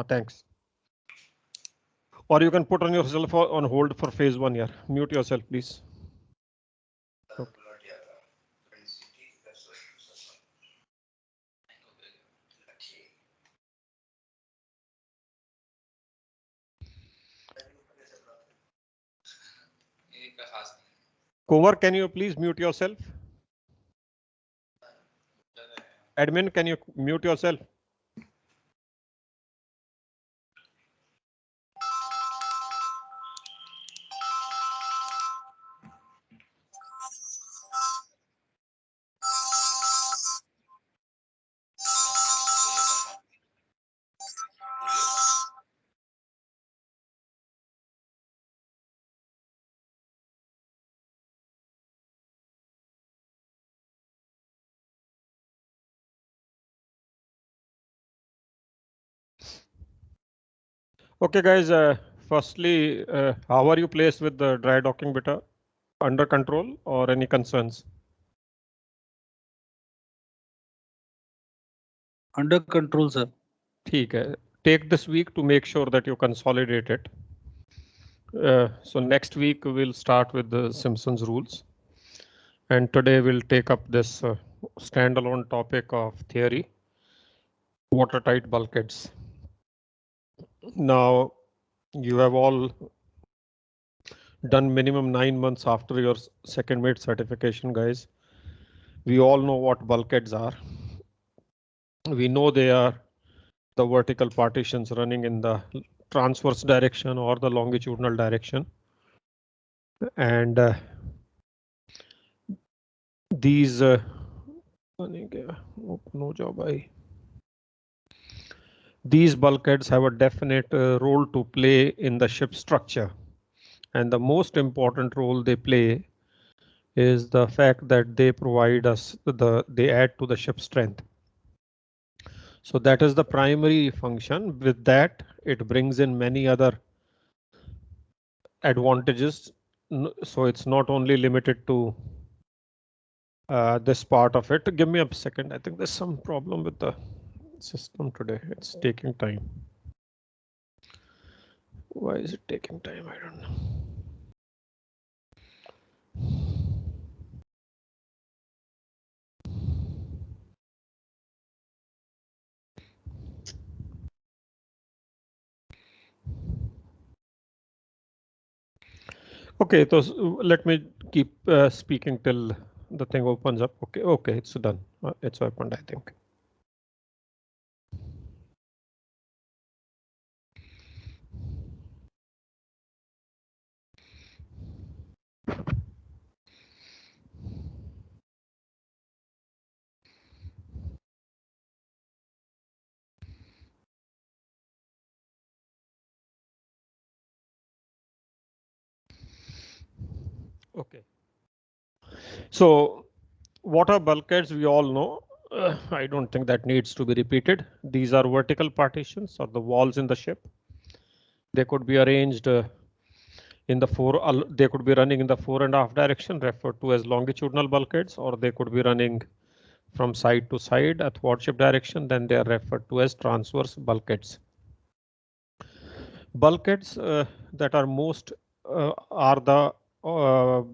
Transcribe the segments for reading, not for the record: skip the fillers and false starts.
Thanks. Or you can put on yourself on hold for phase 1 here. Mute yourself, please. Okay. Cover, can you please mute yourself? Admin, can you mute yourself? Okay, guys. Firstly, how are you placed with the dry docking beta? Under control or any concerns? Under control, sir. ठीक है. Take this week to make sure that you consolidate it. So next week we'll start with the Simpsons rules. And today we'll take up this standalone topic of theory, watertight bulkheads. Now, you have all done minimum 9 months after your second mate certification, guys. We all know what bulkheads are. We know they are the vertical partitions running in the transverse direction or the longitudinal direction. And these these bulkheads have a definite role to play in the ship structure. And the most important role they play is the fact that they provide us they add to the ship strength. So that is the primary function. With that, it brings in many other advantages. So it's not only limited to this part of it. Give me a second. I think there's some problem with the system today. It's taking time. Why is it taking time? I don't know. Okay, so let me keep speaking till the thing opens up. Okay, it's done. It's opened, I think. Okay. So what are bulkheads? We all know. I don't think that needs to be repeated. These are vertical partitions or the walls in the ship. They could be arranged in the they could be running in the fore and aft direction, referred to as longitudinal bulkheads, or they could be running from side to side athwartship direction. Then they are referred to as transverse bulkheads. Bulkheads that are most are the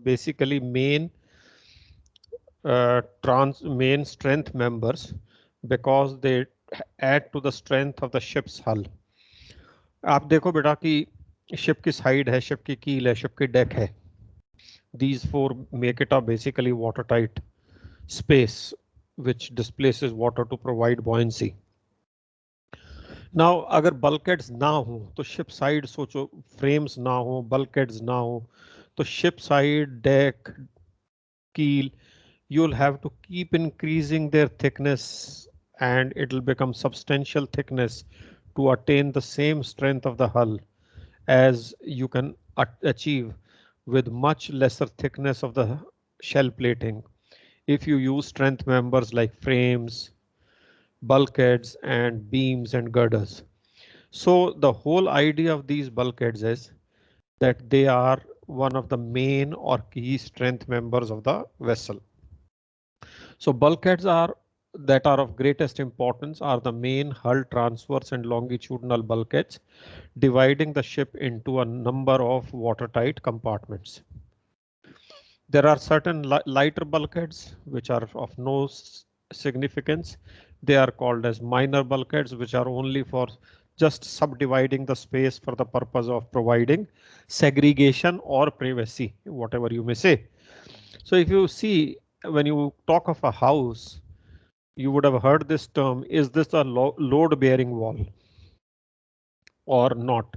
basically main main strength members because they add to the strength of the ship's hull. आप देखो बेटा कि ship की side है, ship की keel है, ship की deck है. These four make it a basically watertight space which displaces water to provide buoyancy. Now, अगर bulkheads ना हो तो ship side सोचो, frames ना हो, bulkheads ना हो तो ship side, deck, keel, you'll have to keep increasing their thickness and it'll become substantial thickness to attain the same strength of the hull as you can achieve with much lesser thickness of the shell plating if you use strength members like frames, bulkheads and beams and girders. So the whole idea of these bulkheads is that they are one of the main or key strength members of the vessel. So bulkheads are that are of greatest importance are the main hull transverse and longitudinal bulkheads, dividing the ship into a number of watertight compartments. There are certain lighter bulkheads which are of no significance. They are called as minor bulkheads, which are only for just subdividing the space for the purpose of providing segregation or privacy, whatever you may say. So if you see, when you talk of a house, you would have heard this term, is this a load bearing wall or not?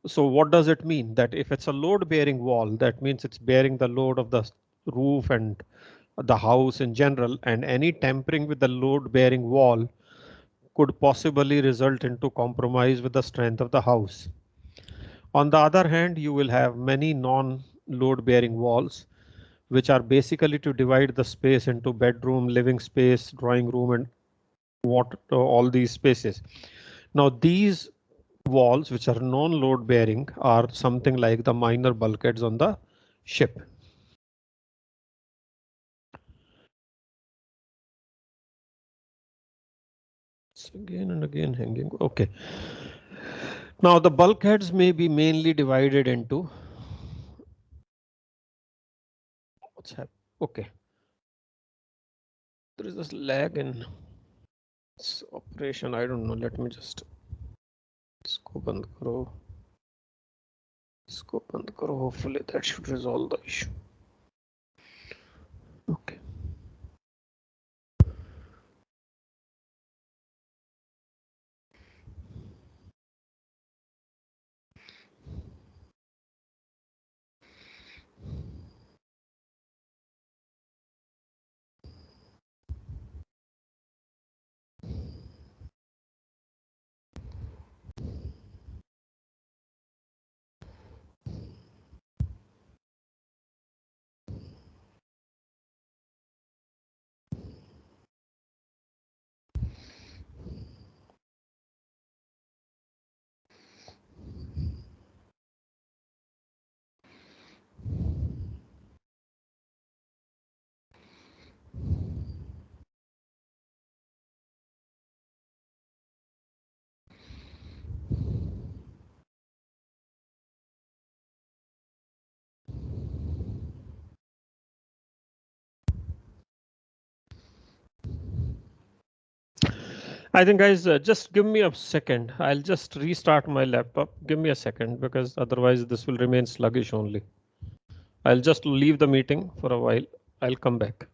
So what does it mean? That if it's a load bearing wall, that means it's bearing the load of the roof and the house in general, and any tampering with the load bearing wall could possibly result into compromise with the strength of the house. On the other hand, you will have many non load bearing walls which are basically to divide the space into bedroom, living space, drawing room, and all these spaces. Now these walls, which are non-load bearing, are something like the minor bulkheads on the ship. It's again and again hanging. Okay. Now the bulkheads may be mainly divided into what's happening. Okay. There is this lag in this operation. I don't know. Let me just इसको बंद करो. इसको बंद करो. Hopefully that should resolve the issue. Okay. I think guys, just give me a second. I'll just restart my laptop. Give me a second because otherwise this will remain sluggish only. I'll just leave the meeting for a while. I'll come back.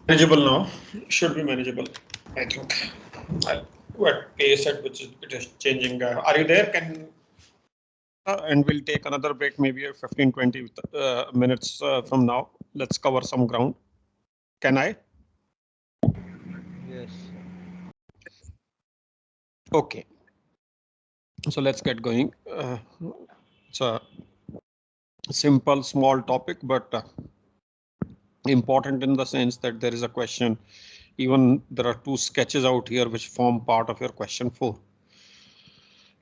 Manageable now. Should be manageable, I think. What pace at which it is changing. Are you there? Can and we'll take another break, maybe 15-20 minutes from now. Let's cover some ground. Can I? Yes. Okay. So let's get going. It's a simple, small topic, but important in the sense that there is a question. Even there are two sketches out here which form part of your question 4.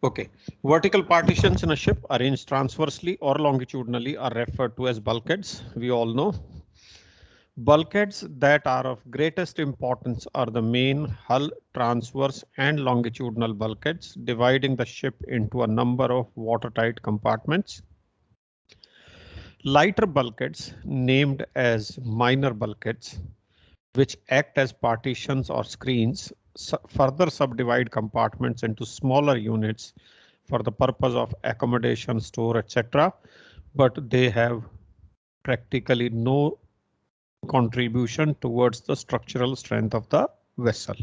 Okay, vertical partitions in a ship arranged transversely or longitudinally are referred to as bulkheads. We all know. Bulkheads that are of greatest importance are the main hull, transverse and longitudinal bulkheads, dividing the ship into a number of watertight compartments. Lighter bulkheads, named as minor bulkheads, which act as partitions or screens, further subdivide compartments into smaller units for the purpose of accommodation, store, etc. But they have practically no contribution towards the structural strength of the vessel.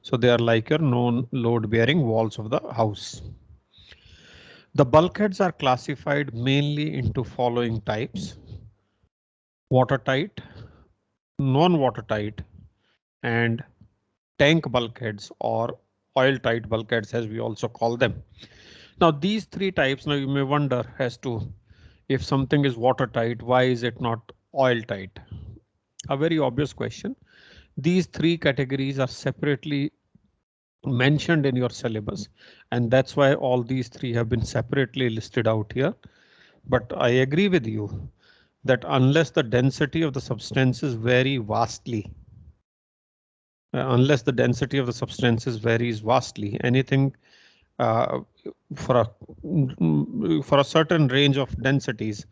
So they are like your non-load bearing walls of the house. The bulkheads are classified mainly into following types: watertight, non-watertight, and tank bulkheads, or oil tight bulkheads as we also call them. Now these three types, now you may wonder as to if something is watertight, why is it not oil tight? A very obvious question. These three categories are separately mentioned in your syllabus, and that's why all these three have been separately listed out here. But I agree with you that unless the density of the substances varies vastly, anything for a certain range of densities,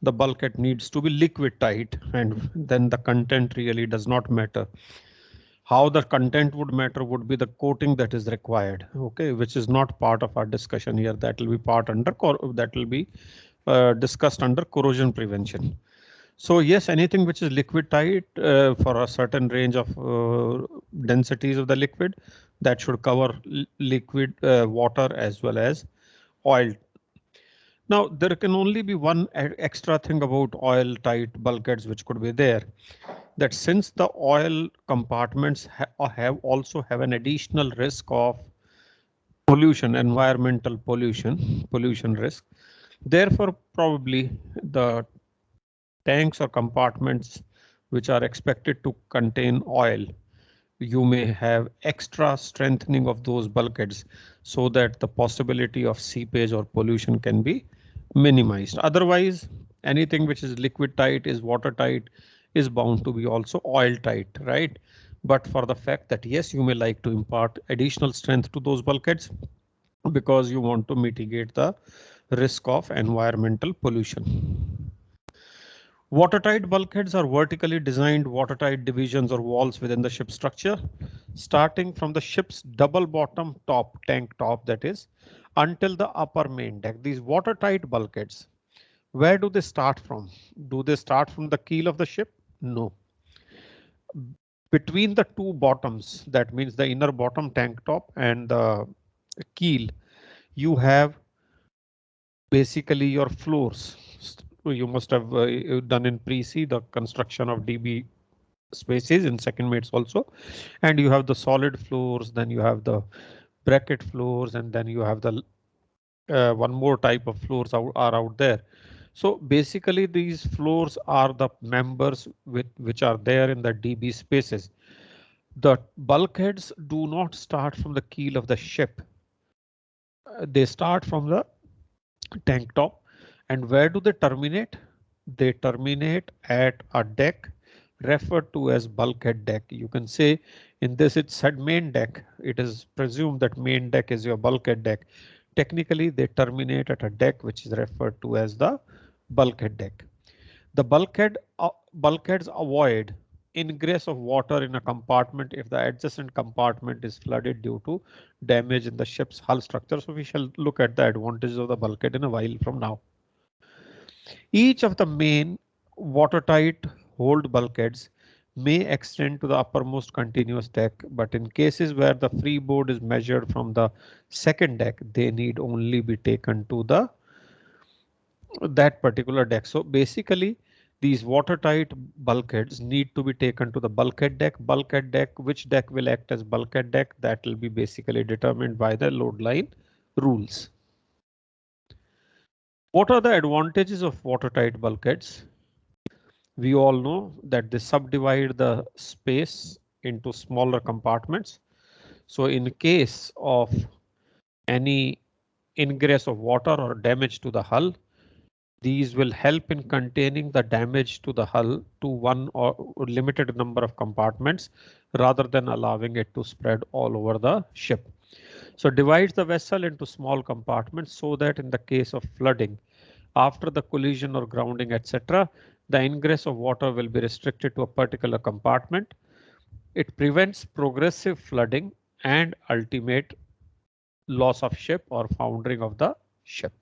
the bulkhead needs to be liquid tight, and then the content really does not matter. How the content would matter would be the coating that is required, okay, which is not part of our discussion here. That will be discussed under corrosion prevention. So yes, anything which is liquid tight for a certain range of densities of the liquid, that should cover liquid water as well as oil. Now there can only be one extra thing about oil tight bulkheads which could be there, that since the oil compartments have an additional risk of pollution, environmental pollution risk, therefore probably the tanks or compartments which are expected to contain oil, you may have extra strengthening of those bulkheads so that the possibility of seepage or pollution can be minimized. Otherwise, anything which is liquid tight, is watertight, is bound to be also oil tight, right? But for the fact that yes, you may like to impart additional strength to those bulkheads because you want to mitigate the risk of environmental pollution. Watertight bulkheads are vertically designed watertight divisions or walls within the ship structure, starting from the ship's double bottom top, tank top that is, until the upper main deck. These watertight bulkheads, where do they start from? Do they start from the keel of the ship? No. Between the two bottoms, that means the inner bottom tank top and the keel, you have basically your floors. You must have done in pre-C the construction of DB spaces in second mates also, and you have the solid floors, then you have the bracket floors, and then you have the one more type of floors are out there. So basically these floors are the members which are there in the DB spaces. The bulkheads do not start from the keel of the ship. They start from the tank top. And where do they terminate? They terminate at a deck referred to as bulkhead deck. You can say in this it said main deck. It is presumed that main deck is your bulkhead deck. Technically, they terminate at a deck which is referred to as the bulkhead deck. The bulkheads avoid ingress of water in a compartment if the adjacent compartment is flooded due to damage in the ship's hull structure. So we shall look at the advantages of the bulkhead in a while from now. Each of the main watertight hold bulkheads may extend to the uppermost continuous deck, but in cases where the freeboard is measured from the second deck, they need only be taken to the that particular deck. So basically, these watertight bulkheads need to be taken to the bulkhead deck. Bulkhead deck, which deck will act as bulkhead deck, that will be basically determined by the load line rules. What are the advantages of watertight bulkheads? We all know that they subdivide the space into smaller compartments. So in case of any ingress of water or damage to the hull, these will help in containing the damage to the hull to one or limited number of compartments rather than allowing it to spread all over the ship. So divides the vessel into small compartments so that in the case of flooding, after the collision or grounding, etc., the ingress of water will be restricted to a particular compartment. It prevents progressive flooding and ultimate loss of ship or foundering of the ship.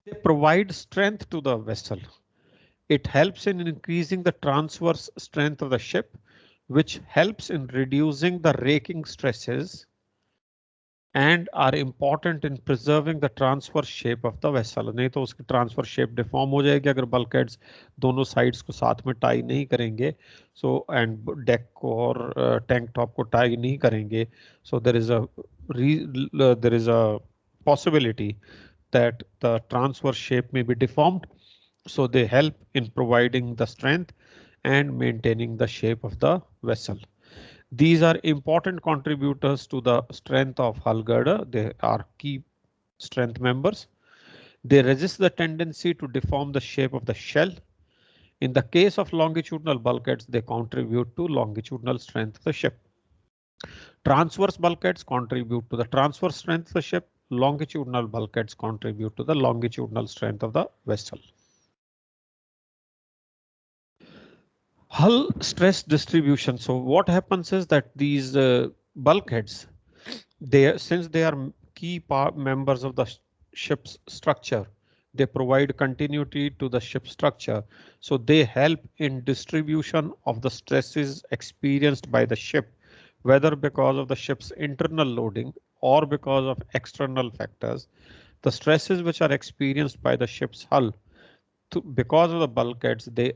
They provide strength to the vessel. It helps in increasing the transverse strength of the ship, which helps in reducing the raking stresses and are important in preserving the transverse shape of the vessel. नहीं तो उसकी transverse shape deform हो जाएगी अगर bulkheads दोनों sides को साथ में tie नहीं करेंगे. So and deck को और tank top को tie नहीं करेंगे. So there is a possibility that the transverse shape may be deformed. So they help in providing the strength and maintaining the shape of the vessel. These are important contributors to the strength of hull girder. They are key strength members. They resist the tendency to deform the shape of the shell. In the case of longitudinal bulkheads, they contribute to longitudinal strength of the ship. Transverse bulkheads contribute to the transverse strength of the ship. Longitudinal bulkheads contribute to the longitudinal strength of the vessel. Hull stress distribution. So what happens is that these bulkheads, since they are key members of the ship's structure, they provide continuity to the ship structure. So they help in distribution of the stresses experienced by the ship, whether because of the ship's internal loading or because of external factors. The stresses which are experienced by the ship's hull because of the bulkheads, they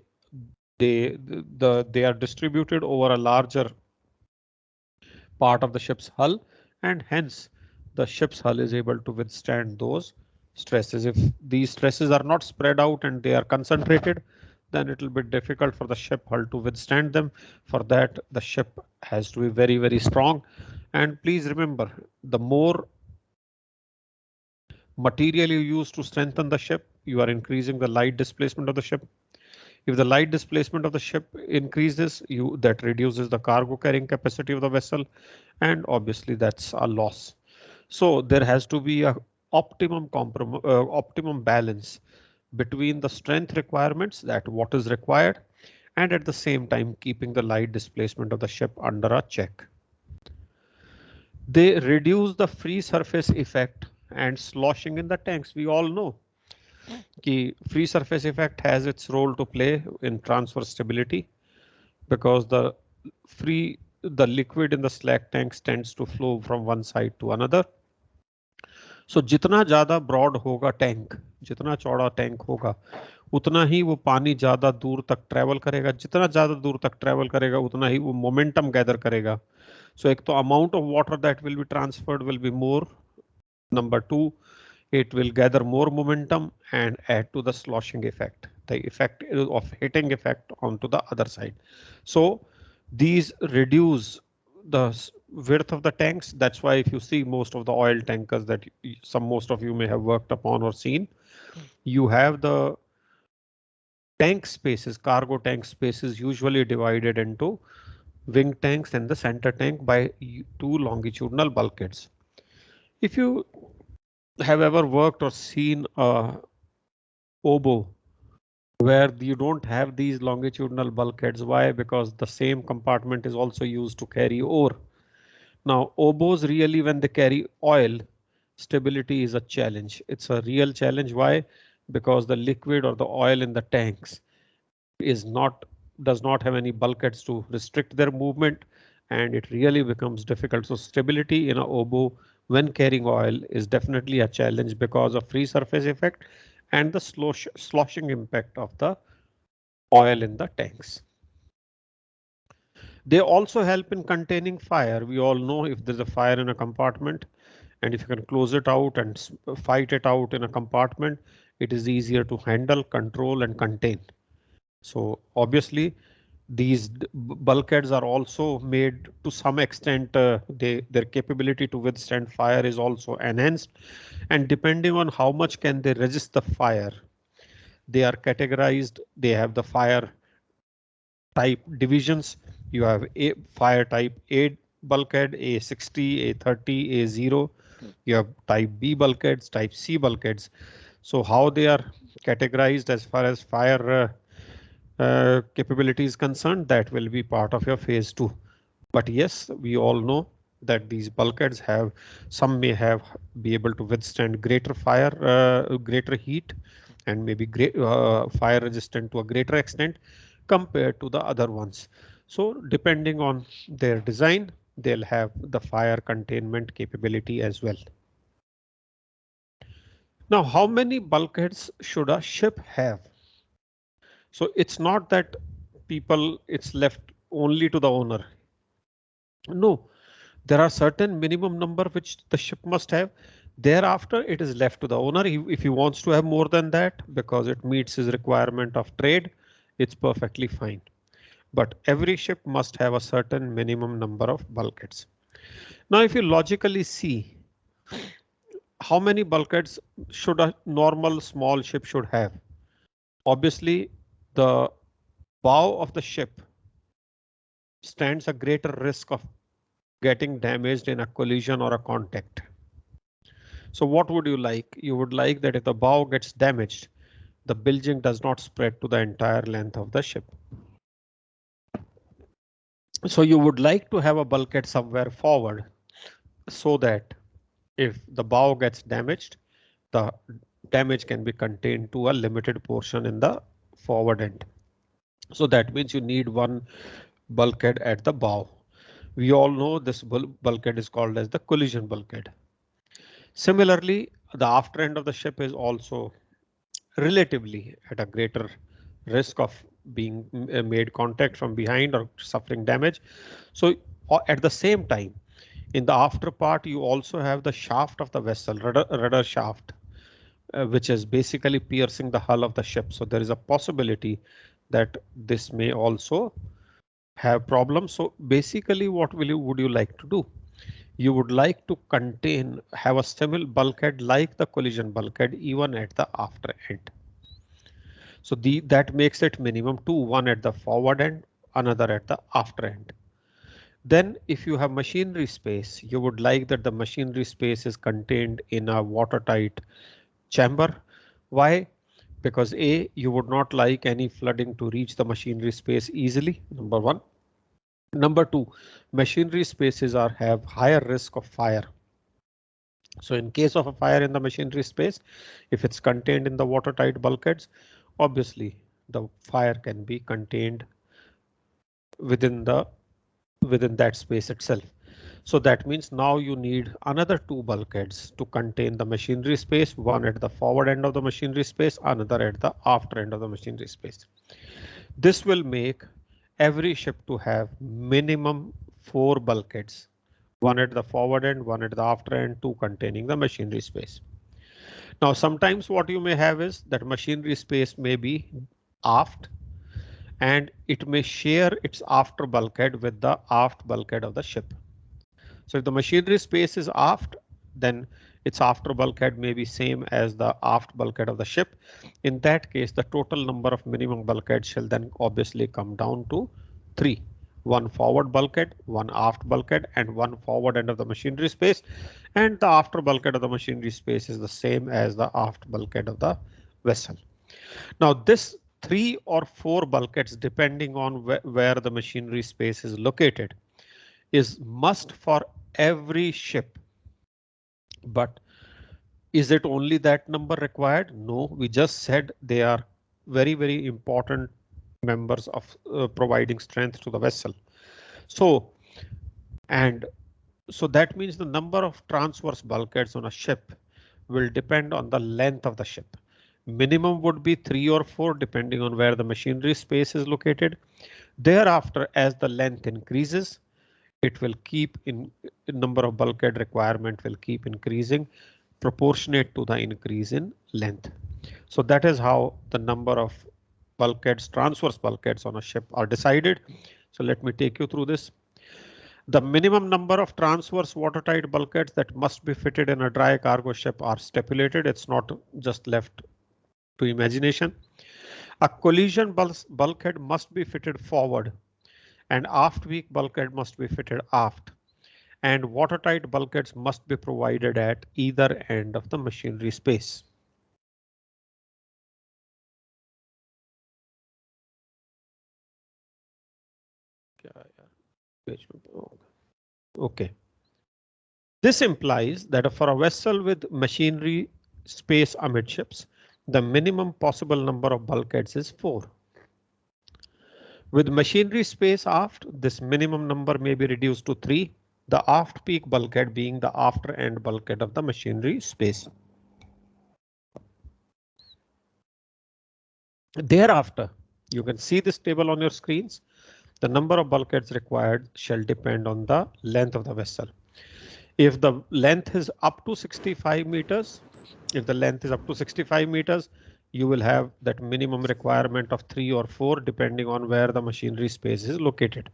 are distributed over a larger part of the ship's hull, and hence the ship's hull is able to withstand those stresses. If these stresses are not spread out and they are concentrated, then it will be difficult for the ship hull to withstand them. For that, the ship has to be very, very strong. And please remember, the more material you use to strengthen the ship, you are increasing the light displacement of the ship. If the light displacement of the ship increases, that reduces the cargo carrying capacity of the vessel, and obviously that's a loss. So there has to be a optimum balance between the strength requirements, that what is required, and at the same time keeping the light displacement of the ship under a check. They reduce the free surface effect and sloshing in the tanks. We all know the free surface effect has its role to play in transfer stability because the liquid in the slack tanks tends to flow from one side to another. So जितना ज्यादा broad होगा tank, जितना चौड़ा tank होगा, उतना ही वो पानी ज्यादा दूर तक travel करेगा. जितना ज्यादा दूर तक travel करेगा, उतना ही वो momentum gather करेगा. So एक तो amount of water that will be transferred will be more. Number two, it will gather more momentum and add to the sloshing effect, the effect of hitting effect onto the other side. So these reduce the width of the tanks. That's why if you see most of the oil tankers that most of you may have worked upon or seen, you have the tank spaces, cargo tank spaces usually divided into wing tanks and the center tank by two longitudinal bulkheads. If you have ever worked or seen a oboe where you don't have these longitudinal bulkheads. Why? Because the same compartment is also used to carry ore. Now, oboes really, when they carry oil, stability is a challenge. It's a real challenge. Why? Because the liquid or the oil in the tanks does not have any bulkheads to restrict their movement, and it really becomes difficult. So stability in a oboe when carrying oil is definitely a challenge because of free surface effect and the sloshing impact of the oil in the tanks. They also help in containing fire. We all know if there's a fire in a compartment, and if you can close it out and fight it out in a compartment, it is easier to handle, control, and contain. So obviously, these bulkheads are also made to some extent, their capability to withstand fire is also enhanced, and depending on how much can they resist the fire, they are categorized. They have the fire type divisions. You have a fire type A bulkhead, A60, A30, A0. You have type B bulkheads, type C bulkheads. So how they are categorized as far as fire capability is concerned, that will be part of your phase 2. But yes, we all know that these bulkheads have, some may have be able to withstand greater fire, greater heat, and maybe great fire resistant to a greater extent compared to the other ones. So depending on their design, they'll have the fire containment capability as well. Now, how many bulkheads should a ship have? So it's not that it's left only to the owner. No, there are certain minimum number which the ship must have. Thereafter, it is left to the owner. If he wants to have more than that because it meets his requirement of trade, it's perfectly fine. But every ship must have a certain minimum number of bulkheads. Now, if you logically see how many bulkheads should a normal small ship should have, obviously the bow of the ship stands a greater risk of getting damaged in a collision or a contact. So what would you like? You would like that if the bow gets damaged, the bilging does not spread to the entire length of the ship. So you would like to have a bulkhead somewhere forward so that if the bow gets damaged, the damage can be contained to a limited portion in the forward end. So that means you need one bulkhead at the bow. We all know this bulkhead is called as the collision bulkhead. Similarly, the after end of the ship is also relatively at a greater risk of being made contact from behind or suffering damage. So at the same time, in the after part, you also have the shaft of the vessel, rudder shaft, which is basically piercing the hull of the ship. So there is a possibility that this may also have problems. So basically, what would you like to do? You would like to have a similar bulkhead like the collision bulkhead even at the after end. So that makes it minimum two, one at the forward end, another at the after end. Then if you have machinery space, you would like that the machinery space is contained in a watertight chamber. Why? Because A, you would not like any flooding to reach the machinery space easily, number one. Number two, machinery spaces have higher risk of fire. So in case of a fire in the machinery space, if it's contained in the watertight bulkheads, obviously the fire can be contained within that space itself. So that means now you need another two bulkheads to contain the machinery space, one at the forward end of the machinery space, another at the after end of the machinery space. This will make every ship to have minimum 4 bulkheads, one at the forward end, one at the after end, two containing the machinery space. Now, sometimes what you may have is that machinery space may be aft and it may share its after bulkhead with the aft bulkhead of the ship. So if the machinery space is aft, then its after bulkhead may be same as the aft bulkhead of the ship. In that case, the total number of minimum bulkheads shall then obviously come down to 3. One forward bulkhead, one aft bulkhead, and one forward end of the machinery space. And the after bulkhead of the machinery space is the same as the aft bulkhead of the vessel. Now this 3 or 4 bulkheads, depending on where the machinery space is located, is must for every ship. But is it only that number required? No, we just said they are very, very important members of providing strength to the vessel. So that means the number of transverse bulkheads on a ship will depend on the length of the ship. Minimum would be 3 or 4 depending on where the machinery space is located. Thereafter, as the length increases, it will keep in number of bulkhead requirement will keep increasing proportionate to the increase in length. So that is how the number of bulkheads, transverse bulkheads on a ship are decided. So let me take you through this. The minimum number of transverse watertight bulkheads that must be fitted in a dry cargo ship are stipulated. It's not just left to imagination. A collision bulkhead must be fitted forward, and aft peak bulkhead must be fitted aft, and watertight bulkheads must be provided at either end of the machinery space. Okay. This implies that for a vessel with machinery space amidships, the minimum possible number of bulkheads is 4. With machinery space aft, this minimum number may be reduced to 3, the aft peak bulkhead being the after end bulkhead of the machinery space. Thereafter, you can see this table on your screens. The number of bulkheads required shall depend on the length of the vessel. If the length is up to 65 meters, you will have that minimum requirement of 3 or 4 depending on where the machinery space is located.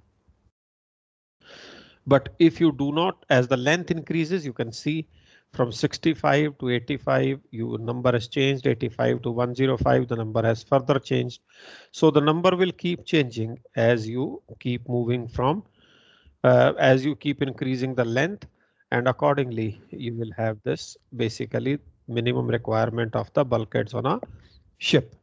But if you do not, as the length increases, you can see from 65 to 85, your number has changed. 85 to 105, the number has further changed. So the number will keep changing as you keep moving from, as you keep increasing the length, and accordingly you will have this basically minimum requirement of the bulkheads on a ship.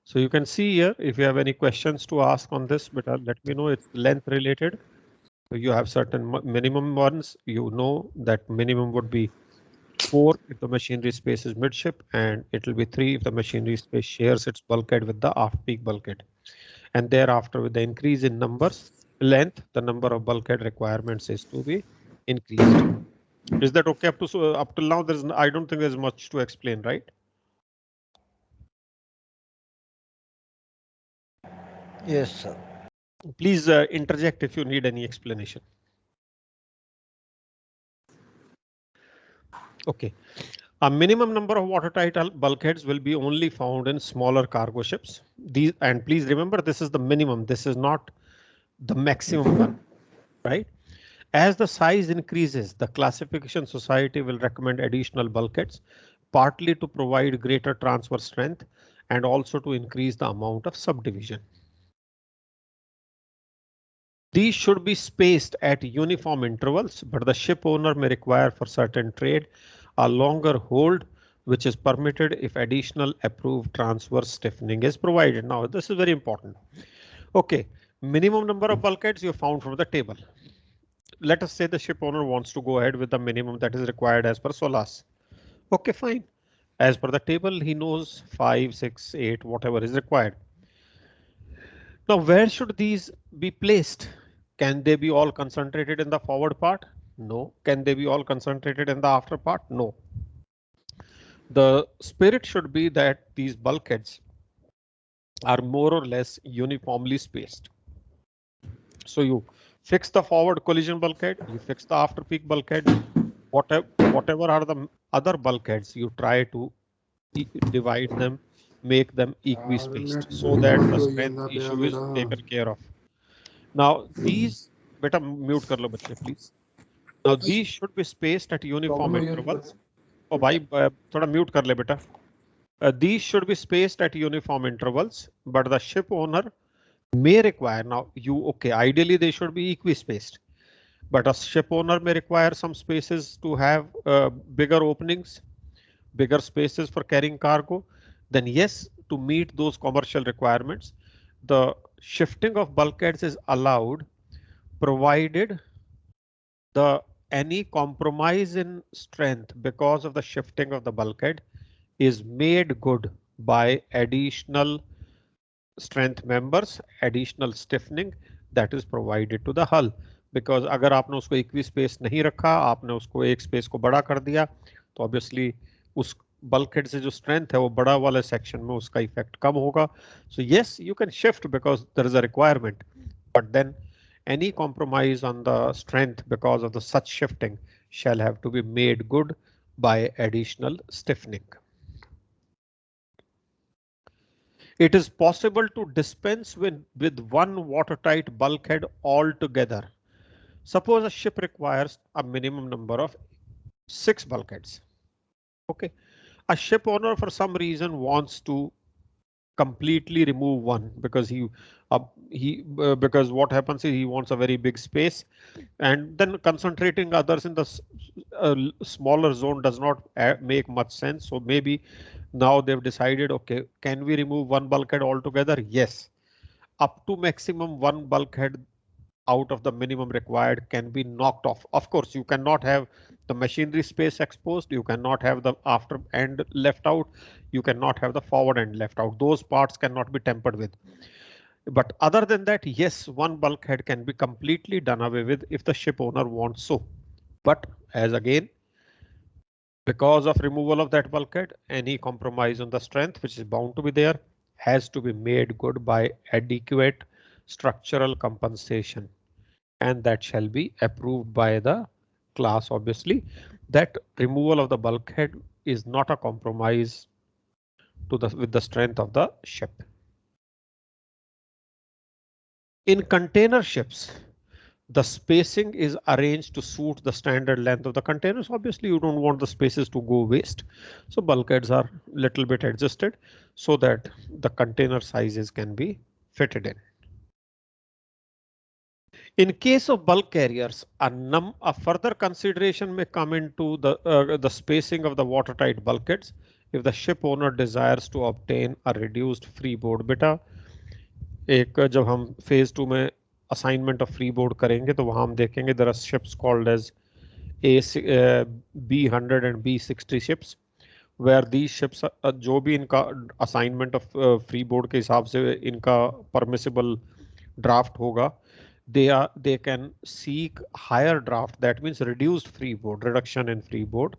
So you can see here, if you have any questions to ask on this, but let me know. It's length related. So you have certain minimum ones. You know that minimum would be 4 if the machinery space is midship, and it will be 3 if the machinery space shares its bulkhead with the aft peak bulkhead. And thereafter, with the increase in numbers, length, the number of bulkhead requirements is to be increased. Is that okay up to up till now? I don't think there's much to explain, right? Yes, sir. Please interject if you need any explanation. Okay. A minimum number of watertight bulkheads will be only found in smaller cargo ships. And please remember, this is the minimum. This is not the maximum one, right? As the size increases, the classification society will recommend additional bulkheads, partly to provide greater transfer strength and also to increase the amount of subdivision. These should be spaced at uniform intervals, but the ship owner may require for certain trade a longer hold, which is permitted if additional approved transverse stiffening is provided. Now, this is very important. Okay, minimum number of bulkheads you found from the table. Let us say the ship owner wants to go ahead with the minimum that is required as per SOLAS. Okay, fine. As per the table, he knows 5, 6, 8, whatever is required. Now, where should these be placed? Can they be all concentrated in the forward part? No. Can they be all concentrated in the after part? No. The spirit should be that these bulkheads are more or less uniformly spaced. So you fix the forward collision bulkhead, you fix the after peak bulkhead, whatever are the other bulkheads, you try to divide them, make them equi-spaced so that the strength issue is taken care of. Now these, beta mute kar lo bachche, please. Now these should be spaced at uniform intervals. Oh bhai, thoda mute kar le beta. These should be spaced at uniform intervals, but the ship owner may require, now you, okay, ideally they should be equi-spaced, but a ship owner may require some spaces to have bigger openings, bigger spaces for carrying cargo. Then yes, to meet those commercial requirements, the shifting of bulkheads is allowed, provided the any compromise in strength because of the shifting of the bulkhead is made good by additional strength members, additional stiffening that is provided to the hull. Because अगर आपने उसको एक भी space नहीं रखा, आपने उसको एक स्पेस को बड़ा कर दिया, तो ऑब्वियसली उस bulkhead से जो स्ट्रेंथ है वो बड़ा वाले सेक्शन में उसका इफेक्ट कम होगा. So yes, you can shift because there is a requirement, but then any compromise on the strength because of the such shifting shall have to be made good by additional stiffening. It is possible to dispense with one watertight bulkhead altogether. Suppose a ship requires a minimum number of 6 bulkheads. Okay, a ship owner for some reason wants to completely remove one because because what happens is he wants a very big space, and then concentrating others in the smaller zone does not make much sense. So maybe now they've decided, okay, can we remove one bulkhead altogether? Yes, up to maximum one bulkhead out of the minimum required can be knocked off. Of course, you cannot have the machinery space exposed, you cannot have the after end left out, you cannot have the forward end left out. Those parts cannot be tampered with. But other than that, yes, one bulkhead can be completely done away with if the ship owner wants so. But as again, because of removal of that bulkhead, any compromise on the strength which is bound to be there has to be made good by adequate structural compensation, and that shall be approved by the class. Obviously, that removal of the bulkhead is not a compromise to with the strength of the ship. In container ships, the spacing is arranged to suit the standard length of the containers. Obviously, you don't want the spaces to go waste, so bulkheads are little bit adjusted so that the container sizes can be fitted in. In case of bulk carriers, a further consideration may come into the spacing of the watertight bulkheads if the ship owner desires to obtain a reduced freeboard beta. एक जब हम phase 2 में assignment of freeboard करेंगे तो वहां हम देखेंगे there are ships called as B100 and B60 ships, where these ships जो भी इनका assignment of freeboard के हिसाब से इनका permissible draft होगा, they can seek higher draft, that means reduced freeboard, reduction in freeboard,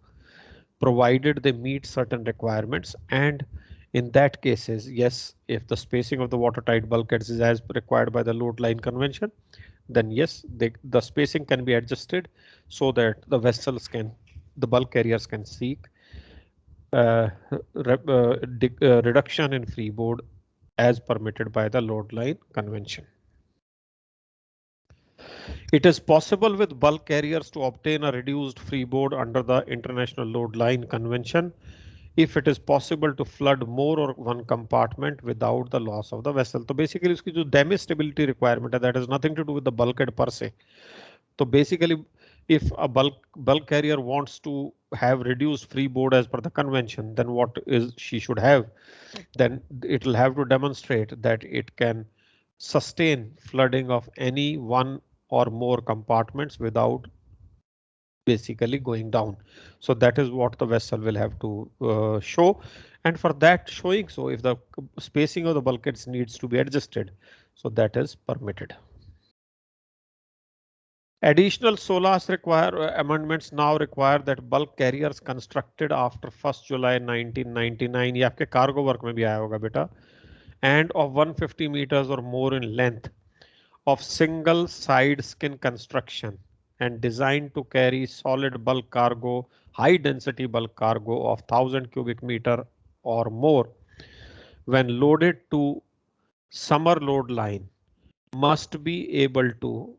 provided they meet certain requirements. And in that cases, yes, if the spacing of the watertight bulkheads is as required by the load line convention, then yes, the spacing can be adjusted so that the bulk carriers can seek reduction in freeboard as permitted by the load line convention. It is possible with bulk carriers to obtain a reduced freeboard under the International Load Line Convention if it is possible to flood more or one compartment without the loss of the vessel. So basically, उसकी जो damage stability requirement है, that has nothing to do with the bulkhead per se. So basically, if a bulk carrier wants to have reduced freeboard as per the convention, then what is she should have? Then it will have to demonstrate that it can sustain flooding of any one or more compartments without basically going down. So that is what the vessel will have to show, and for that showing, so if the spacing of the bulkheads needs to be adjusted, so that is permitted. Additional SOLAS amendments now require that bulk carriers constructed after 1st July 1999, ये आपके cargo work में भी आया होगा बेटा, and of 150 meters or more in length, of single side skin construction and designed to carry solid bulk cargo, high density bulk cargo of 1000 cubic meter or more, when loaded to summer load line, must be able to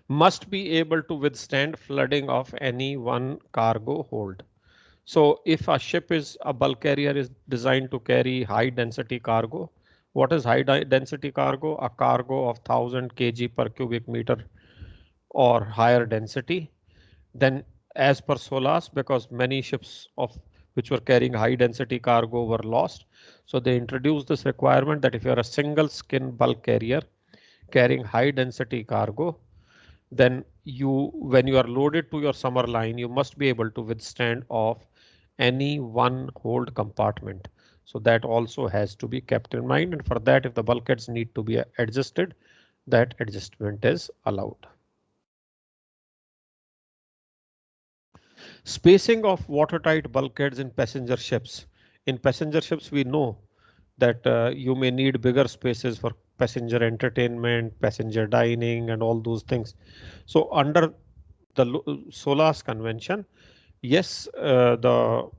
must be able to withstand flooding of any one cargo hold. So if a ship is a bulk carrier is designed to carry high density cargo, what is high density cargo? A cargo of 1000 kg per cubic meter or higher density. Then as per SOLAS, because many ships of which were carrying high density cargo were lost. So they introduced this requirement that if you're a single skin bulk carrier carrying high density cargo, then when you are loaded to your summer line, you must be able to withstand of any one hold compartment. So that also has to be kept in mind. And for that, if the bulkheads need to be adjusted, that adjustment is allowed. Spacing of watertight bulkheads in passenger ships. In passenger ships, we know that you may need bigger spaces for passenger entertainment, passenger dining, and all those things. So under the SOLAS convention, yes, the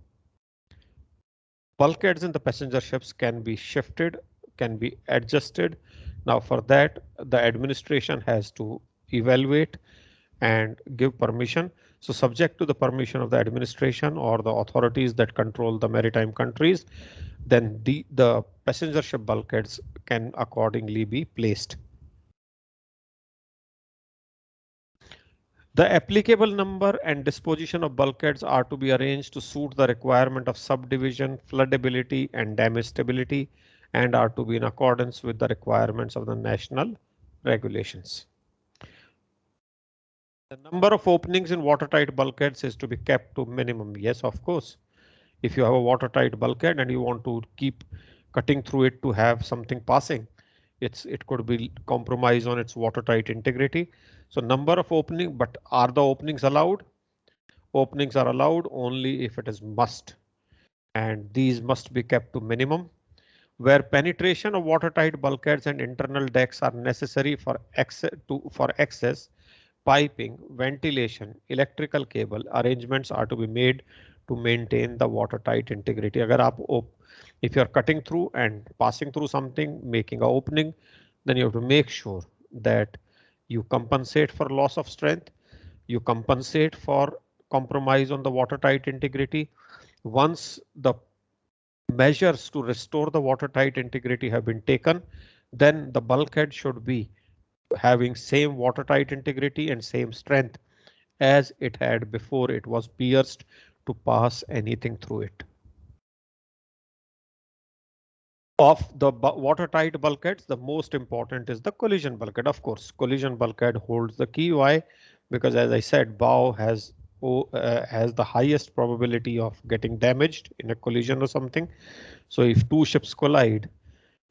bulkheads in the passenger ships can be shifted, can be adjusted. Now for that, the administration has to evaluate and give permission. So subject to the permission of the administration or the authorities that control the maritime countries, then the passenger ship bulkheads can accordingly be placed. The applicable number and disposition of bulkheads are to be arranged to suit the requirement of subdivision, floodability, and damage stability, and are to be in accordance with the requirements of the national regulations. The number of openings in watertight bulkheads is to be kept to minimum. Yes, of course. If you have a watertight bulkhead and you want to keep cutting through it to have something passing, it could be compromise on its watertight integrity. So number of opening, but are the openings allowed? Openings are allowed only if it is must, and these must be kept to minimum. Where penetration of watertight bulkheads and internal decks are necessary for access, piping, ventilation, electrical cable arrangements are to be made to maintain the watertight integrity. If you're cutting through and passing through something, making an opening, then you have to make sure that you compensate for loss of strength, you compensate for compromise on the watertight integrity. Once the measures to restore the watertight integrity have been taken, then the bulkhead should be having same watertight integrity and same strength as it had before it was pierced to pass anything through it. Of the watertight bulkheads, the most important is the collision bulkhead. Of course, collision bulkhead holds the key. Why? Because as I said, bow has the highest probability of getting damaged in a collision or something. So if two ships collide,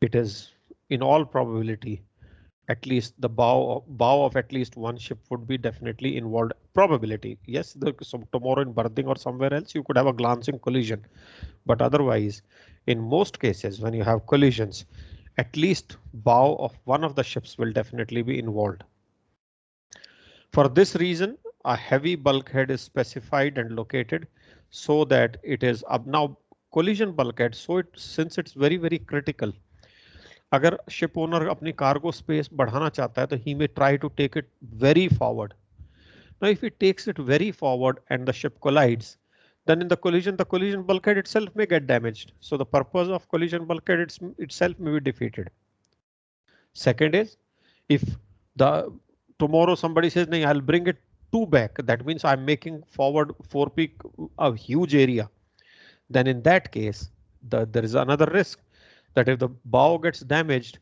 it is in all probability at least the bow of at least one ship would be definitely involved. Probability, yes, so tomorrow in berthing or somewhere else you could have a glancing collision, but otherwise in most cases when you have collisions, at least bow of one of the ships will definitely be involved. For this reason, a heavy bulkhead is specified and located so that it is up. Now collision bulkhead, so since it's very critical, अगर ship owner अपनी cargo space बढ़ाना चाहता है तो he may try to take it very forward. Now if he takes it very forward and the ship collides, then in the collision bulkhead itself may get damaged. So the purpose of collision bulkhead itself may be defeated. Second is, if the tomorrow somebody says, "No, I'll bring it two back," that means I'm making forward forepeak a huge area. Then in that case, there is another risk that if the bow gets damaged,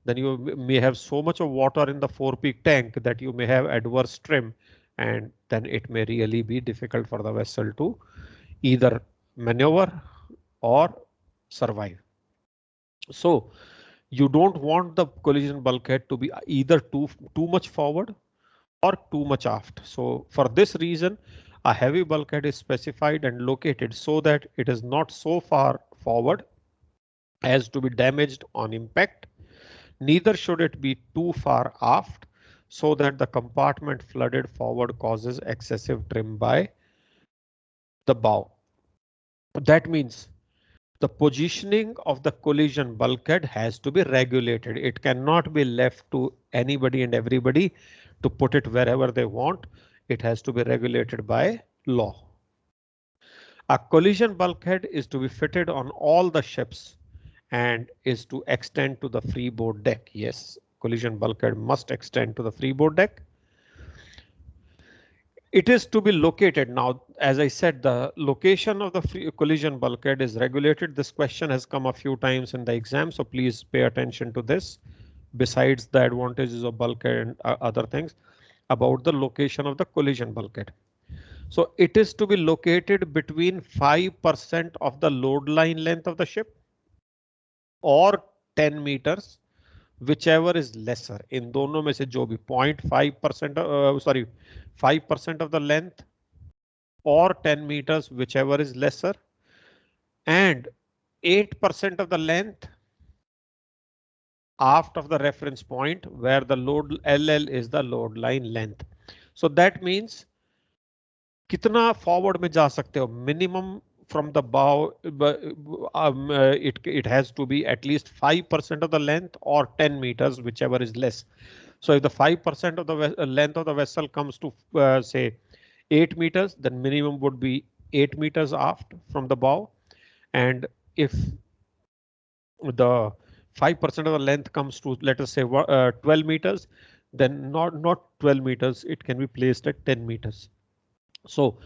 then you may have so much of water in the forepeak tank that you may have adverse trim, and then it may really be difficult for the vessel to either maneuver or survive. So you don't want the collision bulkhead to be either too much forward or too much aft. So for this reason, a heavy bulkhead is specified and located so that it is not so far forward as to be damaged on impact. Neither should it be too far aft so that the compartment flooded forward causes excessive trim by the bow. That means the positioning of the collision bulkhead has to be regulated. It cannot be left to anybody and everybody to put it wherever they want. It has to be regulated by law. A collision bulkhead is to be fitted on all the ships and is to extend to the freeboard deck. Yes, collision bulkhead must extend to the freeboard deck. It is to be located. Now, as I said, the location of the collision bulkhead is regulated. This question has come a few times in the exam, so please pay attention to this. Besides the advantages of bulkhead and other things, about the location of the collision bulkhead. So it is to be located between 5% of the load line length of the ship or 10 meters, whichever is lesser. In दोनों में से जो भी 0.5% sorry 5% of the length or 10 meters, whichever is lesser, and 8% of the length aft of the reference point where the load LL is the load line length. So that means कितना forward में जा सकते हो? Minimum from the bow, it has to be at least 5% of the length or 10 meters, whichever is less. So if the 5% of the length of the vessel comes to say 8 meters, then minimum would be 8 meters aft from the bow. And if the 5% of the length comes to, let us say 12 meters, then not 12 meters, it can be placed at 10 meters. So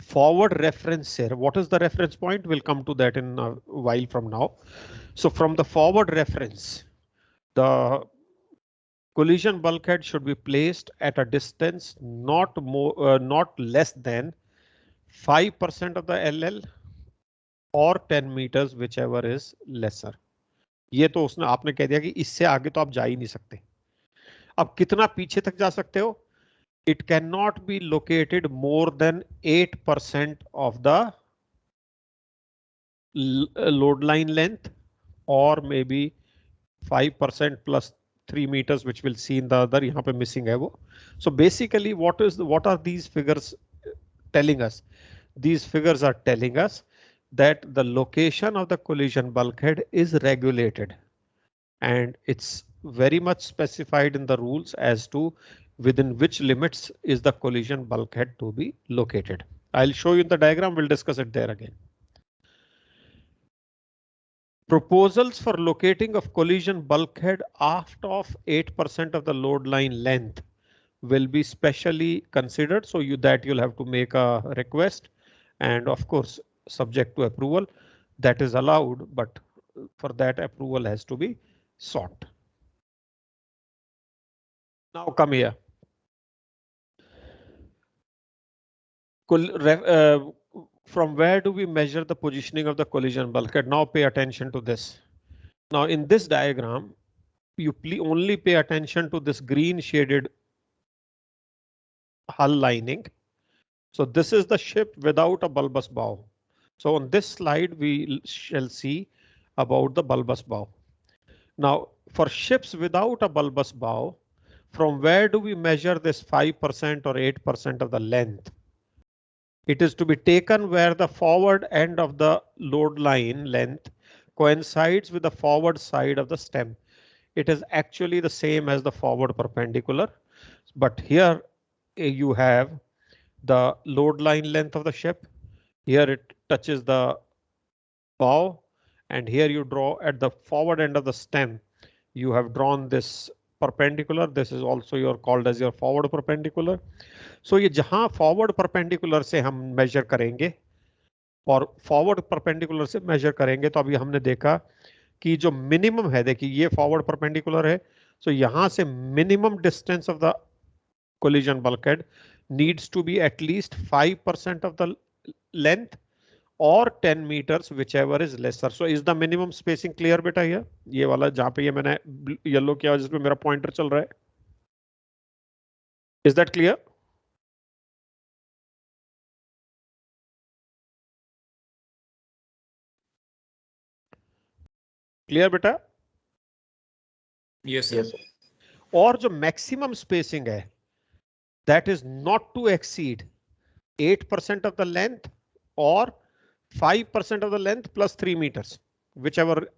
forward reference here, what is the reference point? We'll come to that in a while from now. So from the forward reference, the collision bulkhead should be placed at a distance not less than 5% of the LL or 10 meters, whichever is lesser. ये तो उसने आपने कह दिया कि इससे आगे तो आप जा ही नहीं सकते. अब कितना पीछे तक जा सकते हो? It cannot be located more than 8% of the load line length, or maybe 5% plus 3 meters, which we'll see in the other. यहाँ पे missing है वो. So basically, what are these figures telling us? These figures are telling us that the location of the collision bulkhead is regulated, and it's very much specified in the rules as to within which limits is the collision bulkhead to be located. I'll show you in the diagram. We'll discuss it there again. Proposals for locating of collision bulkhead aft of 8% of the load line length will be specially considered. So you'll have to make a request, and of course, subject to approval. That is allowed, but for that approval has to be sought. Now come here. From where do we measure the positioning of the collision bulkhead? Now pay attention to this. Now in this diagram, you only pay attention to this green shaded hull lining. So this is the ship without a bulbous bow. So on this slide, we shall see about the bulbous bow. Now for ships without a bulbous bow, from where do we measure this 5% or 8% of the length? It is to be taken where the forward end of the load line length coincides with the forward side of the stem. It is actually the same as the forward perpendicular, but here you have the load line length of the ship. Here it touches the bow, and here you draw at the forward end of the stem. You have drawn this perpendicular. This is also called as your forward perpendicular. So ये जहां forward perpendicular से हम measure करेंगे और forward perpendicular से measure करेंगे, तो अभी हमने देखा कि जो minimum है, देखिए ये forward perpendicular है, so यहाँ से minimum distance of the collision bulkhead needs to be at least 5% of the length or 10 meters, whichever is lesser. So is the minimum spacing clear बेटा? ये वाला जहाँ पे ये मैंने येलो किया जिसमें मेरा पॉइंटर चल रहा है. Is that clear? Clear बेटा? Yes, sir. और जो maximum spacing है, that is not to exceed 8% of the length or 5% of the length plus 3 meters, whichever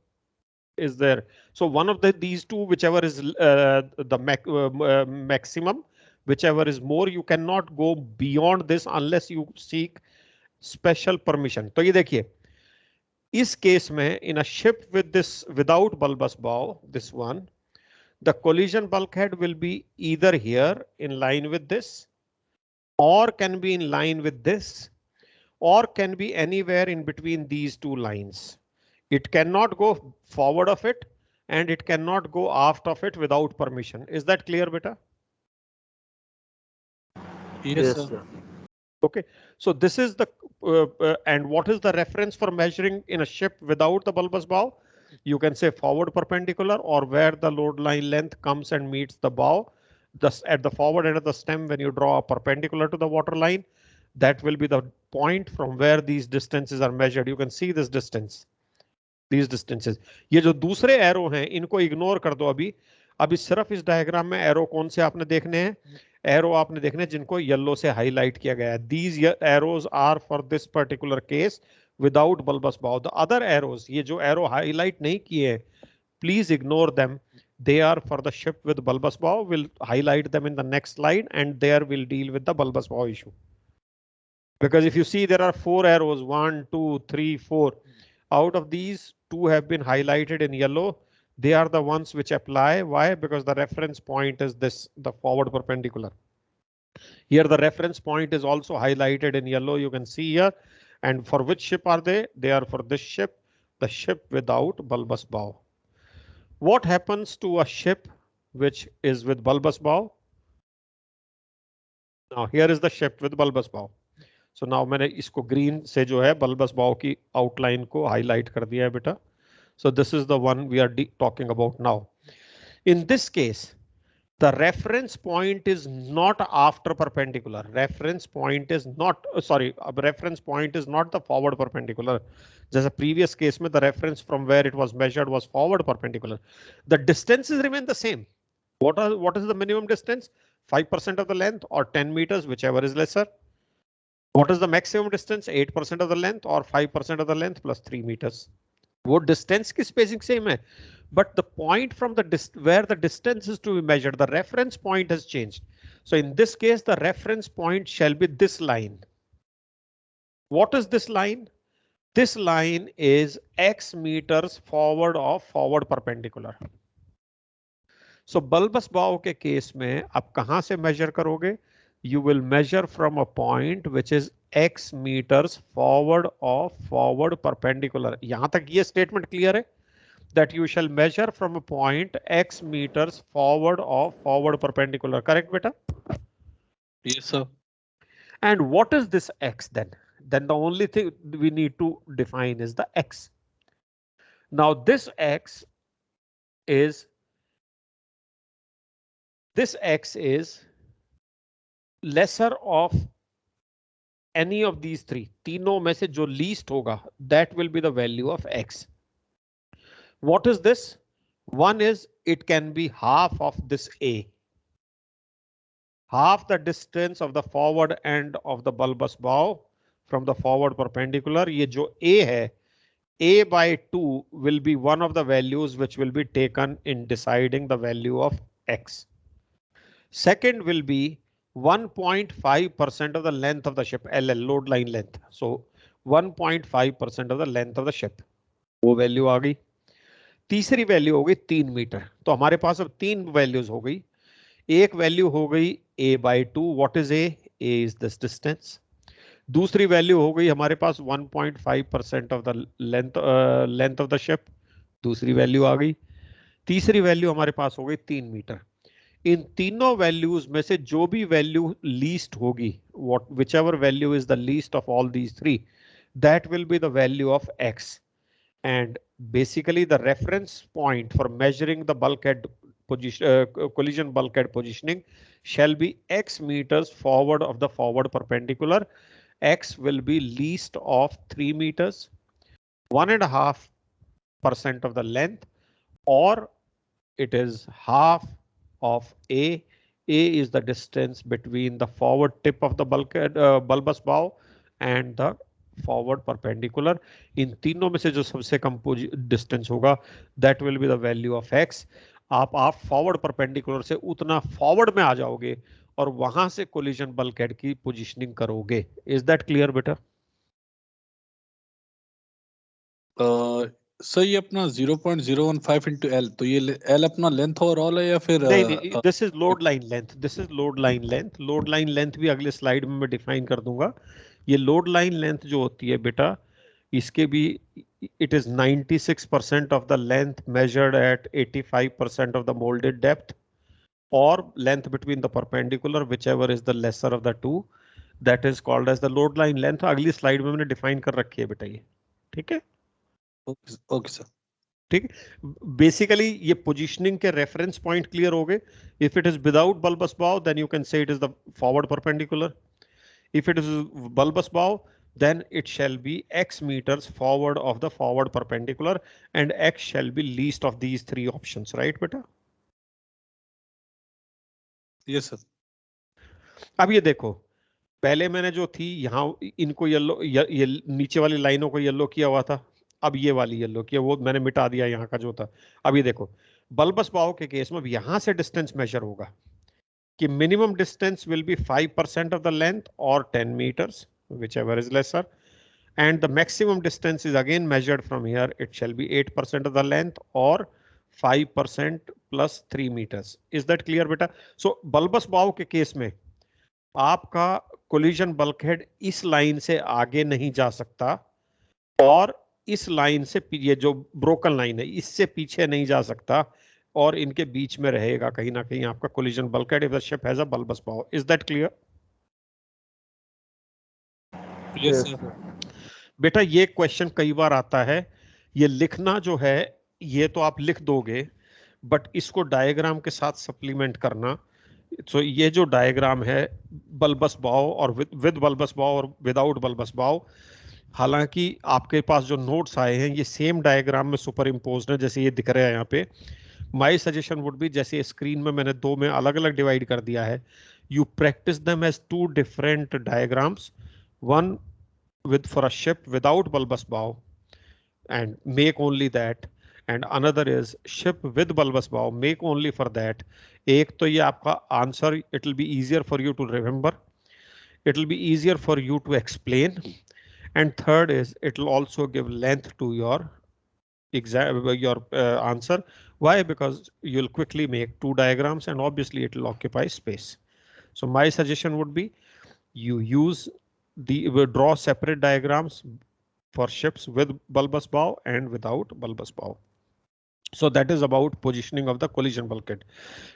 is there. So one of these two, whichever is the maximum, whichever is more, you cannot go beyond this unless you seek special permission. तो ये देखिए, इस case में in a ship with this without bulbous bow, this one, the collision bulkhead will be either here in line with this, or can be in line with this, or can be anywhere in between these two lines. It cannot go forward of it and it cannot go aft of it without permission. Is that clear, beta? Yes, sir. Okay, so this is the and what is the reference for measuring in a ship without the bulbous bow? You can say forward perpendicular, or where the load line length comes and meets the bow. Thus, at the forward end of the stem, when you draw a perpendicular to the water line, that will be the point from where these distances are measured. You can see this distance, these distances. ये जो दूसरे arrow हैं इनको ignore कर दो अभी. अभी सिर्फ इस डायग्राम में एरो कौन से आपने देखने हैं? एरो आपने देखने हैं जिनको येलो से हाईलाइट किया गया है. These arrows are for this particular case without bulbous bow. The other arrows, ये जो एरो हाईलाइट नहीं किए हैं, please ignore them. They are for the ship with bulbous bow. We'll highlight them in the next slide and there we'll deal with the bulbous bow issue. Because if you see there are 4 arrows, 1, 2, 3, 4. Out of these, 2 have been highlighted in yellow. They are the ones which apply. Why? Because the reference point is this, the forward perpendicular. Here the reference point is also highlighted in yellow. You can see here. And for which ship are they? They are for this ship, the ship without bulbous bow. What happens to a ship which is with bulbous bow? Now here is the ship with bulbous bow. So now मैंने इसको green से जो है bulbous bow की outline को highlight कर दिया है बेटा. So this is the one we are talking about now. In this case, the reference point is not after perpendicular. Reference point is not reference point is not the forward perpendicular. जैसे previous case में the reference from where it was measured was forward perpendicular. The distances remain the same. What is the minimum distance? 5% of the length or 10 meters, whichever is lesser. What is the maximum distance? 8% of the length or 5% of the length plus 3 meters. वो distance की spacing same है, but the point from the where the distance is to be measured, the reference point has changed. So in this case, the reference point shall be this line. What is this line? This line is x meters forward of forward perpendicular. So bulbous bow के case में आप कहां से measure करोगे? You will measure from a point which is x meters forward of forward perpendicular. यहां तक ये statement clear है? That you shall measure from a point x meters forward of forward perpendicular. Correct, beta? Yes, sir. And what is this x then? Then the only thing we need to define is the x. Now this x is lesser of any of these three. तीनों में से जो least होगा, that will be the value of x. What is this? One is it can be half of this a. Half the distance of the forward end of the bulbous bow from the forward perpendicular. ये जो a है, a by 2 will be one of the values which will be taken in deciding the value of x. Second will be 1.5% of the length of the ship, LL, load line length. So 1.5% of the length of the ship. वो value आ गई. तीसरी value हो गई 3 metre. तो हमारे पास अब 3 values हो गई. एक वैल्यू हो गई a by 2. What is a? A is this distance. दूसरी वैल्यू हो गई हमारे पास 1.5% of the length of the ship. दूसरी वैल्यू आ गई. तीसरी वैल्यू हमारे पास हो गई 3 मीटर. इन तीनों वैल्यूज में से जो भी वैल्यू लीस्ट होगी, whichever value is the least of all these three, that will be the value of x. And basically the reference point for measuring the bulkhead position, collision bulkhead positioning shall be x meters forward of the forward perpendicular. X will be least of 3 meters, 1.5% of the length, or it is half of a. A is the distance between the forward tip of the bulkhead bulbous bow and the forward perpendicular. इन तीनों में से जो सबसे कम distance होगा, that will be the value of x. आप forward perpendicular से उतना forward में आ जाओगे और वहां से collision bulkhead की positioning करोगे. Is that clear, बेटा? सर ये अपना 0.015 into L, तो ये L अपना लेंथ ओवरऑल है या फिर नहीं, this is load line length, this is load line length. Load line length भी अगले स्लाइड में मैं डिफाइन कर दूंगा। ये लोड लाइन लेंथ जो होती है बेटा, इसके भी it is 96% of the length measured at 85% of the moulded depth और length between the perpendicular whichever is the lesser of the two, that is called as the load line length। अगली slide में मैंने define कर रखी है बेटा ये, ठीक है। Okay sir. ठीक है, बेसिकली ये पोजीशनिंग के रेफरेंस पॉइंट क्लियर हो गए। If it is without bulbous bow then you can say it is the forward perpendicular. If it is bulbous bow then it shall be x meters forward of the forward perpendicular and x shall be least of these three options, right beta? Yes sir. अब ये देखो, पहले मैंने जो थी यहाँ इनको yellow ये नीचे वाली लाइनों को येलो किया हुआ था, अब ये वाली येलो किया, वो मैंने मिटा दिया यहाँ का जो था। अब ये देखो, बल्बस बाव के केस में अब यहाँ से डिस्टेंस मेजर होगा कि minimum distance will be 5% of the length और 10 meters whichever is lesser, and the maximum distance is again measured from here, it shall be 8% of the length or 5% plus 3 meters। is that clear beta? so bulbous bow के case में आपका collision bulkhead इस line से आगे नहीं जा सकता और इस लाइन से ये जो ब्रोकन लाइन है इससे पीछे नहीं जा सकता और इनके बीच में रहेगा कहीं ना कहीं आपका collision bulkhead if the ship has a bulbous bow। is that clear? Yes sir. बेटा ये क्वेश्चन कई बार आता है, ये लिखना जो है ये तो आप लिख दोगे, बट इसको डायग्राम के साथ सप्लीमेंट करना। तो ये जो डायग्राम है बल्बस बाव और विद बल्बस बाव और विदाउट बल्बस बाव, हालांकि आपके पास जो नोट्स आए हैं ये सेम डायग्राम में सुपर इम्पोज्ड है जैसे ये दिख रहा है यहाँ पे। माय सजेशन वुड बी, जैसे स्क्रीन में मैंने दो में अलग अलग डिवाइड कर दिया है, you practise them as two different diagrams, one with for a ship without bulbous bow and make only that, and another is ship with bulbous bow, make only for that। एक तो ये आपका answer, it will be easier for you to remember, it will be easier for you to explain, and third is it will also give length to your exam your answer। why? Because you'll quickly make two diagrams and obviously it will occupy space। so my suggestion would be you use we draw separate diagrams for ships with bulbous bow and without bulbous bow। so that is about positioning of the collision bulkhead।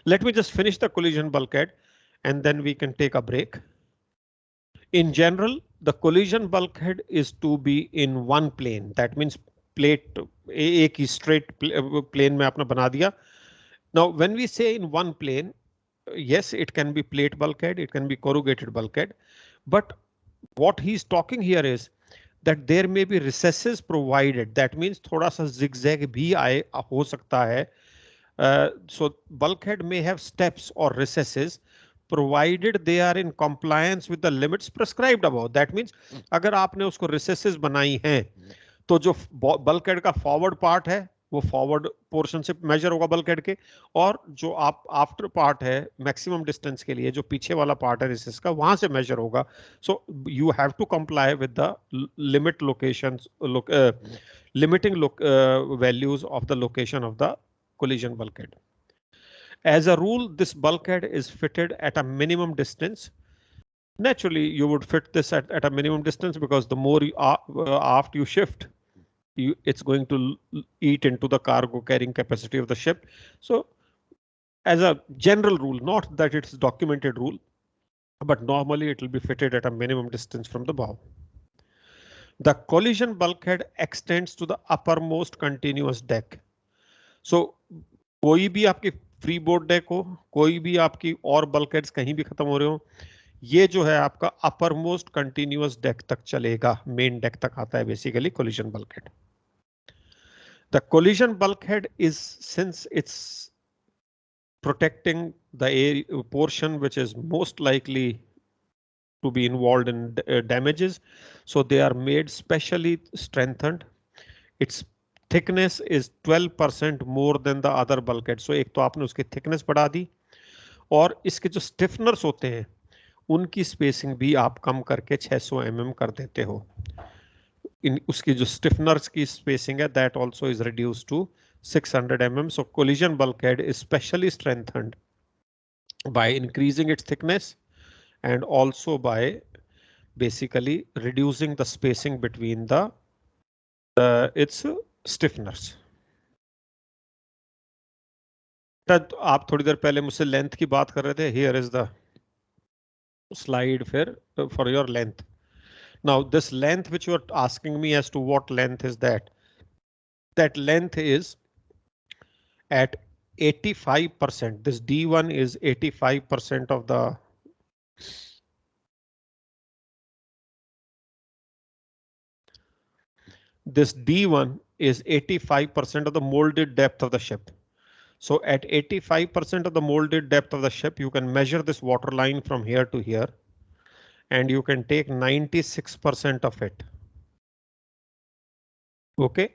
let me just finish the collision bulkhead and then we can take a break। in general the collision bulkhead is to be in one plane, that means plate एक ही straight plane में आपने बना दिया। now when we say in one plane, yes it can be plate bulkhead, it can be corrugated bulkhead, but what he's talking here is that there may be recesses provided, that means थोड़ा सा zigzag भी आए हो सकता है। so bulkhead may have steps or recesses provided they are in compliance with the limits prescribed above। that means अगर आपने उसको recesses बनाई हैं तो जो bulkhead का forward part है वो फॉरवर्ड पोर्शन से मेजर होगा बल्कहेड के, और जो आप आफ्टर पार्ट है मैक्सिमम डिस्टेंस के लिए जो पीछे वाला पार्ट है रिसेस का वहां से मेजर होगा। So you have to comply with the limit locations, limiting values of the location of the collision bulkhead। as a rule this bulkhead is fitted at a minimum distance। naturally you would fit this at a minimum distance because the more aft you shift, it's going to eat into the cargo carrying capacity of the ship। so as a general rule, not that it's documented rule, but normally it will be fitted at a minimum distance from the bow। the collision bulkhead extends to the uppermost continuous deck। so कोई भी आपकी free board deck हो, कोई भी आपकी और bulkheads कहीं भी खत्म हो रहे हो, ये जो है आपका अपर मोस्ट कंटिन्यूअस डेक तक चलेगा, मेन डेक तक आता है basically collision bulkhead. The collision bulkhead is, since it's protecting the area portion which is most likely to be involved in damages, so they are made specially strengthened। its thickness is 12% more than the other bulkhead। so एक तो आपने उसकी thickness बढ़ा दी और इसके जो stiffeners होते हैं उनकी spacing भी आप कम करके 600 mm कर देते हो। in उसकी जो stiffeners की spacing है that also is reduced to 600 mm. So collision bulkhead is specially strengthened by increasing its thickness and also by basically reducing the spacing between the its stiffeners. आप थोड़ी देर पहले मुझसे लेंथ की बात कर रहे थे. Here is the slide for your length. Now this length which you are asking me as to what length is that? That length is at 85%. This D1 is 85% of the this D1 is 85% of the molded depth of the ship. So at 85% of the molded depth of the ship, you can measure this water line from here to here, and you can take 96% of it. Okay.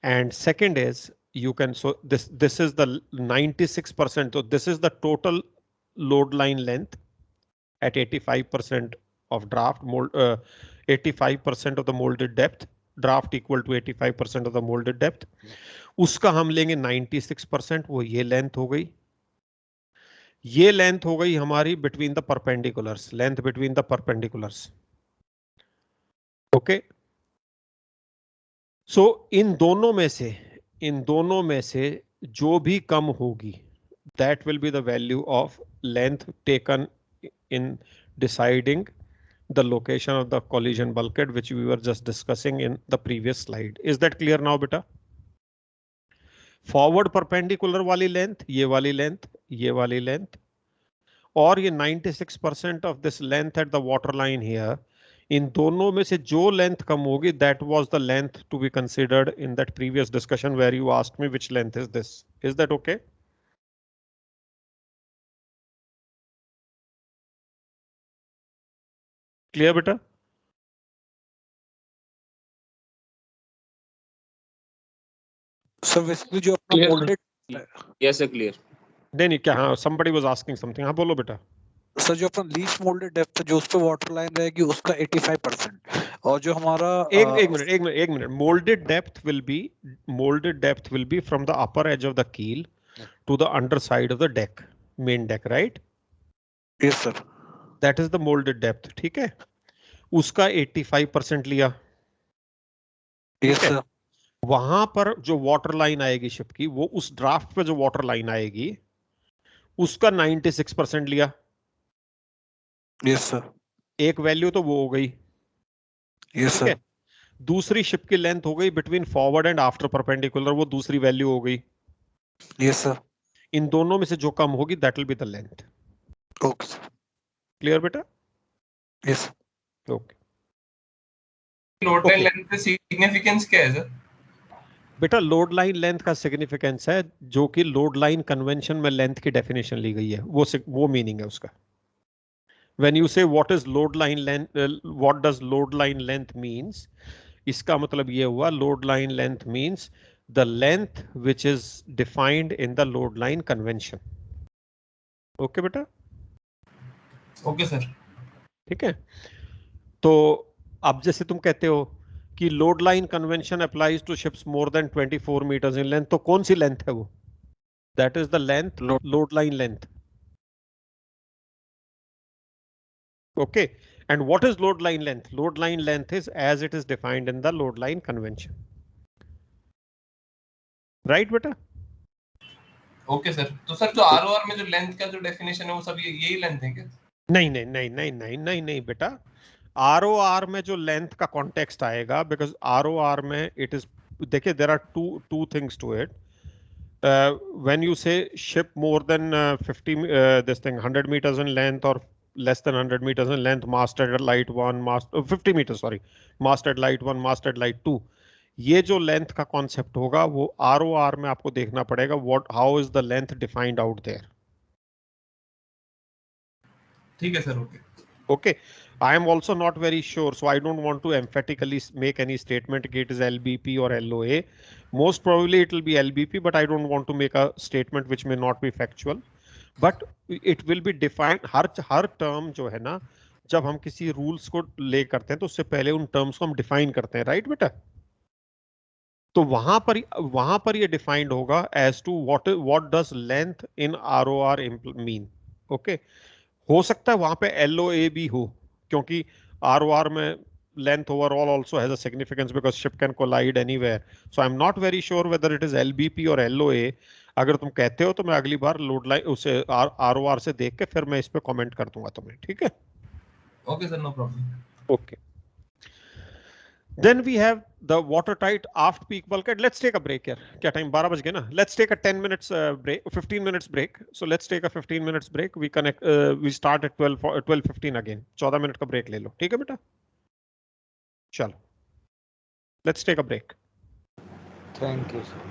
And second is you can, so this is the 96%. So this is the total load line length at 85% of draft mold, 85% of the molded depth. Draft equal to 85% of the molded depth. उसका हम लेंगे 96%. वो ये length हो गई. ये length हो गई हमारी between the perpendiculars. Length between the perpendiculars. Okay. So इन दोनों में से जो भी कम होगी that will be the value of length taken in deciding the location of the collision bulkhead, which we were just discussing in the previous slide. Is that clear now, beta? Forward perpendicular वाली length, ये वाली length, ये वाली length, और ये 96% of this length at the water line here. इन दोनों में से जो length कम होगी, that was the length to be considered in that previous discussion where you asked me which length is this. Is that okay? Clear, beta? So basically जो अपना Clear, molded, yes sir, clear. नहीं क्या, हाँ, somebody was asking something. हाँ बोलो बेटा. Sir जो अपना लीस्ट मोल्डेड डेप्थ जो उस पे वाटर लाइन रहेगी उसका 85%, और जो हमारा एक minute. Molded depth will be from the upper edge of the keel to the underside of the deck, main deck, right? Yes sir. That is the molded depth. ठीक है. उसका 85% लिया. Yes sir. वहां पर जो वाटर लाइन आएगी ship की, वो उस ड्राफ्ट पे जो वाटर लाइन आएगी उसका 96% लिया. Yes sir. एक वैल्यू तो वो हो गई. Yes sir. दूसरी शिप की लेंथ हो गई between forward and after perpendicular, वो दूसरी वैल्यू हो गई. Yes sir. इन दोनों में से जो कम होगी that will be the length. Okay sir. Clear बेटा? Yes. Okay. Load line length का सिग्निफिकेंस क्या है सर? बेटा लोड लाइन लेंथ का सिग्निफिकेंस है जो कि लोड लाइन कन्वेंशन में लेंथ की डेफिनेशन ली गई है, वो मीनिंग है उसका. When you say what is load line length, what does load line length means? इसका मतलब ये हुआ load line length means the length which is defined in the load line convention. Okay बेटा? Okay sir. ठीक है. तो अब जैसे तुम कहते हो कि load line convention applies to ships more than 24 metres in length, तो कौन सी लेंथ है वो? That is the length, load line length. Okay, and what is load line length? Load line length is as it is defined in the load line convention. Right, beta? Okay sir. तो sir जो ROR में जो length का जो definition है वो सब यही लेंथ है क्या? नहीं बेटा. ROR में जो लेंथ का कॉन्टेक्स्ट आएगा, बिकॉज ROR में इट इज, देखिए there are two things to it. When you say ship more than 100 meters in length or less than 100 meters in length, masted at light 1, 50 meters, sorry, masted light 1, masted light 2, ये जो length का concept होगा वो ROR में आपको देखना पड़ेगा. How is the length defined out there. ठीक है sir. Okay. Okay, I am also not very sure, so I don't want to emphatically make any statement that it is LBP or LOA. Most probably it will be LBP, but I don't want to make a statement which may not be factual. But it will be defined. Her term जो है ना जब हम किसी rules को ले करते हैं तो उससे पहले उन टर्म्स को हम डिफाइन करते हैं, राइट बेटा? तो वहां पर ये डिफाइंड होगा as to what does length in R O R mean. Okay, हो सकता है वहां पे एल ओ ए भी हो, क्योंकि आर ओ आर में length overall also has a significance because ship can collide anywhere. So I am not very sure whether it is L B P or L O A. अगर तुम कहते हो तो मैं अगली बार लोड लाइन उसे आर ओ आर से देख के फिर मैं इस पे कमेंट कर दूंगा तुम्हें, ठीक है? Okay sir, no problem. Okay, then we have the watertight aft peak bulkhead. Let's take a break here. क्या time 12 बज गए ना? Let's take a 10 minutes break, 15 minutes break. So let's take a 15 minutes break. We start at 12:15 again. 14 minute का break ले लो, ठीक है बेटा? चलो, let's take a break. Thank you, sir.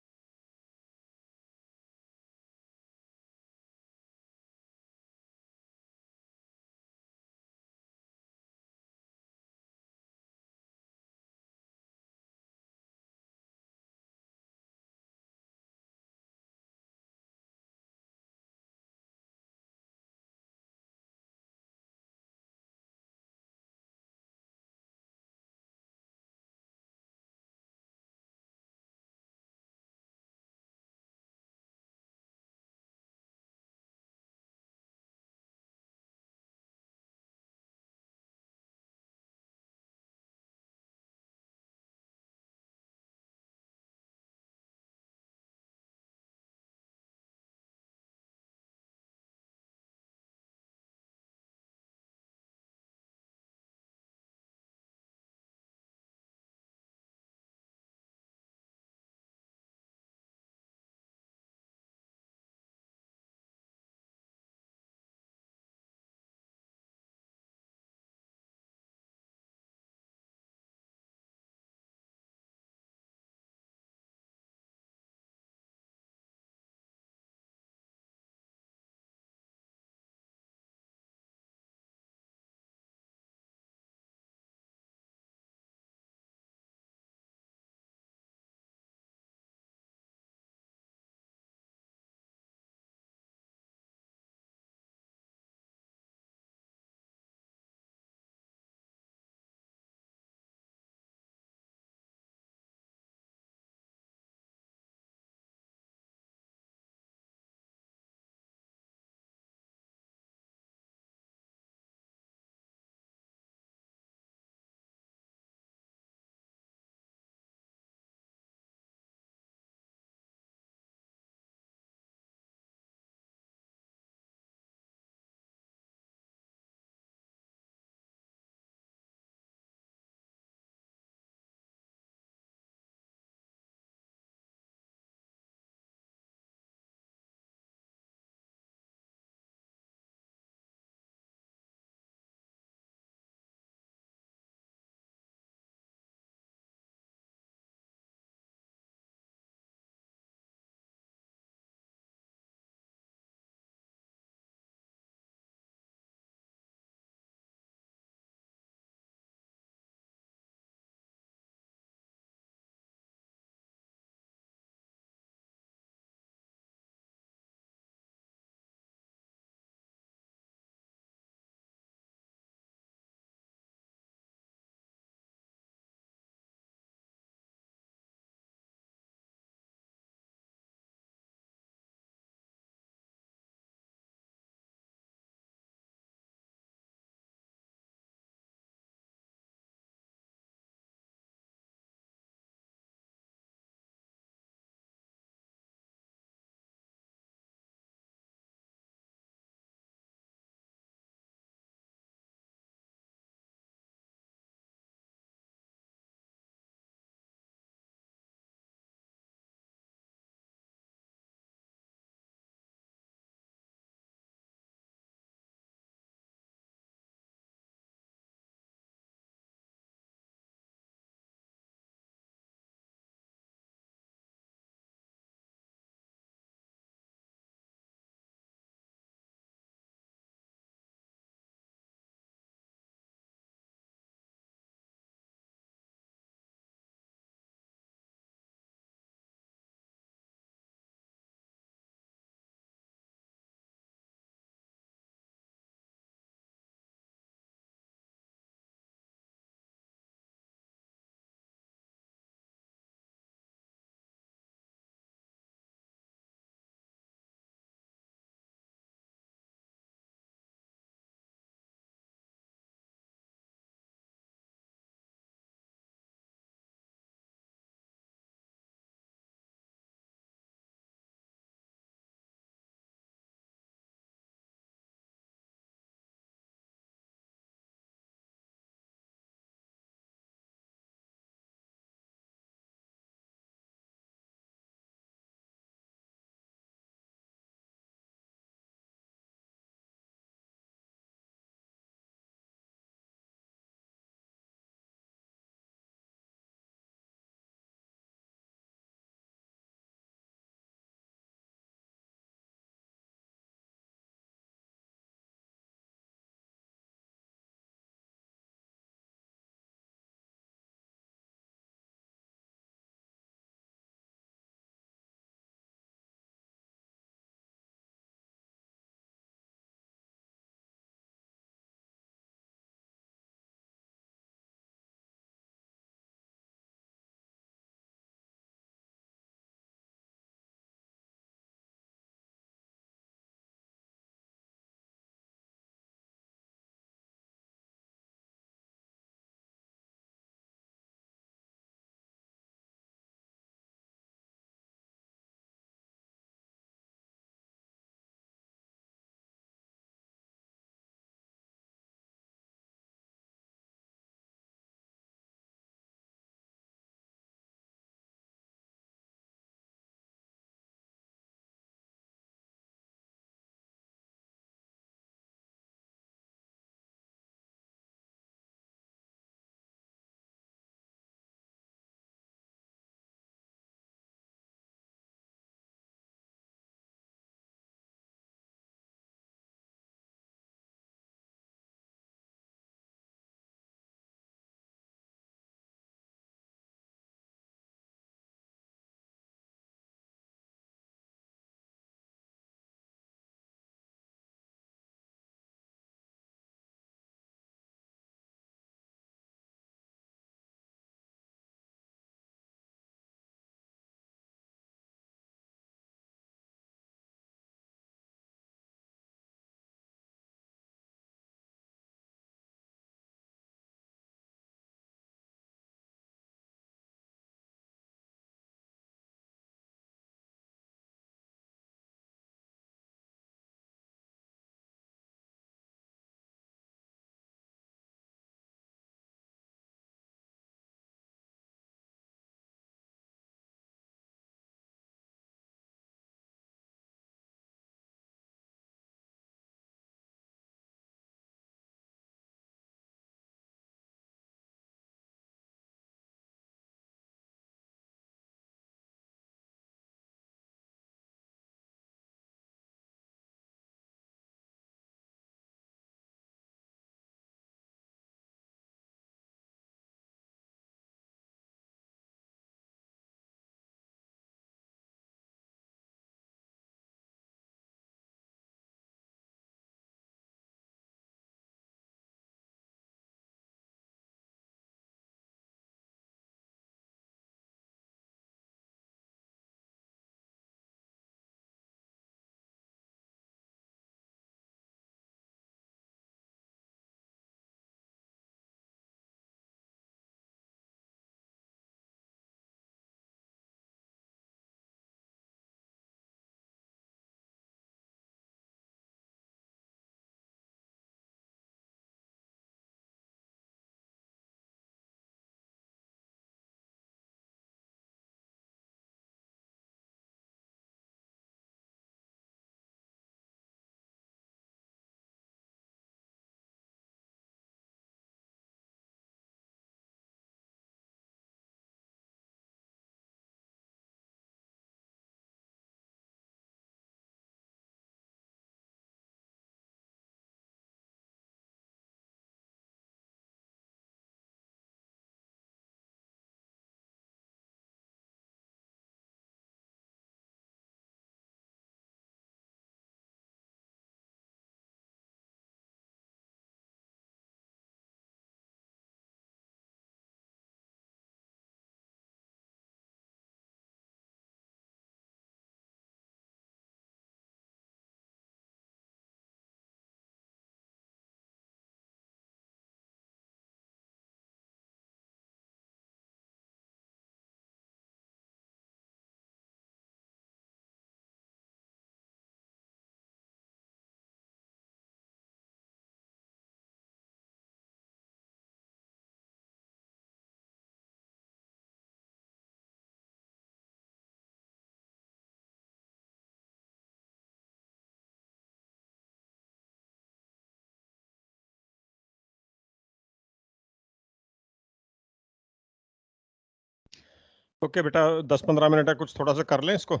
Okay बेटा 10-15 मिनट है, कुछ थोड़ा सा कर लें इसको.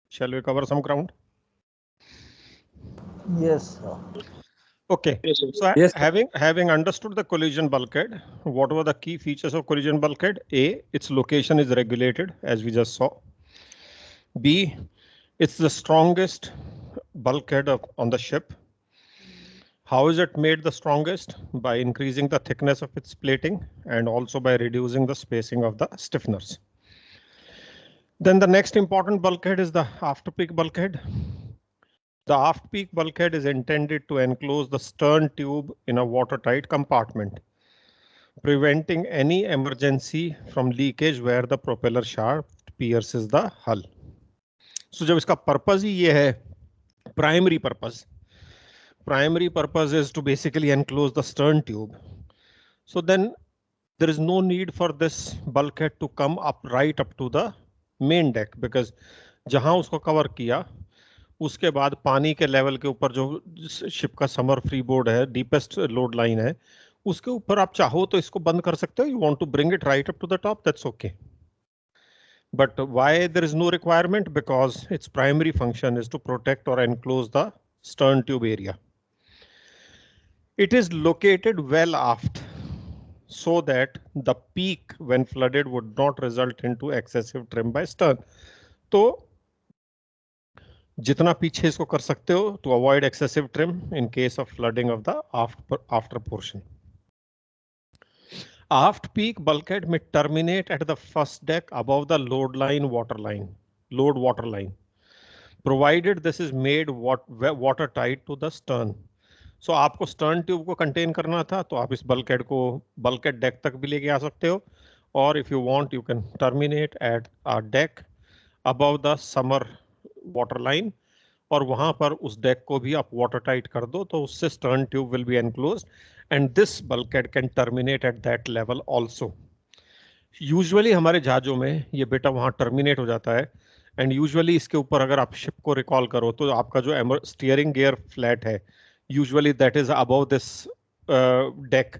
Shall we cover some ground? Yes, sir. Okay. Yes, sir. So Yes, sir. having understood the collision bulkhead, what were the key features of collision bulkhead? A, its location is regulated, as we just saw. B, it's the strongest bulkhead on the ship. How is it made the strongest? By increasing the thickness of its plating and also by reducing the spacing of the stiffeners. Then the next important bulkhead is the aft peak bulkhead. The aft peak bulkhead is intended to enclose the stern tube in a watertight compartment, preventing any emergency from leakage where the propeller shaft pierces the hull. So जब इसका purpose ही ये है, primary purpose is to basically enclose the stern tube. So then there is no need for this bulkhead to come up right up to the main deck, because जहां उसको cover किया उसके बाद पानी के लेवल के ऊपर जो शिप का समर फ्री बोर्ड है, डीपेस्ट लोड लाइन है, उसके ऊपर आप चाहो तो इसको बंद कर सकते हो. You want to bring it right up to the top, that's okay. But why there is no requirement? Because its primary function is to protect or enclose the stern tube area. It is located well aft so that the peak when flooded would not result into excessive trim by stern. तो जितना पीछे इसको कर सकते हो to avoid excessive trim in case of flooding of the after portion. Aft peak bulkhead may terminate at the first deck above the load water line, provided this is made watertight to the stern. So आपको stern tube को contain करना था तो आप इस bulkhead को bulkhead deck तक भी लेके आ सकते हो, or if you want you can terminate at a deck above the summer water line, और वहां पर उस डेक को भी आप watertight कर दो तो उससे stern tube will be enclosed and this bulkhead can terminate at that level also. Usually हमारे जहाजों में ये बेटा वहां terminate हो जाता है, and usually इसके ऊपर अगर आप ship को recall करो तो आपका जो steering gear flat है, usually that is above this deck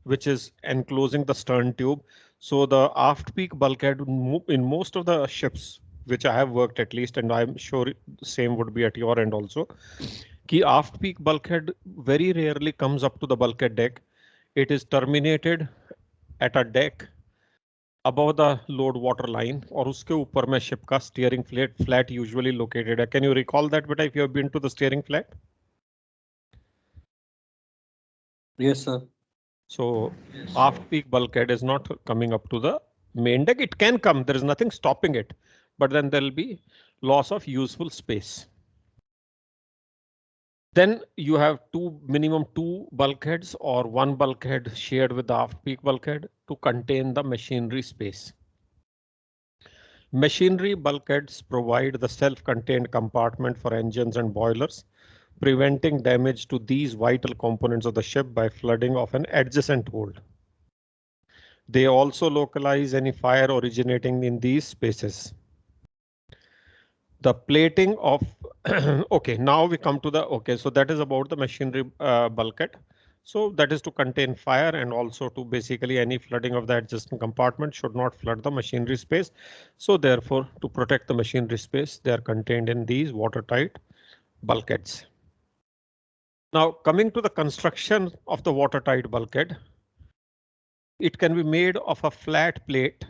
which is enclosing the stern tube. So the aft peak bulkhead in most of the ships which I have worked at least, and I'm sure the same would be at your end also, कि aft peak bulkhead very rarely comes up to the bulkhead deck. It is terminated at a deck above the load water line, और उसके ऊपर में ship का steering flat usually located है. Can you recall that beta if you have been to the steering flat? Yes, sir. So aft peak bulkhead is not coming up to the main deck. It can come, there is nothing stopping it, but then there will be loss of useful space. Then you have minimum two bulkheads or one bulkhead shared with the aft peak bulkhead to contain the machinery space. Machinery bulkheads provide the self-contained compartment for engines and boilers, preventing damage to these vital components of the ship by flooding of an adjacent hold. They also localize any fire originating in these spaces. The plating of okay, now we come to the so that is about the machinery bulkhead. So that is to contain fire and also to basically any flooding of the adjacent compartment should not flood the machinery space. So therefore, to protect the machinery space, they are contained in these watertight bulkheads. Now coming to the construction of the watertight bulkhead, it can be made of a flat plate,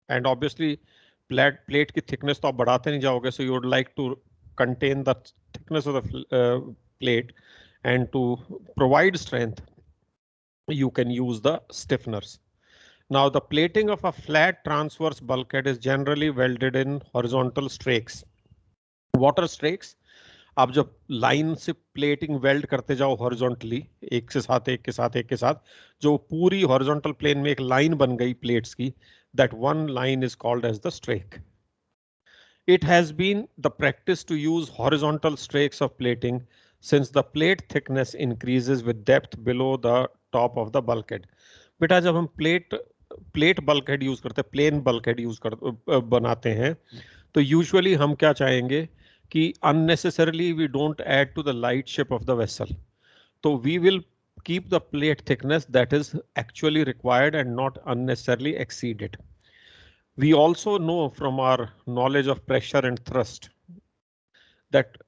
and obviously flat plate की thickness तो आप बढ़ाते नहीं जाओगे, so you would like to contain the thickness of the plate, and to provide strength you can use the stiffeners. Now the plating of a flat transverse bulkhead is generally welded in horizontal strakes. Water strakes, आप जब line से plating weld करते जाओ horizontally एक से साथ एक के साथ एक के साथ, जो पूरी हॉरिजॉन्टल प्लेन में एक लाइन बन गई प्लेट्स की, that one line is called as the strake. It has been the practice to use horizontal strakes of plating since the plate thickness increases with depth below the top of the bulkhead. बेटा जब हम plate bulkhead use करते हैं, plane bulkhead use बनाते हैं, तो usually हम क्या चाहेंगे कि unnecessarily we don't add to the lightship of the vessel. So we will keep the plate thickness that is actually required and not unnecessarily exceed it. We also know from our knowledge of pressure and thrust that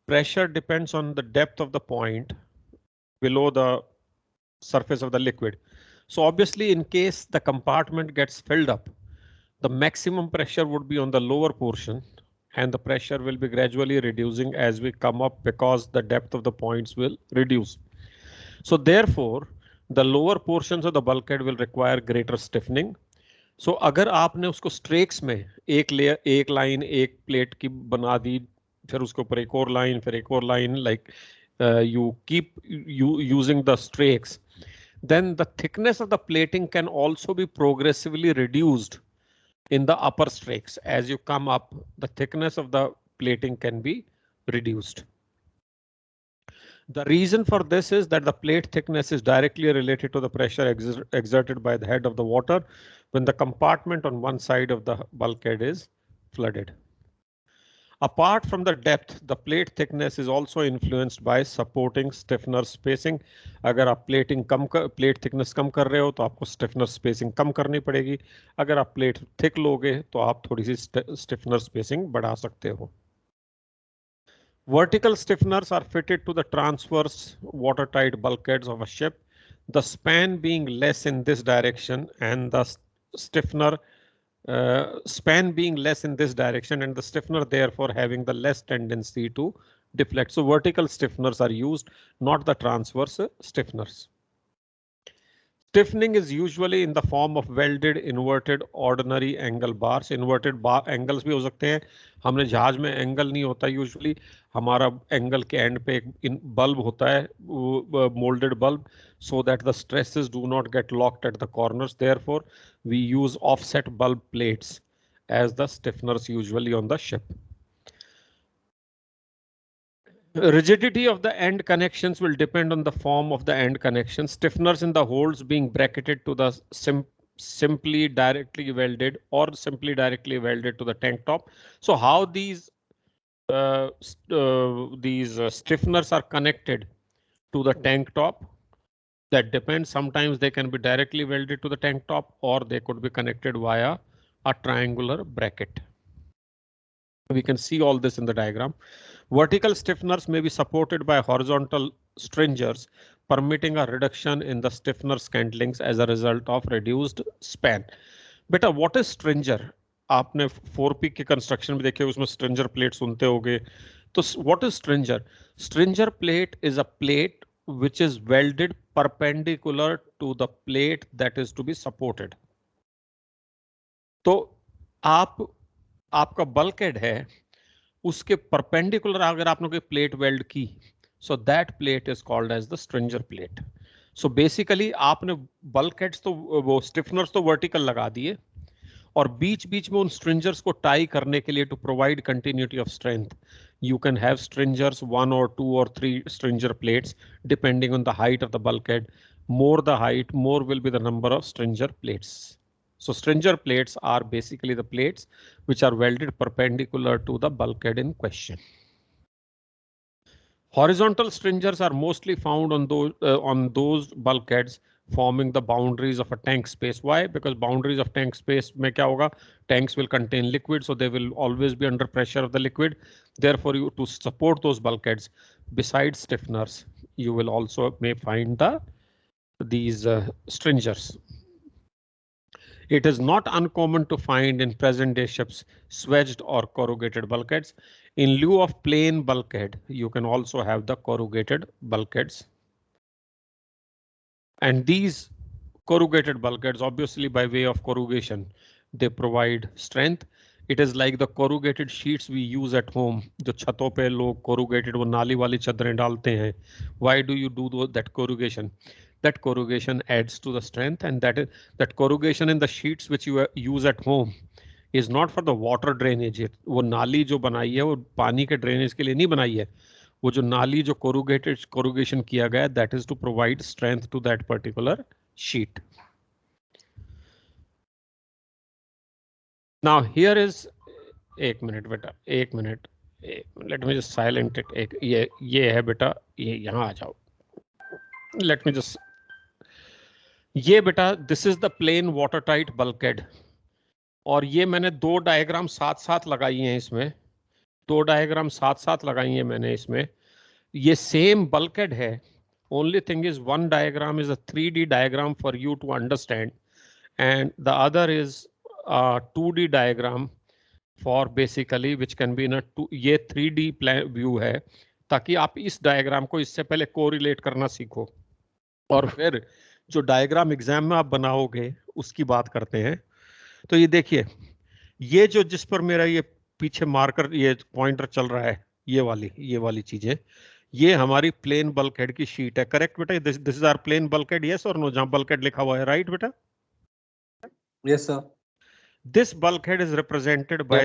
pressure depends on the depth of the point below the surface of the liquid. So obviously, in case the compartment gets filled up, the maximum pressure would be on the lower portion, and the pressure will be gradually reducing as we come up because the depth of the points will reduce. So therefore, the lower portions of the bulkhead will require greater stiffening. So अगर आपने उसको streaks में एक layer, एक line, एक plate की बना दी, फिर उसके ऊपर एक और लाइन, फिर एक और line, like you keep using the strakes, then the thickness of the plating can also be progressively reduced in the upper strakes. As you come up, the thickness of the plating can be reduced. The reason for this is that the plate thickness is directly related to the pressure exerted by the head of the water when the compartment on one side of the bulkhead is flooded. Apart from the depth, the plate thickness is also influenced by supporting stiffener spacing. अगर आप plate thickness कम कर रहे हो तो आपको stiffener spacing कम करनी पड़ेगी. अगर आप plate thick लोगे तो आप थोड़ी सी stiffener spacing बढ़ा सकते हो. Vertical stiffeners are fitted to the transverse watertight bulkheads of a ship, the span being less in this direction and the stiffener span being less in this direction and the stiffener therefore having the less tendency to deflect. So vertical stiffeners are used, not the transverse stiffeners. Stiffening is usually in the form of welded inverted ordinary angle bars. Inverted bar angles भी हो सकते हैं. हमने जहाज में angle नहीं होता usually, हमारा एंगल के एंड पे एक बल्ब होता है, moulded bulb, so that the stresses do not get locked at the corners. Therefore, we use offset bulb plates as the stiffeners usually on the ship. Rigidity of the end connections will depend on the form of the end connection. Stiffeners in the holes being bracketed to the simply directly welded or simply directly welded to the tank top. So how these stiffeners are connected to the tank top, that depends. Sometimes they can be directly welded to the tank top or they could be connected via a triangular bracket. We can see all this in the diagram. Vertical stiffeners may be supported by horizontal stringers, permitting a reduction in the stiffener scantlings as a result of reduced span. Beta, what is stringer? आपने 4P के construction में देखे, उसमें स्ट्रिंजर plate सुनते होगे. तो what is stringer? Stringer plate is a plate which is welded perpendicular to the plate that is to be supported. तो आपका bulkhead है, उसके परपेंडिकुलर अगर आपने कोई प्लेट वेल्ड की, so that plate is called as the stringer plate. So basically आपने bulkheads तो वो स्टिफनर्स तो वर्टिकल लगा दिए और बीच बीच में उन स्ट्रिंजर्स को टाई करने के लिए to provide continuity of strength, you can have stringers, 1 or 2 or 3 stringer plates depending on the height of the bulkhead. More the height, more will be the number of stringer plates. So stringer plates are basically the plates which are welded perpendicular to the bulkhead in question. Horizontal stringers are mostly found on those bulkheads forming the boundaries of a tank space. Why? Because boundaries of tank space mein kya hoga? Tanks will contain liquid, so they will always be under pressure of the liquid. Therefore, you to support those bulkheads, besides stiffeners, you will also may find these stringers. It is not uncommon to find in present day ships swedged or corrugated bulkheads. In lieu of plain bulkhead, you can also have the corrugated bulkheads. And these corrugated bulkheads, obviously by way of corrugation, they provide strength. It is like the corrugated sheets we use at home. जो छतों पे लोग corrugated वो नाली वाली चादरें डालते हैं. Why do you do that corrugation? That corrugation adds to the strength, and that corrugation in the sheets which you use at home is not for the water drainage. वो नाली जो बनाई है वो पानी के drainage के लिए नहीं बनाई है. वो जो नाली जो corrugation किया गया, that is to provide strength to that particular sheet. Now here is एक मिनट बेटा, एक minute, let me just silent it. एक ये है बेटा, ये यहाँ आ जाओ. Let me just, ये बेटा, this is the plain watertight bulkhead. और ये मैंने दो डायग्राम साथ साथ लगाई हैं इसमें, दो डायग्राम साथ साथ लगाई हैं मैंने इसमें। ये सेम बल्कहेड है, only thing is one diagram is a 3D diagram for you to understand and the other is a 2D diagram for basically which can be in a ये 3D plan view है, ताकि आप इस diagram को इससे पहले correlate करना सीखो और फिर जो डायग्राम एग्जाम में आप बनाओगे उसकी बात करते हैं। तो ये देखिए, ये जो जिस पर मेरा ये पीछे मार्कर ये पॉइंटर चल रहा है, ये वाली चीजें, ये हमारी प्लेन बल्कहेड की शीट है। करेक्ट बेटा? This is our plane bulkhead, yes or no? जहां बल्कहेड लिखा हुआ है, राइट बेटा? Yes sir. This bulkhead is represented by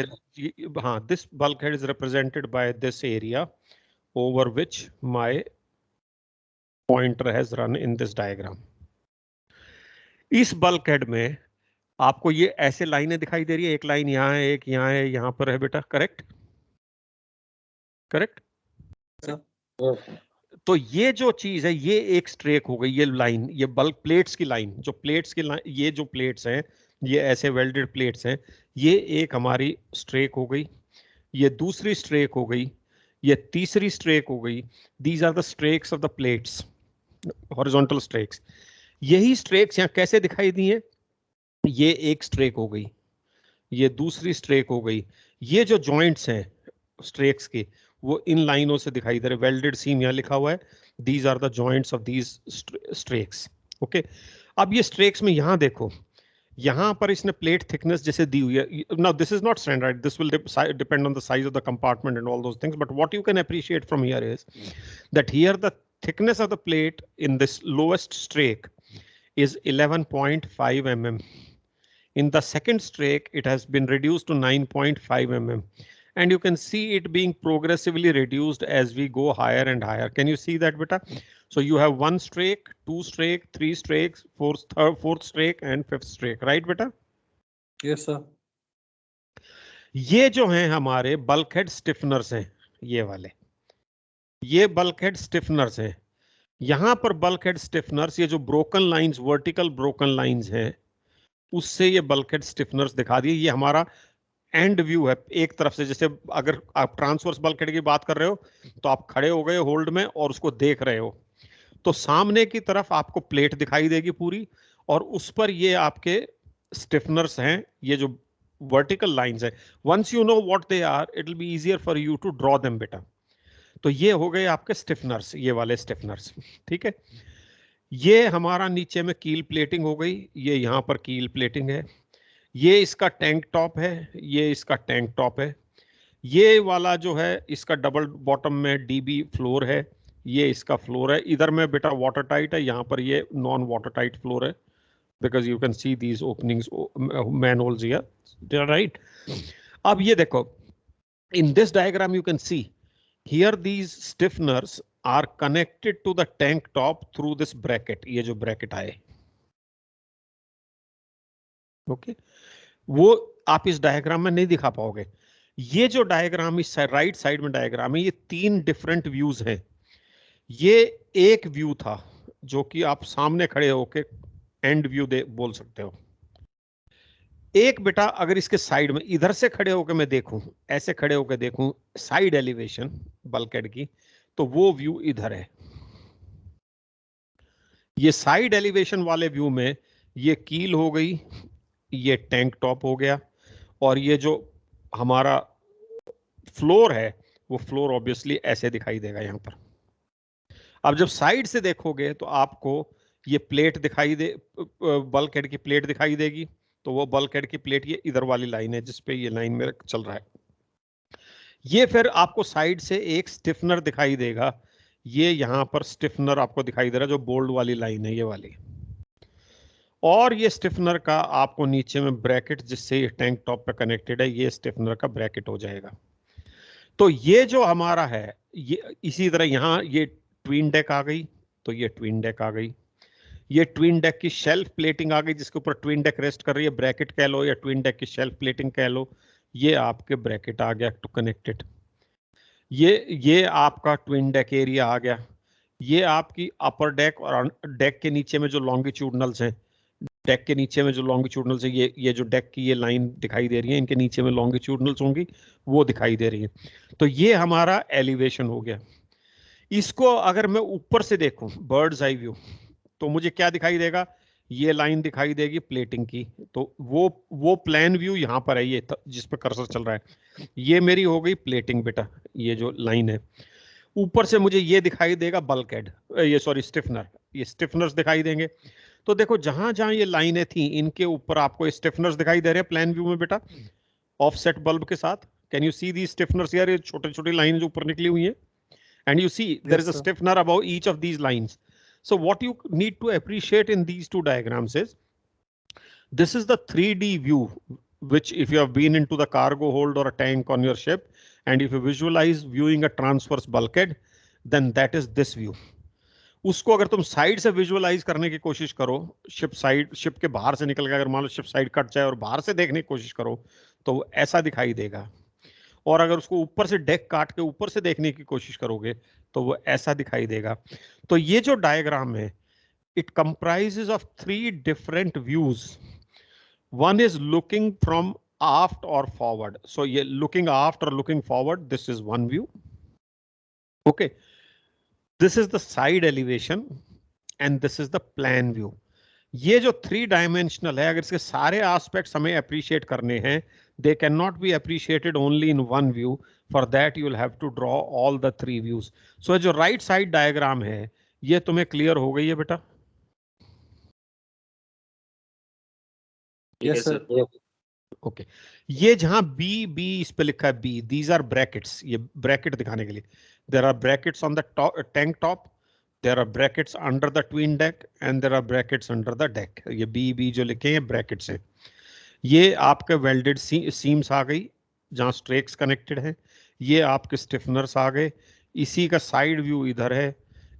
this bulkhead is represented by this area over which my pointer has run in this diagram. इस bulkhead में आपको ये ऐसे लाइनें दिखाई दे रही है, एक लाइन यहाँ है, एक यहाँ है, यहाँ पर है बेटा। करेक्ट? करेक्ट? तो ये जो चीज है ये एक स्ट्रेक हो गई, ये लाइन, ये बल्क प्लेट्स की लाइन, जो प्लेट्स की लाइन, ये जो प्लेट्स हैं ये ऐसे वेल्डेड प्लेट्स हैं, ये एक हमारी स्ट्रेक हो गई, ये दूसरी स्ट्रेक हो गई, ये तीसरी स्ट्रेक हो गई। These are the strakes of the plates, horizontal strakes. यही स्ट्रेक्स यहाँ कैसे दिखाई दी हैं? ये एक स्ट्रेक हो गई, ये दूसरी स्ट्रेक हो गई। ये जो जॉइंट्स हैं स्ट्रेक्स के वो इन लाइनों से दिखाई दे रहे, वेल्डेड सीम यहाँ लिखा हुआ है। These are the joints of these strakes. Okay, अब ये स्ट्रेक्स में यहाँ देखो, यहाँ पर इसने प्लेट थिकनेस जैसे दी हुई है। Now this is not standard, this will depend on the size of the compartment and all those things, but what you can appreciate from here is that here the thickness of the plate in this lowest strake is 11.5 mm. In the second strake, it has been reduced to 9.5 mm. And you can see it being progressively reduced as we go higher and higher. Can you see that, beta? So you have one strake, two strake, three strakes, fourth strake and fifth strake, right, beta? Yes, sir. ये जो हैं हमारे bulkhead स्टिफनर्स हैं, ये वाले, ये bulkhead स्टिफनर्स हैं। यहां पर बल्कहेड स्टिफनर्स, ये जो broken lines, vertical broken lines हैं, उससे ये बल्कहेड स्टिफनर्स दिखा दिए। ये हमारा एंड व्यू है एक तरफ से। जैसे अगर आप ट्रांसवर्स बल्कहेड की बात कर रहे हो तो आप खड़े हो गए होल्ड में और उसको देख रहे हो, तो सामने की तरफ आपको प्लेट दिखाई देगी पूरी, और उस पर ये आपके स्टिफनर्स हैं, ये जो वर्टिकल लाइंस है। Once you know what they are, it will be easier for you to draw them बेटा। तो ये हो गए आपके स्टिफनर्स, ये वाले स्टिफनर्स, ठीक है। ये हमारा नीचे में कील प्लेटिंग हो गई, ये यहाँ पर कील प्लेटिंग है, ये इसका टैंक टॉप है, ये इसका टैंक टॉप है, ये वाला जो है इसका डबल बॉटम में डीबी फ्लोर है, ये इसका फ्लोर है। इधर में बेटा वाटर टाइट है, यहाँ पर ये नॉन वाटर टाइट फ्लोर है, because you can see these openings manholes here, right. अब ये देखो, in this diagram you can see here these stiffeners are connected to the tank top through this bracket, ये जो bracket आए, okay, वो आप इस डायग्राम में नहीं दिखा पाओगे। ये जो डायग्राम इस राइट साइड में डायग्राम है, ये तीन डिफरेंट व्यूज हैं। ये एक व्यू था जो कि आप सामने खड़े होके एंड व्यू दे बोल सकते हो। एक बेटा अगर इसके साइड में इधर से खड़े होकर मैं देखूं, ऐसे खड़े होकर देखूं साइड एलिवेशन बल्कहेड की, तो वो व्यू इधर है। ये साइड एलिवेशन वाले व्यू में ये कील हो गई, ये टैंक टॉप हो गया, और ये जो हमारा फ्लोर है वो फ्लोर ऑब्वियसली ऐसे दिखाई देगा यहां पर। अब जब साइड से देखोगे तो आपको ये प्लेट दिखाई दे, बल्कहेड की प्लेट दिखाई देगी, तो वो बल्कहेड की प्लेट ये इधर वाली लाइन है जिसपे ये लाइन मेरा चल रहा है। ये फिर आपको साइड से एक स्टिफनर दिखाई देगा, ये यहां पर स्टिफनर आपको दिखाई दे रहा है, जो बोल्ड वाली लाइन है ये वाली, और ये स्टिफनर का आपको नीचे में ब्रैकेट जिससे ये टैंक टॉप पे कनेक्टेड है, ये स्टिफनर का ब्रैकेट हो जाएगा। तो ये जो हमारा है, ये इसी तरह यहाँ ये ट्विन डेक आ गई, तो ये ट्विन डेक आ गई, ये ट्विन डेक की शेल्फ प्लेटिंग आ गई जिसके ऊपर ट्विन डेक रेस्ट कर रही है, ब्रैकेट कह लो या ट्विन डेक की शेल्फ प्लेटिंग कह लो, ये आपके ब्रैकेट आ गया टू कनेक्टेड। ये आपका ट्विन डेक एरिया आ गया। ये आपकी अपर डेक और डेक के नीचे में जो लॉन्गिट्यूडनल्स हैं, डेक के नीचे में जो लॉन्गिट्यूडनल्स है, ये जो डेक की ये लाइन दिखाई दे रही है, इनके नीचे में लॉन्गिट्यूडनल्स होंगी, वो दिखाई दे रही है। तो ये हमारा एलिवेशन हो गया। इसको अगर मैं ऊपर से देखूं, बर्ड्स आई व्यू, तो मुझे क्या दिखाई देगा? ये लाइन दिखाई देगी प्लेटिंग की। तो वो प्लान व्यू यहाँ पर है, ये जिस पे कर्सर चल रहा है, ये मेरी हो गई प्लेटिंग बेटा, ये जो लाइन है। ऊपर से मुझे ये दिखाई देगा बल्कहेड, ये सॉरी स्टिफनर, ये स्टिफनर्स दिखाई देंगे। तो देखो जहां जहां ये लाइनें थी, इनके ऊपर आपको स्टिफनर्स दिखाई दे रहे हैं प्लान व्यू में बेटा, ऑफसेट बल्ब के साथ। कैन यू सी दी स्टिफनर्स यार? ये छोटे छोटे लाइन जो ऊपर निकली हुई है, and you see there is a stiffener above each of these lines. So what you need to appreciate in these two diagrams is, this is the 3D view, which if you have been into the cargo hold or a tank on your ship, and if you visualize viewing a transverse bulkhead, then that is this view. उसको अगर तुम side से visualise करने की कोशिश करो, ship side, ship के बाहर से निकल के अगर मान लो शिप साइड कट जाए और बाहर से देखने की कोशिश करो, तो वो ऐसा दिखाई देगा। और अगर उसको ऊपर से डेक काट के ऊपर से देखने की कोशिश करोगे, तो वो ऐसा दिखाई देगा। तो ये जो डायग्राम है, it comprises of 3 different views. One is looking from aft और फॉरवर्ड। सो ये लुकिंग आफ्ट और looking forward, this is one view. Okay, this is the side elevation and this is the plan view. ये जो 3 dimensional है, अगर इसके सारे aspects हमें अप्रिशिएट करने हैं, they cannot be appreciated only in one view. For that you will have to draw all the 3 views. So जो right side diagram है, ये तुम्हें क्लियर हो गई है बेटा? Yes sir. ओके, ये जहां बी इस पे लिखा है बी, दीज आर ब्रैकेट्स, ये ब्रैकेट दिखाने के लिए। There are brackets on the tank top, there are brackets under the twin deck, and there are brackets under the deck. ये बी जो लिखे हैं ब्रैकेट्स हैं। ये आपके वेल्डेड सीम्स आ गई जहां स्ट्रेक्स कनेक्टेड हैं, ये आपके स्टिफनर्स आ गए, इसी का साइड व्यू इधर है,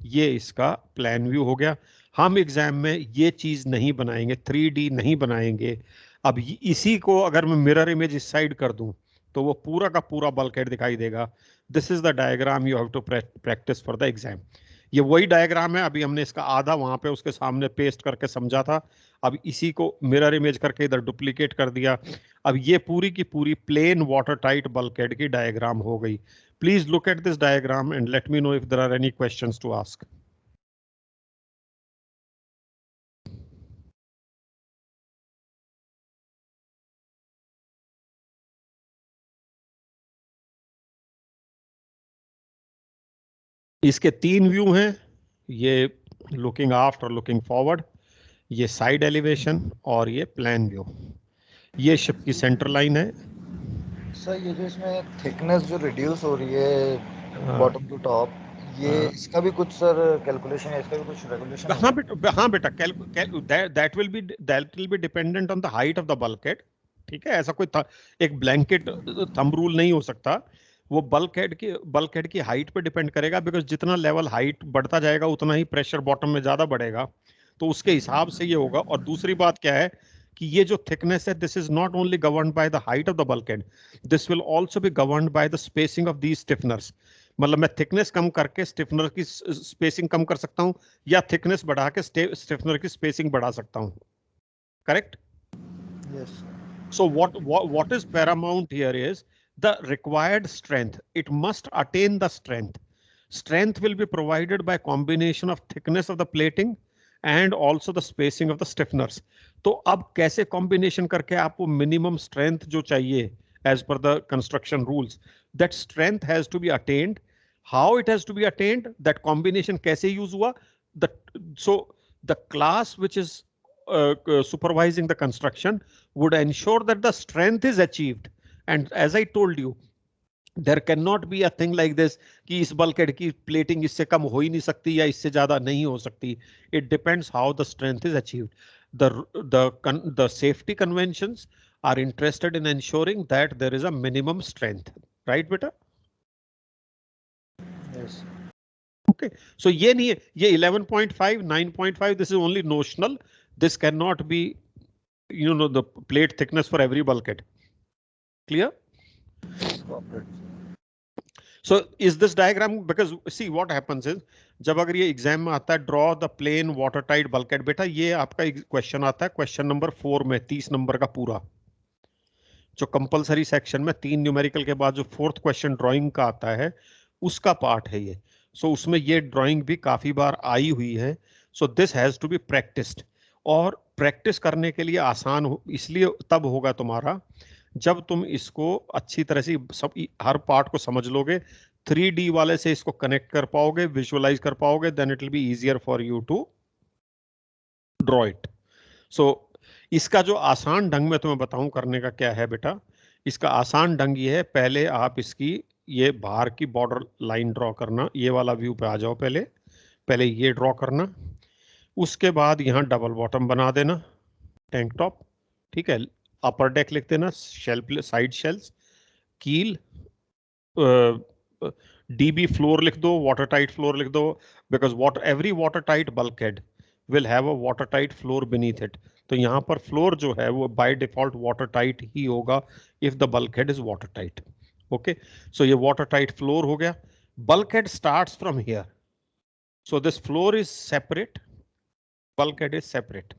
ये इसका प्लान व्यू हो गया। हम एग्जाम में ये चीज नहीं बनाएंगे, 3D नहीं बनाएंगे। अब इसी को अगर मैं मिरर इमेज इस साइड कर दूं, तो वो पूरा का पूरा बल्कहेड दिखाई देगा। This is the diagram you have to practise for the exam. ये वही डायग्राम है, अभी हमने इसका आधा वहां पे उसके सामने पेस्ट करके समझा था, अब इसी को मिरर इमेज करके इधर डुप्लीकेट कर दिया। अब ये पूरी की पूरी प्लेन वाटर टाइट बल्कहेड की डायग्राम हो गई। Please look at this diagram and let me know if there are any questions to ask. इसके 3 व्यू हैं, ये लुकिंग आफ्ट और लुकिंग फॉरवर्ड, ये साइड एलिवेशन और ये प्लान व्यू। ये शिप की सेंटर लाइन है। सर ये जो इसमें थिकनेस जो रिड्यूस हो रही है बॉटम टू टॉप, ये इसका भी कुछ सर कैलकुलेशन है, इसका भी कुछ रेगुलेशन है? हाँ बेटा, that will be dependent on the height of the bulkhead. ठीक है, ऐसा कोई एक ब्लैंकेट थंब रूल नहीं हो सकता। वो बल्कहेड की हाइट पे डिपेंड करेगा, बिकॉज जितना लेवल हाइट बढ़ता जाएगा उतना ही प्रेशर बॉटम में ज्यादा बढ़ेगा, तो उसके हिसाब से ये होगा। और दूसरी बात क्या है कि ये जो थिकनेस है, this is not only governed by the height of the bulkhead, this will also be governed by the spacing of these stiffeners. मतलब मैं थिकनेस कम करके स्टिफनर की स्पेसिंग कम कर सकता हूं, या थिकनेस बढ़ा के स्टिफनर की स्पेसिंग बढ़ा सकता हूं। Correct? Yes. So what is paramount here is the required strength. It must attain the strength. Strength will be provided by combination of thickness of the plating and also the spacing of the stiffeners. तो अब कैसे combination करके आपको minimum strength जो चाहिए as per the construction rules, that strength has to be attained. How it has to be attained? That combination कैसे use हुआ? So the class which is supervising the construction would ensure that the strength is achieved. And as I told you, there cannot be a thing like this कि इस bulkhead की plating इससे कम हो ही नहीं सकती या इससे ज्यादा नहीं हो सकती. It depends how the strength is achieved. The safety conventions are interested in ensuring that there is a minimum strength. Right, beta? Yes. Okay. So ये नहीं है, ये 11.5, 9.5, this is only notional. This cannot be, you know, the plate thickness for every bulkhead. Clear? So is this diagram, because see what happens is, जब अगर ये exam में आता है draw the plane water tight bulkhead, बेटा ये आपका question आता है क्वेश्चन नंबर 4 में 30 नंबर का पूरा, जो कंपलसरी सेक्शन में 3 न्यूमेरिकल के बाद जो 4th क्वेश्चन ड्राइंग का आता है उसका पार्ट है ये। सो उसमें ये ड्राइंग भी काफी बार आई हुई है। So this has to be practised, और प्रैक्टिस करने के लिए आसान इसलिए तब होगा तुम्हारा जब तुम इसको अच्छी तरह से सब हर पार्ट को समझ लोगे, 3D वाले से इसको कनेक्ट कर पाओगे, विजुअलाइज कर पाओगे, then it will be easier for you to draw it. So इसका जो आसान ढंग में तुम्हें बताऊं करने का क्या है बेटा, इसका आसान ढंग ये है, पहले आप इसकी ये बाहर की बॉर्डर लाइन ड्रॉ करना, ये वाला व्यू पे आ जाओ, पहले ये ड्रॉ करना, उसके बाद यहाँ डबल बॉटम बना देना, टैंक टॉप, ठीक है, अपर डेक लिख देना, side shells, keel, DB floor लिख दो, वाटर टाइट फ्लोर लिख दो, because every water tight bulkhead will have a water tight floor beneath it. तो यहाँ पर फ्लोर जो है वो बाय डिफॉल्ट वाटर टाइट ही होगा if the bulkhead is water tight. Okay, so ये वाटर टाइट फ्लोर हो गया। Bulkhead starts from here, so this floor is separate, bulkhead is separate.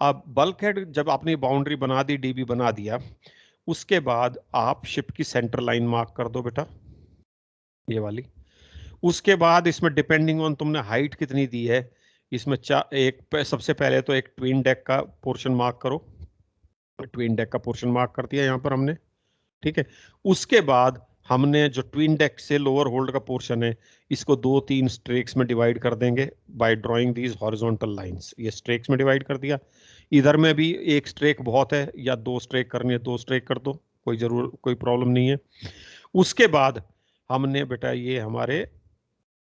अब बल्कहेड जब आपने बाउंड्री बना दी, डीबी बना दिया, उसके बाद आप शिप की सेंटर लाइन मार्क कर दो बेटा, ये वाली। उसके बाद इसमें डिपेंडिंग ऑन तुमने हाइट कितनी दी है, इसमें सबसे पहले तो एक ट्विन डेक का पोर्शन मार्क करो, ट्विन डेक का पोर्शन मार्क कर दिया यहाँ पर हमने, ठीक है। उसके बाद हमने जो ट्विन डेक से लोअर होल्ड का पोर्शन है इसको 2-3 स्ट्रेक्स में डिवाइड कर देंगे by drawing these horizontal lines. ये स्ट्रेक्स में डिवाइड कर दिया, इधर में भी एक स्ट्रेक बहुत है, या 2 स्ट्रेक करनी है 2 स्ट्रेक कर दो, कोई प्रॉब्लम नहीं है। उसके बाद हमने बेटा ये हमारे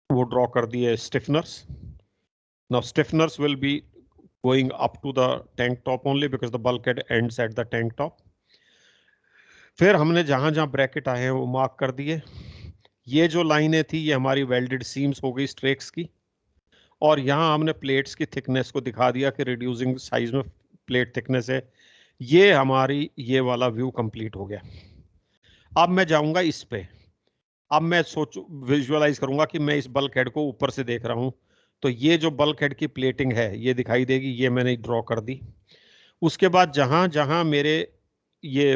वो ड्रॉ कर दिए stiffeners. Now stiffeners will be going up to the tank top only because the bulkhead ends at the tank top. फिर हमने जहां जहां ब्रैकेट आए हैं वो मार्क कर दिए। ये जो लाइनें थी ये हमारी वेल्डेड सीम्स हो गई स्ट्रेक्स की, और यहाँ हमने प्लेट्स की थिकनेस को दिखा दिया कि रिड्यूसिंग साइज में प्लेट थिकनेस है। ये हमारी ये वाला व्यू कंप्लीट हो गया। अब मैं जाऊंगा इस पे, अब मैं विजुअलाइज करूंगा कि मैं इस बल्कहेड को ऊपर से देख रहा हूं, तो ये जो बल्कहेड की प्लेटिंग है ये दिखाई देगी, ये मैंने ड्रॉ कर दी। उसके बाद जहां जहां मेरे ये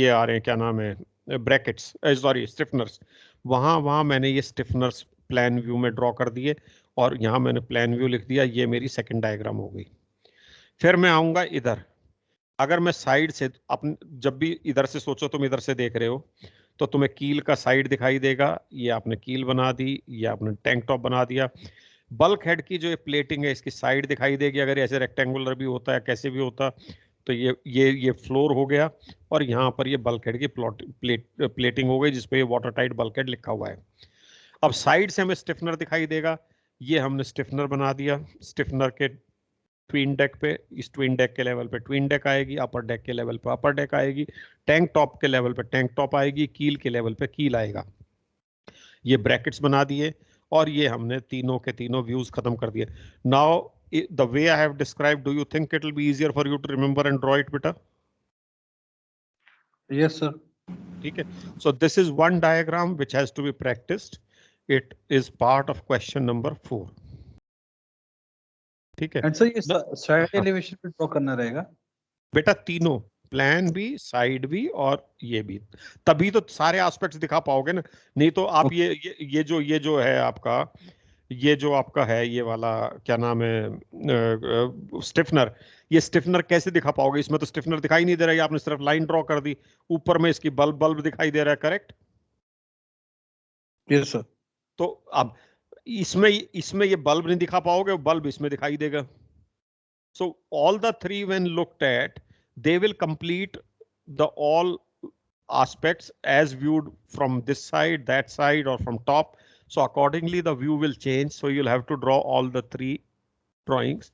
आ रहे हैं, क्या नाम है, ब्रैकेट्स, सॉरी स्टिफनर्स, वहां मैंने ये स्टिफनर्स प्लान व्यू में ड्रॉ कर दिए, और यहाँ मैंने प्लान व्यू लिख दिया। ये मेरी सेकंड डायग्राम हो गई। फिर मैं आऊंगा इधर, अगर मैं साइड से जब भी इधर से सोचो, तुम इधर से देख रहे हो तो तुम्हें कील का साइड दिखाई देगा, ये आपने कील बना दी, ये आपने टैंक टॉप बना दिया। बल्कहेड की जो ये प्लेटिंग है इसकी साइड दिखाई देगी, अगर ऐसे रेक्टेंगुलर भी होता है कैसे भी होता, तो ये फ्लोर हो गया, और यहाँ पर ये बल्कहेड की प्लेटिंग हो गई जिसपे ये वाटर टाइट बल्कहेड लिखा हुआ है। अब साइड से हमें स्टिफनर दिखाई देगा, ये हमने स्टिफनर बना दिया। स्टिफनर के ट्विन डेक पे, इस ट्विन डेक के लेवल पे ट्विन डेक आएगी, अपर डेक के लेवल पे अपर डेक आएगी, टैंक टॉप के लेवल पे टैंक टॉप आएगी, कील के लेवल पे कील आएगा। ये ब्रैकेट्स बना दिए, और ये हमने तीनों के तीनों व्यूज खत्म कर दिए। Now the way I have described, do you think it will be easier for you to remember and draw it beta? Yes sir. ठीक है, so this is one diagram which has to be practiced. It is part of question number 4. ठीक है, and sir ये side elevation पे draw करना रहेगा बेटा, तीनों प्लान भी, साइड भी और ये भी, तभी तो सारे एस्पेक्ट्स दिखा पाओगे ना। नहीं तो आप ये जो है आपका, ये जो आपका है ये वाला क्या नाम है स्टिफनर, ये स्टिफनर कैसे दिखा पाओगे? इसमें तो स्टिफनर दिखाई नहीं दे रहा है, आपने सिर्फ लाइन ड्रॉ कर दी, ऊपर में इसकी बल्ब दिखाई दे रहा है, करेक्ट? Yes sir. तो अब इसमें ये बल्ब नहीं दिखा पाओगे, बल्ब इसमें दिखाई देगा। So all the three when looked at, they will complete the all aspects as viewed from this side, that side, or from top. So accordingly the view will change. So you'll have to draw all the 3 drawings.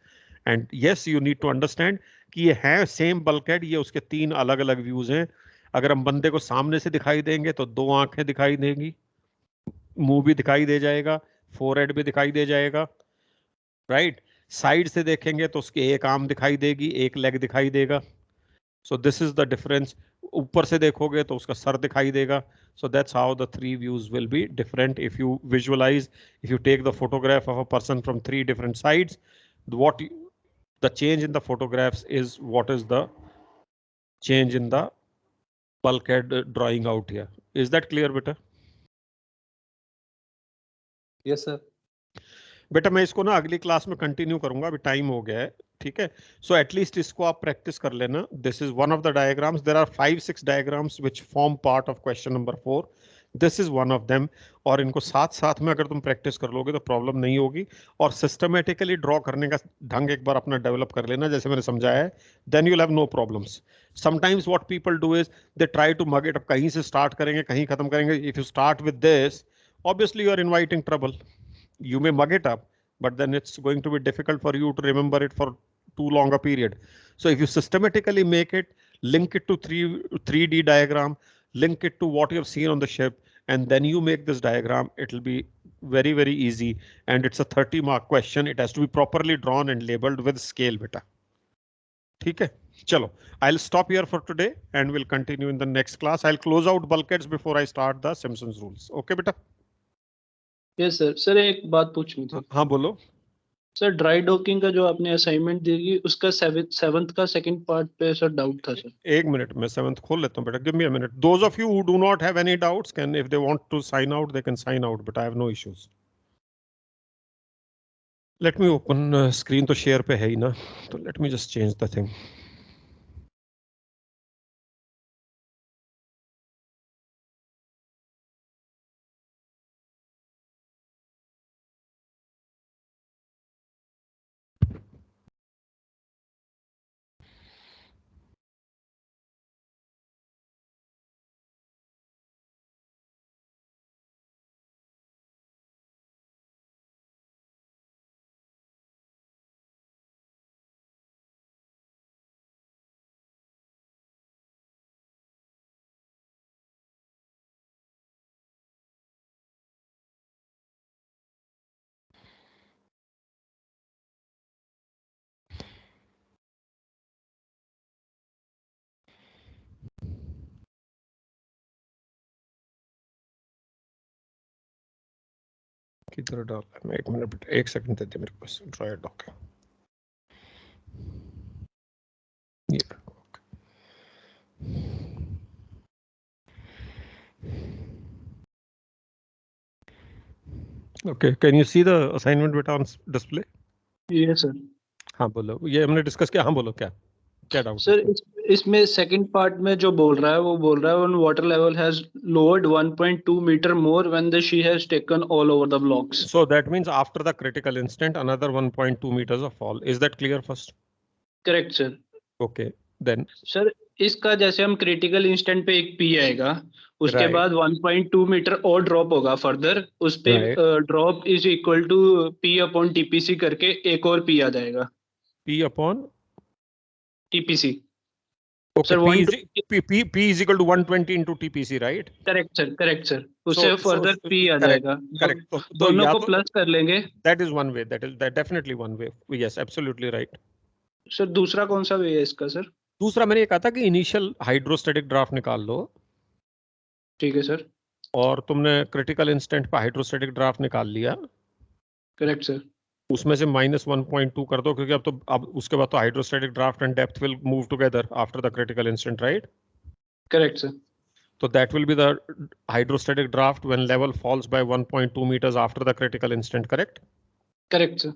And yes, you need to understand कि ये है same bulkhead, ये उसके 3 अलग-अलग views हैं। अगर हम बंदे को सामने से दिखाई देंगे तो 2 आंखें दिखाई देंगी, मुंह भी दिखाई दे जाएगा, फोरहेड भी दिखाई दे जाएगा, राइट? साइड से देखेंगे तो उसकी एक आर्म दिखाई देगी, एक लेग दिखाई देगा। So this is the difference. ऊपर से देखोगे तो उसका सर दिखाई देगा. So that's how the three views will be different if you visualize, if you take the photograph of a person from three different sides, the change in the photographs is what is the change in the bulkhead drawing out here. Is that clear, beta? Yes sir. बेटा मैं इसको ना अगली class में continue करूंगा, अभी time हो गया है. ठीक है, सो एटलीस्ट इसको आप प्रैक्टिस कर लेना. This is one of the diagrams. There are 5-6 diagrams which form part of question number 4. This is one of them. और इनको साथ साथ में अगर तुम प्रैक्टिस कर लोगे तो प्रॉब्लम नहीं होगी. और सिस्टमेटिकली ड्रॉ करने का ढंग एक बार अपना डेवलप कर लेना जैसे मैंने समझाया है. Then you will have no problems. Sometimes what people do is they try to mug it up. कहीं से स्टार्ट करेंगे, कहीं खत्म करेंगे. If you start with this, obviously you are inviting trouble. You may mug it up, but then it's going to be difficult for you to remember it for too long a period. So if you systematically make it, link it to 3D diagram, link it to what you have seen on the ship, and then you make this diagram, it will be very, very easy. And it's a 30-mark question. It has to be properly drawn and labeled with scale, beta. ठीक है, चलो. I'll stop here for today and we'll continue in the next class. I'll close out bulkheads before I start the Simpson's rules. Okay, beta? Yes sir. Sir एक बात पूछनी थी. हाँ बोलो. Sir dry docking का जो आपने असाइनमेंट दी उसका सेवंथ का सेकंड पार्ट पे सर डाउट था सर. एक मिनट में 7th खोल लेता हूँ बेटा. Give me a minute. Those of you who do not have any doubts can, if they want to sign out they can sign out, but I have no issues. Let me open screen. तो share पे है ही ना, तो let me just change the thing. किधर डाला मैं? एक मिनट बेटा, एक सेकंड दे दे मेरे पास. ड्राई डॉक ये. Okay, can you see the assignment beta on display? Yes sir. हाँ बोलो. ये हमने डिस्कस किया. हाँ बोलो, क्या क्या डाउट सर इसमें सेकंड पार्ट में जो बोल रहा है वो बोल रहा है when water level has lowered 1.2 meter more when the she has taken all over the blocks. So that means after the critical instant another 1.2 meters of fall. Is that clear first? Correct sir. Okay, then sir इसका जैसे हम critical instant पे एक P आएगा, उसके Right. बाद 1.2 metre और drop होगा फर्दर, उस पे drop is equal to P upon TPC करके एक और पी आ जाएगा. P upon टीपीसी. okay, Sir, P is equal to 120 into TPC, right? Correct sir. उससे So- फर्दर so- पी आ correct, जाएगा. correct. तो दोनों या को तो प्लस कर लेंगे. that is one way. That definitely one way. Yes, absolutely right. Sir दूसरा कौन सा वे है इसका सर? दूसरा मैंने ये कहा था कि इनिशियल हाइड्रोस्टैटिक ड्राफ्ट निकाल लो, ठीक है सर. और तुमने क्रिटिकल इंस्टेंट पे हाइड्रोस्टैटिक ड्राफ्ट निकाल लिया, करेक्ट सर. उसमें से -1.2 कर दो, क्योंकि अब उसके बाद तो hydrostatic draft and depth will move together after the critical instant, right? Correct sir. So that will be the hydrostatic draft when level falls by 1.2 meters after the critical instant, correct? Correct sir.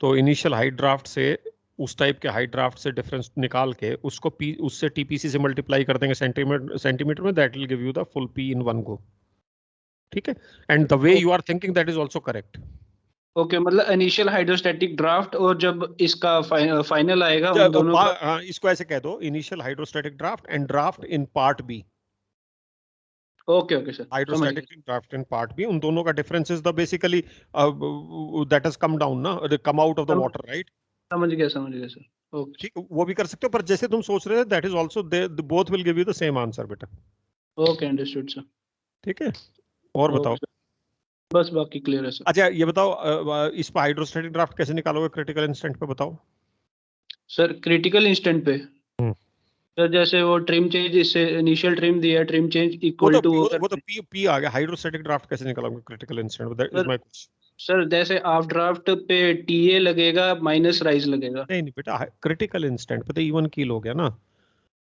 तो initial height draft से उस type के height draft से difference निकाल के उसको उससे TPC से मल्टीप्लाई कर देंगे सेंटीमीटर में. That will give you the full P in one go. ठीक है, and the way you are thinking that is also correct. Okay, मतलब इनिशियल हाइड्रोस्टैटिक ड्राफ्ट और जब इसका फाइनल आएगा उन दोनों का. इसको ऐसे कह दो, initial hydrostatic draft and draft in part B. Okay sir. Hydrostatic draft in part B, उन दोनों का difference is the basically that has come down ना, come out of the water, right? समझ गया सर. ओके ठीक, वो भी कर सकते हो, पर जैसे तुम सोच रहे थे that is also both will give you the same answer बेटा. Okay, understood sir. ठीक है, और बताओ. बस बाकी क्लियर है सर. अच्छा ये बताओ, इस पर हाइड्रोस्टैटिक ड्राफ्ट कैसे निकालोगे क्रिटिकल इंस्टेंट पे, बताओ. सर क्रिटिकल इंस्टेंट पे तो जैसे वो ट्रिम चेंज, इससे इनिशियल ट्रिम दिया, ट्रिम चेंज वो इक्वल तो टू वो तो पी आ गया, हाइड्रोस्टैटिक ड्राफ्ट कैसे निकालोगे critical instant, that is my question. Sir जैसे आप ड्राफ्ट पे टीए लगेगा माइनस राइज लगेगा। नहीं बेटा, क्रिटिकल इंस्टेंट पे तो इवन कील हो गया ना,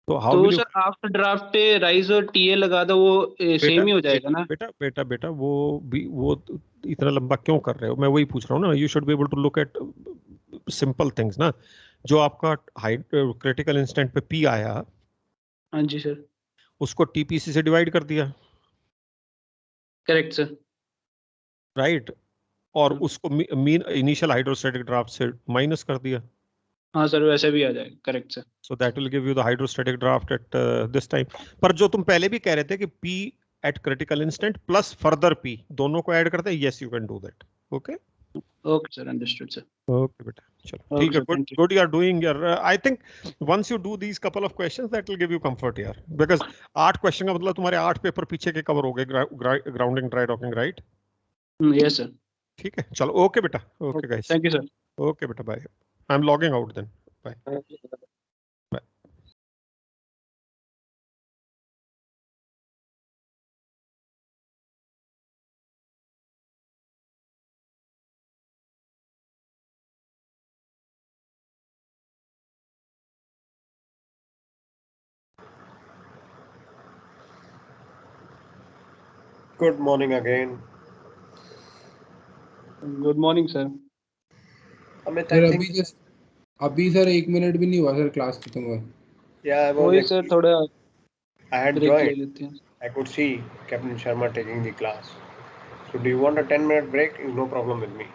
तो हाउ तो will you. Sir after draft पे राइज और टीए लगा दो, वो बेटा सेम ही हो जाएगा बेटा ना। बेटा बेटा बेटा वो भी वो इतना लंबा क्यों कर रहे हो, मैं वही पूछ रहा हूँ ना, you should be able to look at simple things ना। जो आपका हाइट क्रिटिकल इंस्टेंट पे पी आया, हाँ जी सर। उसको टीपीसी से डिवाइड कर दिया, करेक्ट सर। राइट, और उसको मीन इनिशियल हाइड्रोस्टैटिक ड्राफ्ट से माइनस कर दिया, हाँ सर वैसे भी आ जाएगा, correct sir. So that will give you the hydrostatic draft at this time. पर जो तुम पहले भी कह रहे थे कि P at critical instant plus further P दोनों को ऐड करते हैं, yes you can do that. Okay okay sir, understood sir. Okay बेटा, चलो ओके ठीक है, sir, good thank you. Good, you are doing your, I think once you do these couple of questions that will give you comfort यार, because 8 question का मतलब तुम्हारे 8 paper पीछे के कवर हो गए, grounding dry docking, right. Yes sir. ठीक है, चलो ओके बेटा, okay guys, thank you sir. Okay बेटा, bye, I am logging out then, bye. Good morning again. Good morning sir. Amit, sir I अभी think, जस्ट अभी sir 1 minute भी नहीं हुआ सर क्लास खत्म हुआ। yeah, वही सर थोड़ा I had ब्रेक ले joined. लेते हैं। I could see Captain Sharma taking the class. So, do you want a 10-minute break? No problem with me.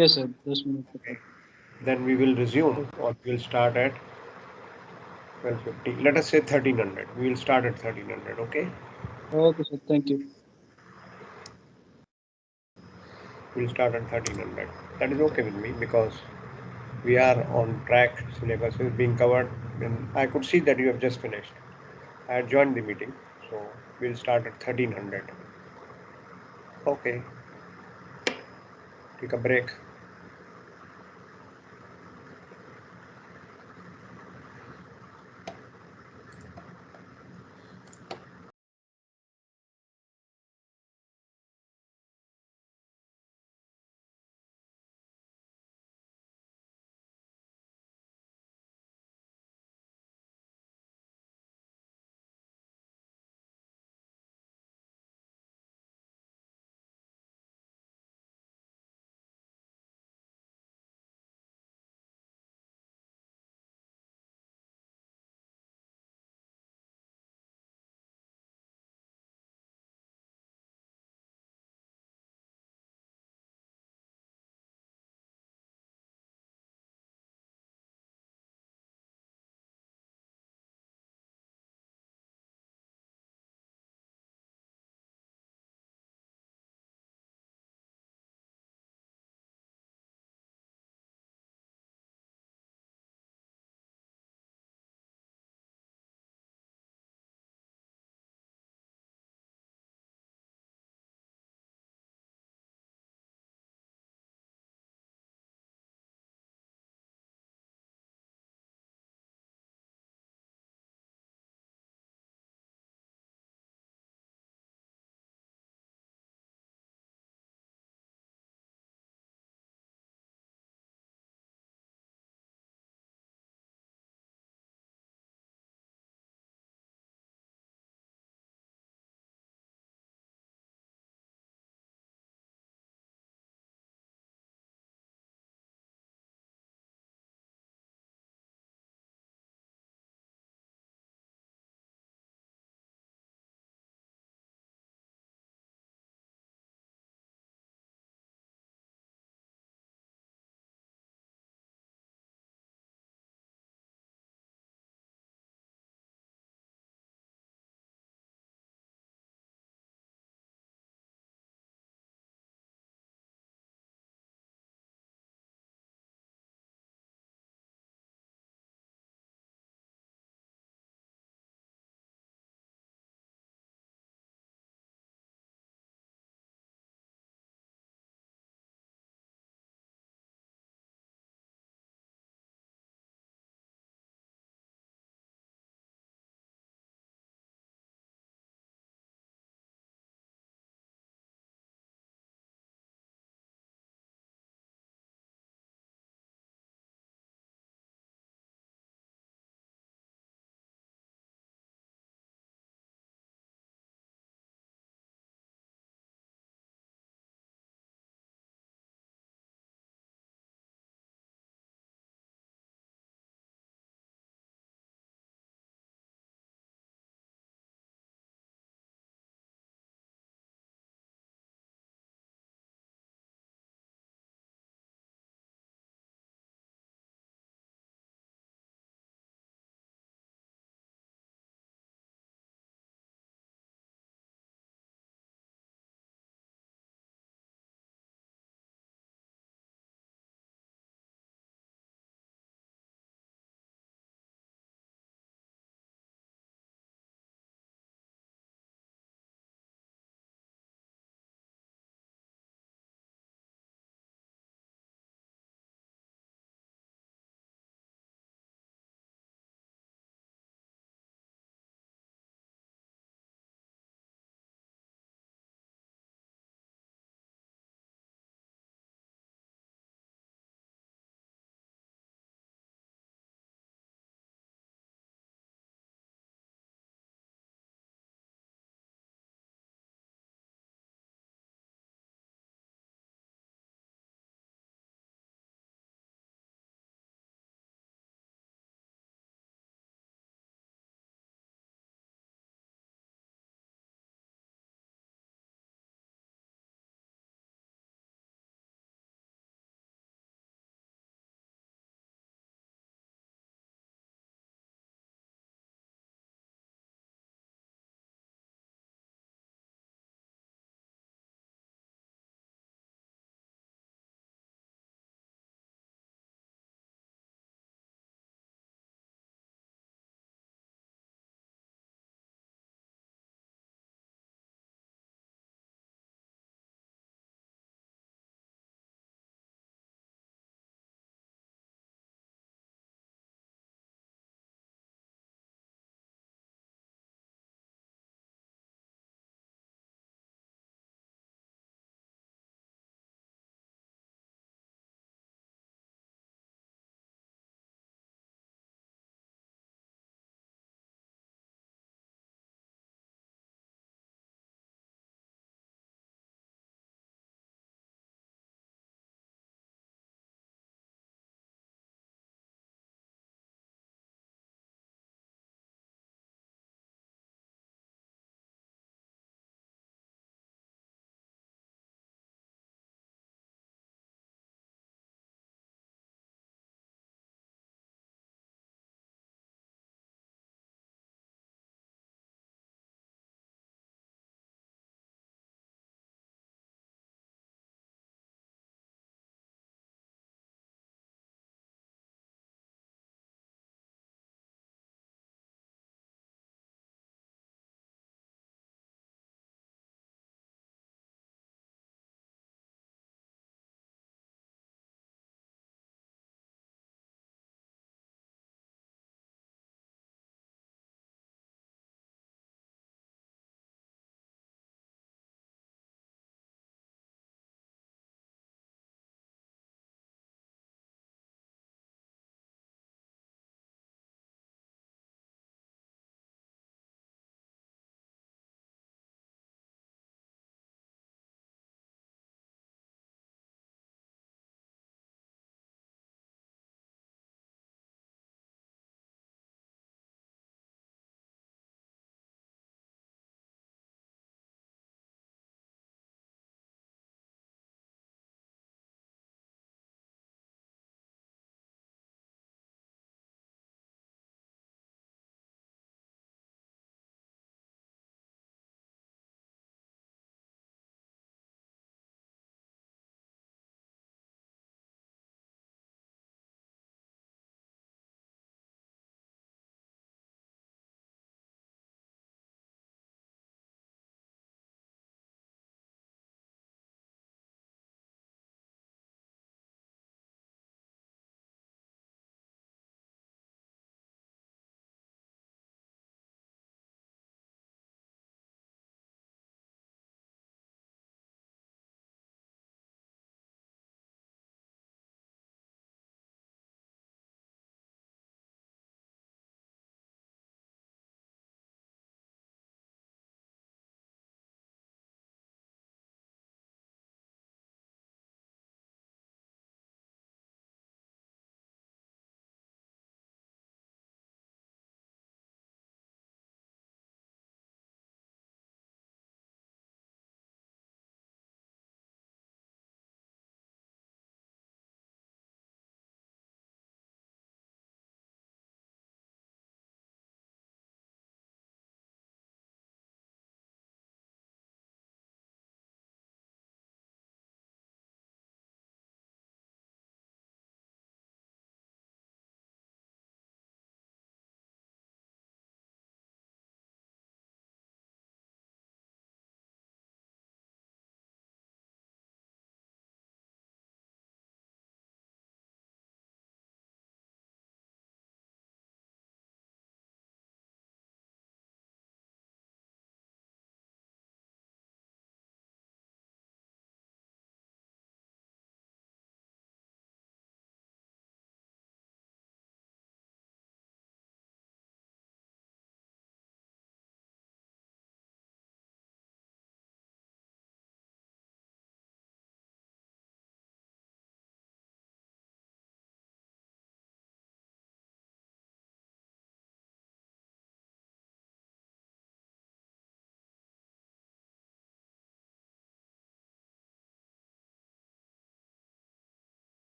Yes sir, 10 minute Okay. तक। Then we will resume, or we'll start at 12:50. Let us say 1300. We will start at 1300. Okay. Okay sir, thank you. We'll start at 1300. That is okay with me because we are on track. Syllabus is being covered. And I could see that you have just finished. I had joined the meeting, so we'll start at 1300. Okay. Take a break.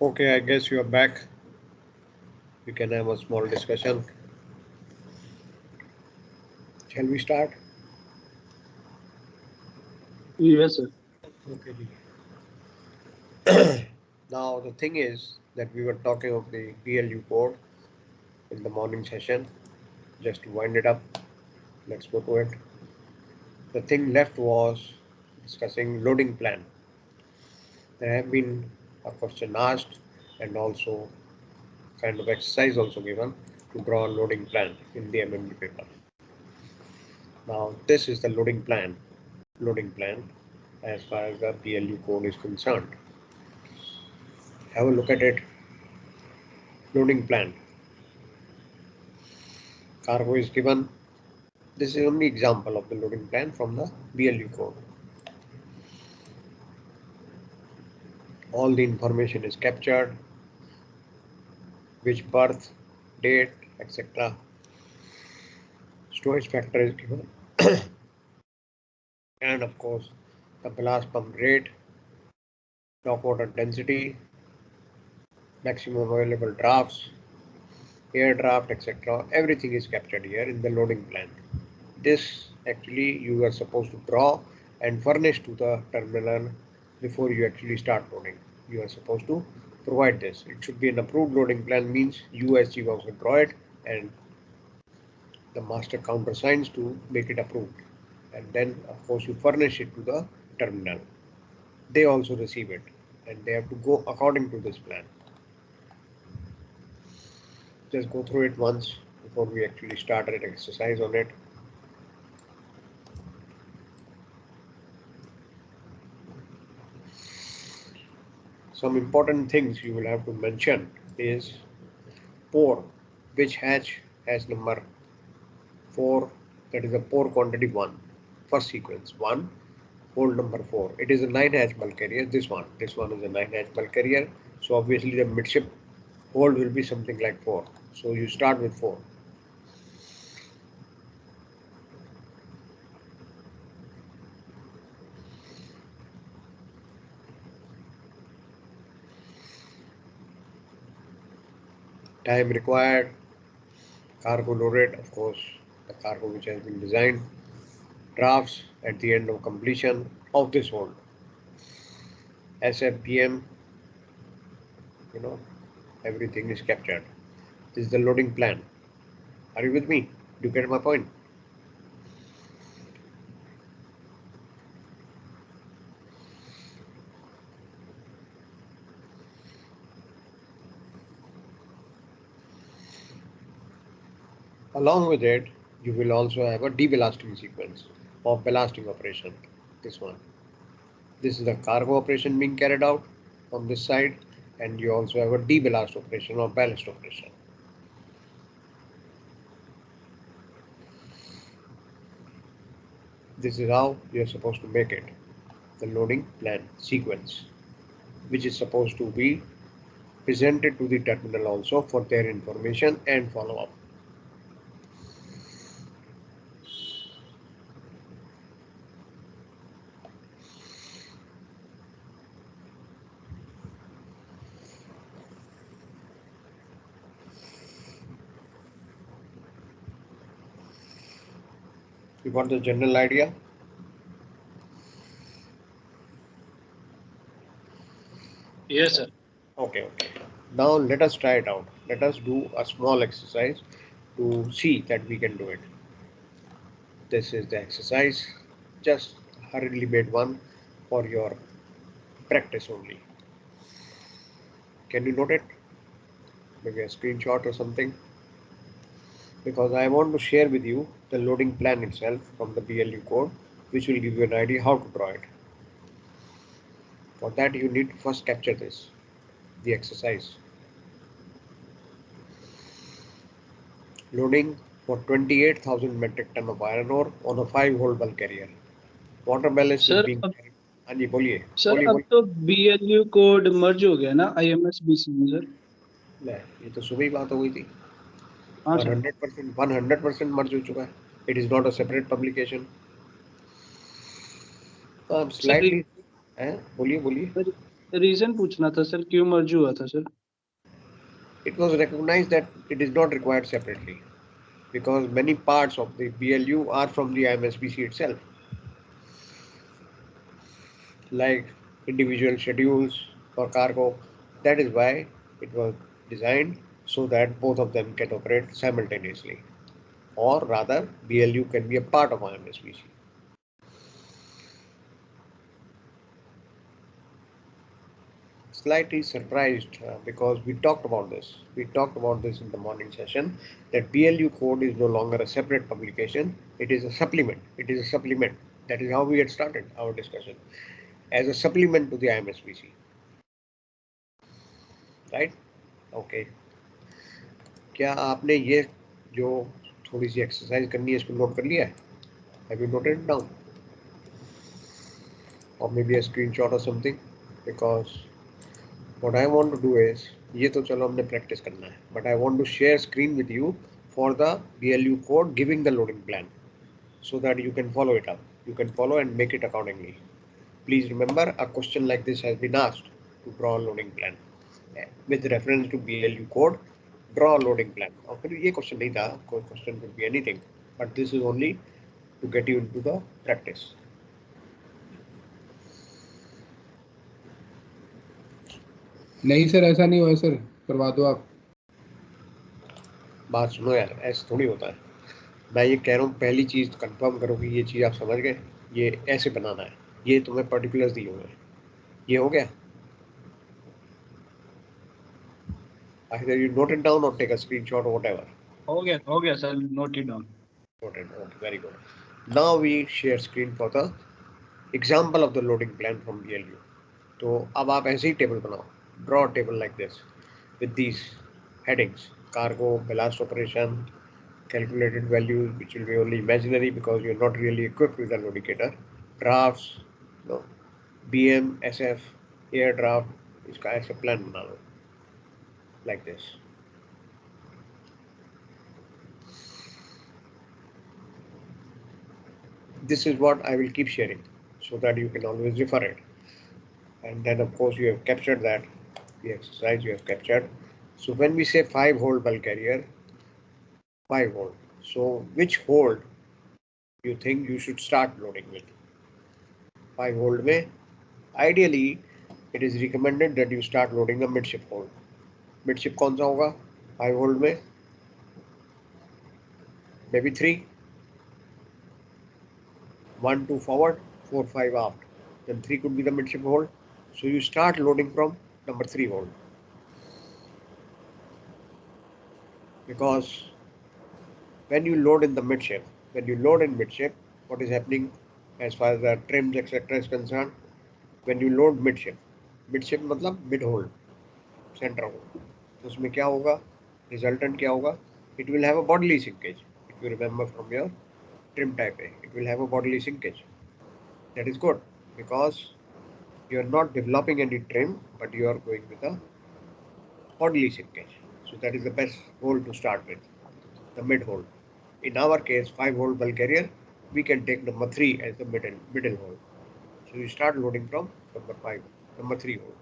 Okay, I guess you are back. We can have a small discussion. Shall we start? Yes, sir. Okay. Now the thing is that we were talking of the PLU code in the morning session. Just to wind it up, let's go to it. The thing left was discussing loading plan. There have been a question asked and also kind of exercise also given to draw a loading plan in the MMB paper. Now this is the loading plan as far as the PLU code is concerned. Have a look at it. Loading plan. Cargo is given. This is only example of the loading plan from the BLU code. All the information is captured, which berth, date, etc. Storage factor is given. And of course, the ballast pump rate, top water density, maximum available drafts, air draft, etc. Everything is captured here in the loading plan. This actually you are supposed to draw and furnish to the terminal before you actually start loading. You are supposed to provide this. It should be an approved loading plan, means you as chief officer draw it and the master countersigns to make it approved. And then of course you furnish it to the terminal. They also receive it and they have to go according to this plan. Just go through it once before we actually start an exercise on it. Some important things you will have to mention is pour, which hatch has number 4, that is the pour quantity 1, first sequence 1, hold number 4. It is a 9 hatch bulk carrier. This one is a 9 hatch bulk carrier. So obviously the midship hold will be something like 4. So you start with 4. Time required, cargo loaded, of course, the cargo which has been designed, drafts at the end of completion of this hold, SFPM, everything is captured. This is the loading plan. Are you with me? Do you get my point? Along with it, you will also have a deballasting sequence of ballasting operation. This one. This is the cargo operation being carried out on this side, and you also have a deballast operation or ballast operation. This is how you are supposed to make it. The loading plan sequence, which is supposed to be presented to the terminal also for their information and follow-up. You got the general idea? Yes, sir. Okay. Now let us try it out. Let us do a small exercise to see that we can do it. This is the exercise. Just hurriedly made one for your practice only. Can you note it? Maybe a screenshot or something. Because I want to share with you the loading plan itself from the BLU code, which will give you an idea how to draw it. For that you need to first capture this, the exercise. Loading for 28,000 metric ton of iron ore on a 5-hole bulk carrier. Water ballast is sir being अब carried. हाँ जी बोलिए sir बोलिए अब बोलिए तो BLU code मर्ज हो गया ना IMS-BC में सर. ले, ये तो सुबह ही बात हो गई थी. हाँ और सर. 100% मर्ज हो चुका है. It is not a separate publication. Sir Slightly बोलिए सर रीजन पूछना था सर, क्यों मर्ज हुआ था sir? It was recognized that it is not required separately because many parts of the BLU are from the IMSBC itself, like individual schedules for cargo. That is why it was designed so that both of them can operate simultaneously, or rather, BLU can be a part of IMSBC. Slightly surprised because we talked about this. We talked about this in the morning session that BLU code is no longer a separate publication. It is a supplement. It is a supplement. That is how we had started our discussion, as a supplement to the IMSBC. Right? Okay. क्या आपने ये जो थोड़ी सी exercise करनी है इसको note कर लिया है? Have you noted it down? Or maybe a screenshot or something? Because what I want to do is, ये तो चलो हमने practice करना है, but I want to share screen with you for the BLU code giving the loading plan so that you can follow it up. You can follow and make it accordingly. Please remember, a question like this has been asked to draw a loading plan with reference to BLU code. Draw a loading plan. और फिर ये question नहीं था, question could be anything, but this is only to get you into the practice. नहीं sir, ऐसा नहीं हुआ sir, करवा दो आप। बात सुनो यार, ऐसा थोड़ी होता है। मैं ये कह रहा हूँ, पहली चीज कंफर्म करो कि ये चीज आप समझ गए, ये ऐसे बनाना है, ये तुम्हें पर्टिकुलर्स दिए हुए हैं, ये हो गया। Either you note it down or take a screenshot or whatever. हो गया sir, note it down. Noted. Okay, very good. Now we share screen for the example of the loading plan from BLU. तो अब आप ऐसे ही table बनाओ, draw a table like this with these headings: cargo, ballast operation, calculated values which will be only imaginary because you're not really equipped with a load indicator, drafts, no, BM, SF, air draft, इसका ऐसे plan बना लो like this. This is what I will keep sharing so that you can always refer it. And then of course you have captured that, the exercise you have captured. So when we say 5-hole bulk carrier, 5-hole. So which hole you think you should start loading with? 5-hole में, ideally it is recommended that you start loading the midship hole. Midship कौन सा होगा 5-hole में? Maybe 3. 1, 2 forward, 4, 5 aft. Then 3 could be the midship hole. So you start loading from number 3 hole. Because when you load in the midship, what is happening as far as the trims etc. is concerned? When you load midship मतलब mid hole, center hole, तो उसमें क्या होगा? Resultant क्या होगा? It will have a bodily sinkage. If you remember from your trim type A, it will have a bodily sinkage. That is good because you are not developing any trim, but you are going with a bodily sinkage. So that is the best hole to start with, the mid hole. In our case, 5-hole bulk carrier, we can take number 3 as the middle hole. So you start loading from number 3 hole.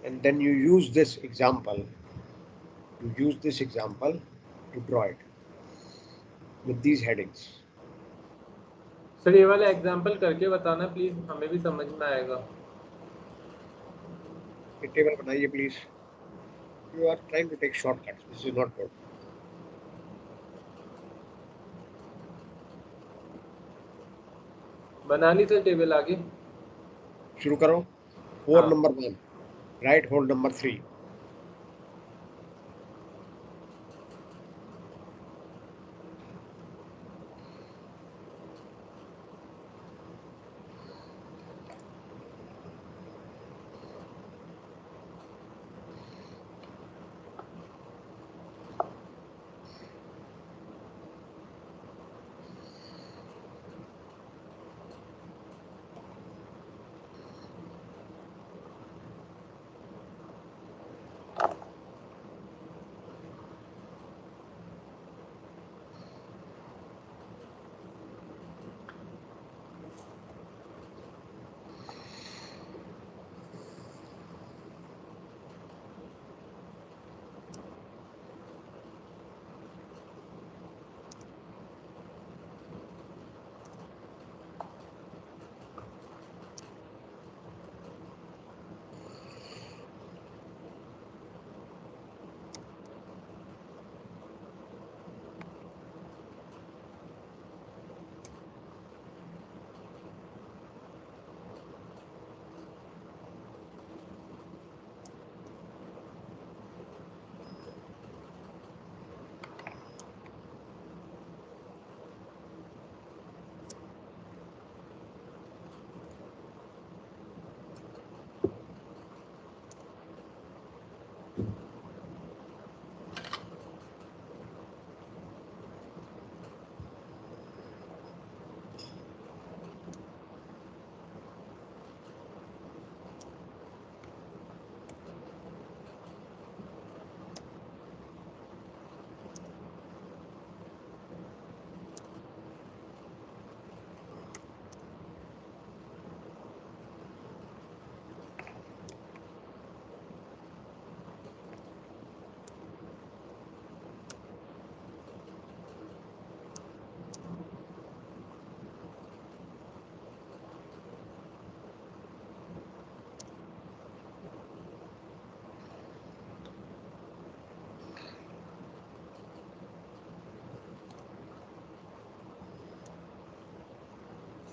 And then you use this example. To draw it with these headings. Sir ये वाला example करके बताना please, हमें भी समझ में आएगा। ये टेबल बनाइए please. You are trying to take shortcuts. This is not good. बना ली सर टेबल, आगे शुरू करो। Hole हाँ। number 1, right hole number 3.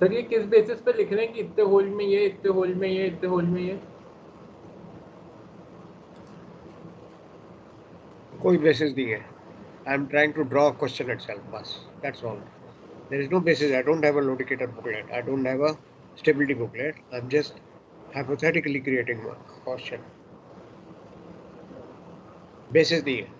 Sir ये किस बेसिस पे लिख रहे हैं कि इतने होल में ये, इतने होल में ये, इतने होल में ये? कोई बेसिस नहीं है. I am trying to draw a question itself. बस. That's all. There is no basis. I don't have a locator booklet. I don't have a stability booklet. I'm just hypothetically creating a question. Basis नहीं है.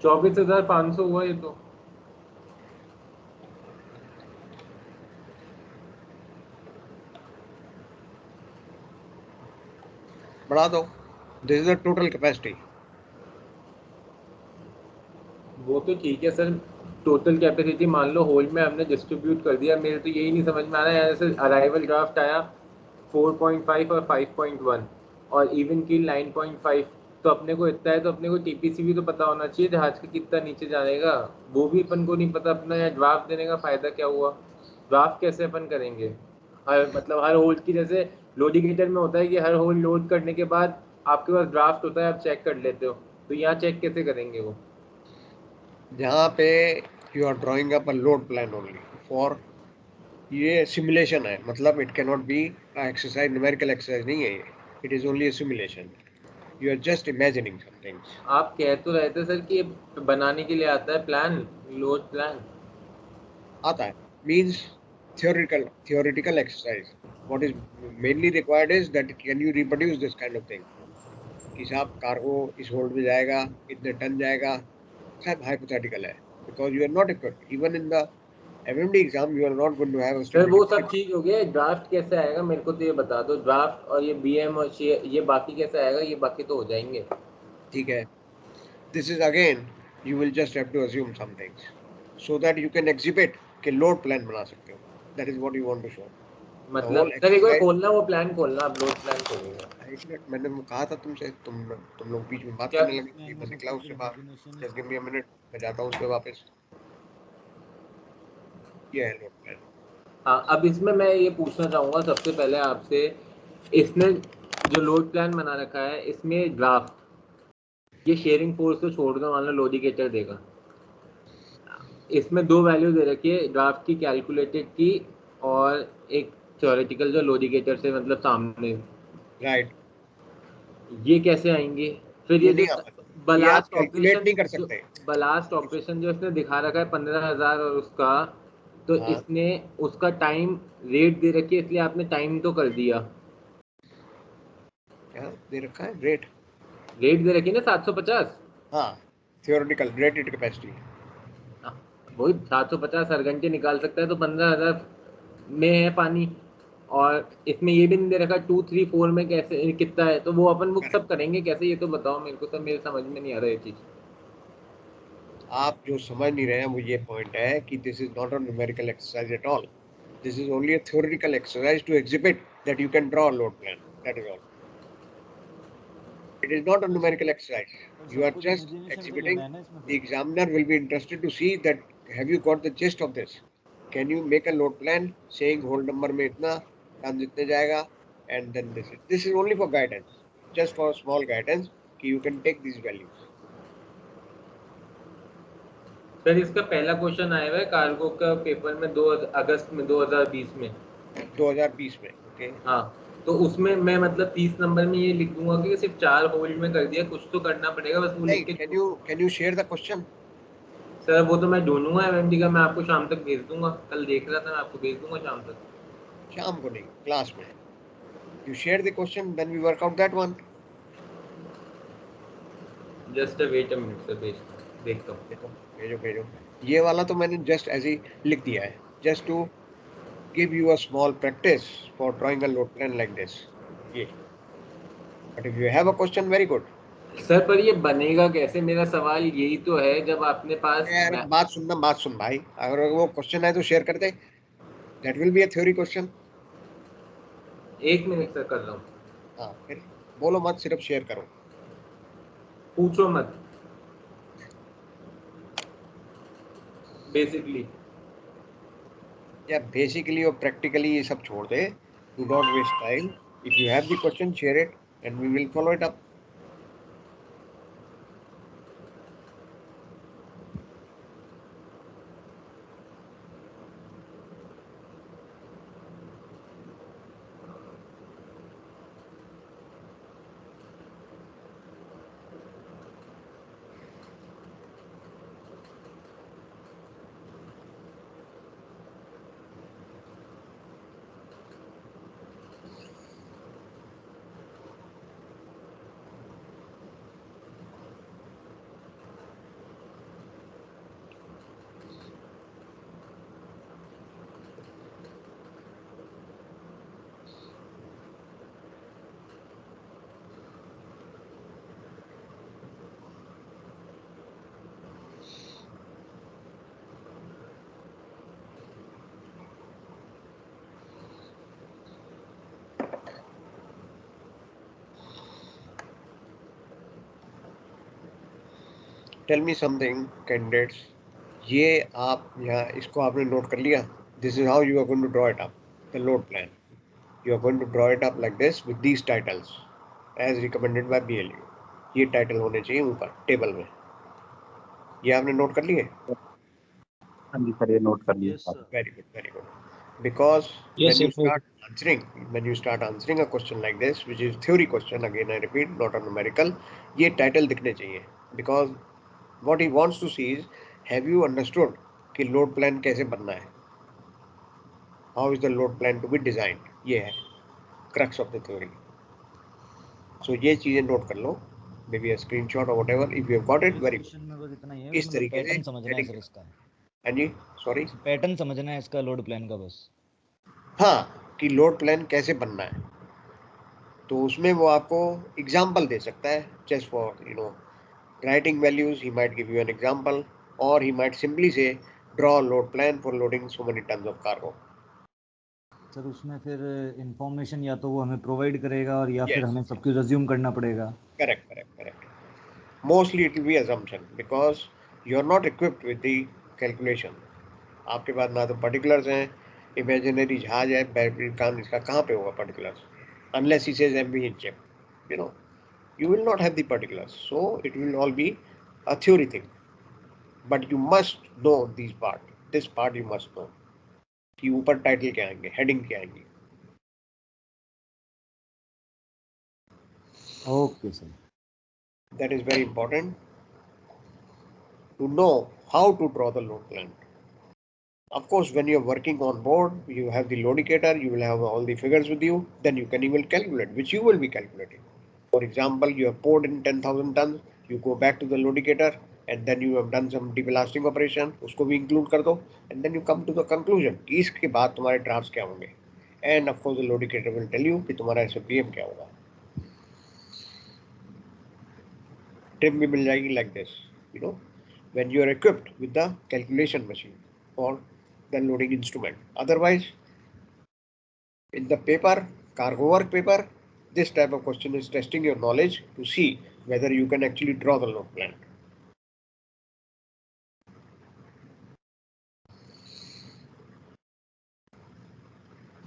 $24,500 हुआ ये तो. बढ़ा दो. This is the total capacity. वो तो ठीक है सर, टोटल कैपेसिटी मान लो होल में हमने डिस्ट्रीब्यूट कर दिया. मेरे तो यही नहीं समझ में आ रहा है, जैसे अराइवल ड्राफ्ट आया 4.5 और 5.1 और इवन की 9.5, तो अपने को इतना है तो अपने को टीपीसी भी तो पता होना चाहिए जहाज का कितना नीचे जाएगा. वो भी अपन को नहीं पता. अपना यहाँ ड्राफ्ट देने का फायदा क्या हुआ? ड्राफ्ट कैसे अपन करेंगे? मतलब हर होल की, जैसे लोडिकेटर में होता है कि हर होल लोड करने के बाद आपके पास ड्राफ्ट होता है, आप चेक कर लेते हो, तो यहाँ चेक कैसे करेंगे वो? जहाँ पे you are drawing up a load plan only for ये simulation है. मतलब it cannot be a exercise, numerical exercise नहीं है ये. It is only a simulation. You are just imagining some things. आप कह तो रहे थे सर कि ये बनाने के लिए आता है प्लान, लोड प्लान. आता है. Means theoretical exercise. What is mainly required is that can you reproduce this kind of thing. कि साहब कार्गो इस होल्ड में जाएगा, इतने टन जाएगा, सब hypothetical है. Because you are not equipped. Even in the FMD exam, you are not going to have a sir वो stability. सब ठीक हो गया, ड्राफ्ट कैसे आएगा मेरे को तो ये बता दो. ड्राफ्ट और ये बीएम और ये बाकी कैसे आएगा? ये बाकी तो हो जाएंगे. ठीक है. This is again, you will just have to assume some things so that you can exhibit कि load plan बना सकते हो. That is what you want to show. मतलब whole सर एक बार exercise- खोलना वो प्लान, खोलना आप लोड प्लान खोलेंगे. एक मिनट, मैंने कहा था तुमसे, तुम लोग बीच में बात क्या? करने लगे. मैं निकला उससे बाहर. Just give me a minute. मैं जाता हूँ उस पे वापस. ये है load plan. हाँ, अब इसमें मैं ये पूछना चाहूँगा सबसे पहले आपसे, इसने जो लोड प्लान बना रखा है इसमें ड्राफ्ट, ये शेयरिंग फोर्स को छोड़ दो, मान लो लोडिकेटर देगा. इसमें दो वैल्यू दे रखी है, ड्राफ्ट की कैलकुलेटेड की और एक थ्योरेटिकल जो लोडिकेटर से मतलब सामने. Right. ये कैसे आएंगे? फिर ये ये नहीं जो आ सकता. ये आप बलास्ट कैलकुलेट नहीं कर ऑपरेशन, जो सकते. बलास्ट ऑपरेशन जो इसने दिखा रखा है 15,000 और उसका, तो हाँ. इसने उसका टाइम रेट दे रखी है, इसलिए आपने टाइम तो कर दिया. क्या दे रखा है? Rate. रेट दे रखी है ना 750. हाँ. Theoretical rated capacity. वही 750 हर घंटे निकाल सकता है, तो 15,000 में है पानी. और इसमें ये भी नहीं दे रखा 2, 3, 4 में कैसे कितना है, तो वो अपन बुक सब करेंगे कैसे, ये तो बताओ मेरे को. सब मेरे समझ में नहीं आ रहा ये चीज. आप जो समझ नहीं रहे हैं वो ये पॉइंट है कि this is not a numerical exercise at all. This is only a theoretical exercise to exhibit that you can draw a load plan. That is all. It is not a numerical exercise. You are just exhibiting. The examiner will be interested to see that have you got the gist of this. Can you make a load plan saying whole number में इतना ton जितने जाएगा, and then this is only for guidance, just for small guidance कि you can take these values. Sir इसका पहला question आया हुआ है कार्गो का पेपर में 2 अगस्त में 2020 में. 2020 में. ओके. हाँ, तो उसमें मैं मतलब 30 नंबर में ये लिख दूंगा कि सिर्फ 4 होल्ड में कर दिया. कुछ तो करना पड़ेगा, बस वो लिख के. Can you share the question? Sir वो तो मैं ढूंढूंगा एमएमडी का, मैं आपको शाम तक भेज दूंगा. कल देख रहा था, मैं आपको भेज दूंगा शाम तक. शाम को नहीं, क्लास में. You share the question, then we work out that one. Just wait a minute sir, देखता हूँ. भेजो भेजो. ये वाला तो मैंने जस्ट ऐसे ही लिख दिया है, just to give you a small practice for drawing a load plan like this. ये. But if you have a question, very good. Sir पर ये बनेगा कैसे, मेरा सवाल यही तो है. जब आपने पास यार बात सुन भाई. अगर वो क्वेश्चन है तो शेयर कर दे. That will be a theory question. 1 minute sir कर रहा हूँ. हाँ, फिर बोलो मत, सिर्फ शेयर करो. पूछो मत बेसिकली. या बेसिकली और प्रैक्टिकली ये सब छोड़ दे. Do not waste time. If you have the question, share it and we will follow it up. Tell me something, candidates. ये आप यहाँ इसको आपने नोट कर लिया. This is how you are going to draw it up, the load plan. You are going to draw it up like this with these titles, as recommended by BLU. ये title होने चाहिए ऊपर table में. ये आपने note कर लिए? हाँ जी सर, ये नोट कर लिया. Very good, very good. Because Yes, when you sir. start answering a question like this, which is theory question, again I repeat, not a numerical, ये टाइटल दिखने चाहिए. Because what he wants to see is, have you understood कि load plan कैसे बनना है? How is the load plan to be designed? ये है crux of the theory. So ये चीजें नोट कर लो. Maybe a screenshot or whatever. If you have got it, very good. में बस इतना ही है, इस मतलब तरीके से पैटर्न समझना है सर इसका. हाँ जी, सॉरी. पैटर्न समझना है इसका लोड प्लान का बस. हाँ, कि लोड प्लान कैसे बनना है. तो उसमें वो आपको एग्जाम्पल दे सकता है. Just for writing values, he might give you an example, or he might simply say draw a load plan for loading so many tons of cargo. Sir उसमें फिर इंफॉर्मेशन या तो वो हमें प्रोवाइड करेगा और या Yes. फिर हमें सब कुछ अज्यूम करना पड़ेगा. Correct. Mostly it will be assumption because you are not equipped with the calculation. आपके पास ना तो particulars हैं, imaginary जहाज है, बैटरी काम इसका कहाँ पे होगा particulars? Unless he says MV in chip, you will not have the particulars. So it will all be a theory thing. But you must know these part. This part you must know. कि ऊपर title क्या आएंगे, heading क्या आएंगी. Okay sir. That is very important to know how to draw the load plan. Of course, when you are working on board, you have the load indicator, you will have all the figures with you, then you can even calculate, which you will be calculating. For example, you have poured in 10,000 tons, you go back to the load indicator, and then you have done some deballasting operation, उसको भी include कर दो, and then you come to the conclusion कि इसके बाद तुम्हारे drafts क्या होंगे. And of course, the load indicator will tell you कि तुम्हारा SFBM क्या होगा. Trim भी मिल जाएगी like this, when you are equipped with the calculation machine or the loading instrument. Otherwise, in the paper, cargo work paper, this type of question is testing your knowledge to see whether you can actually draw the load plan.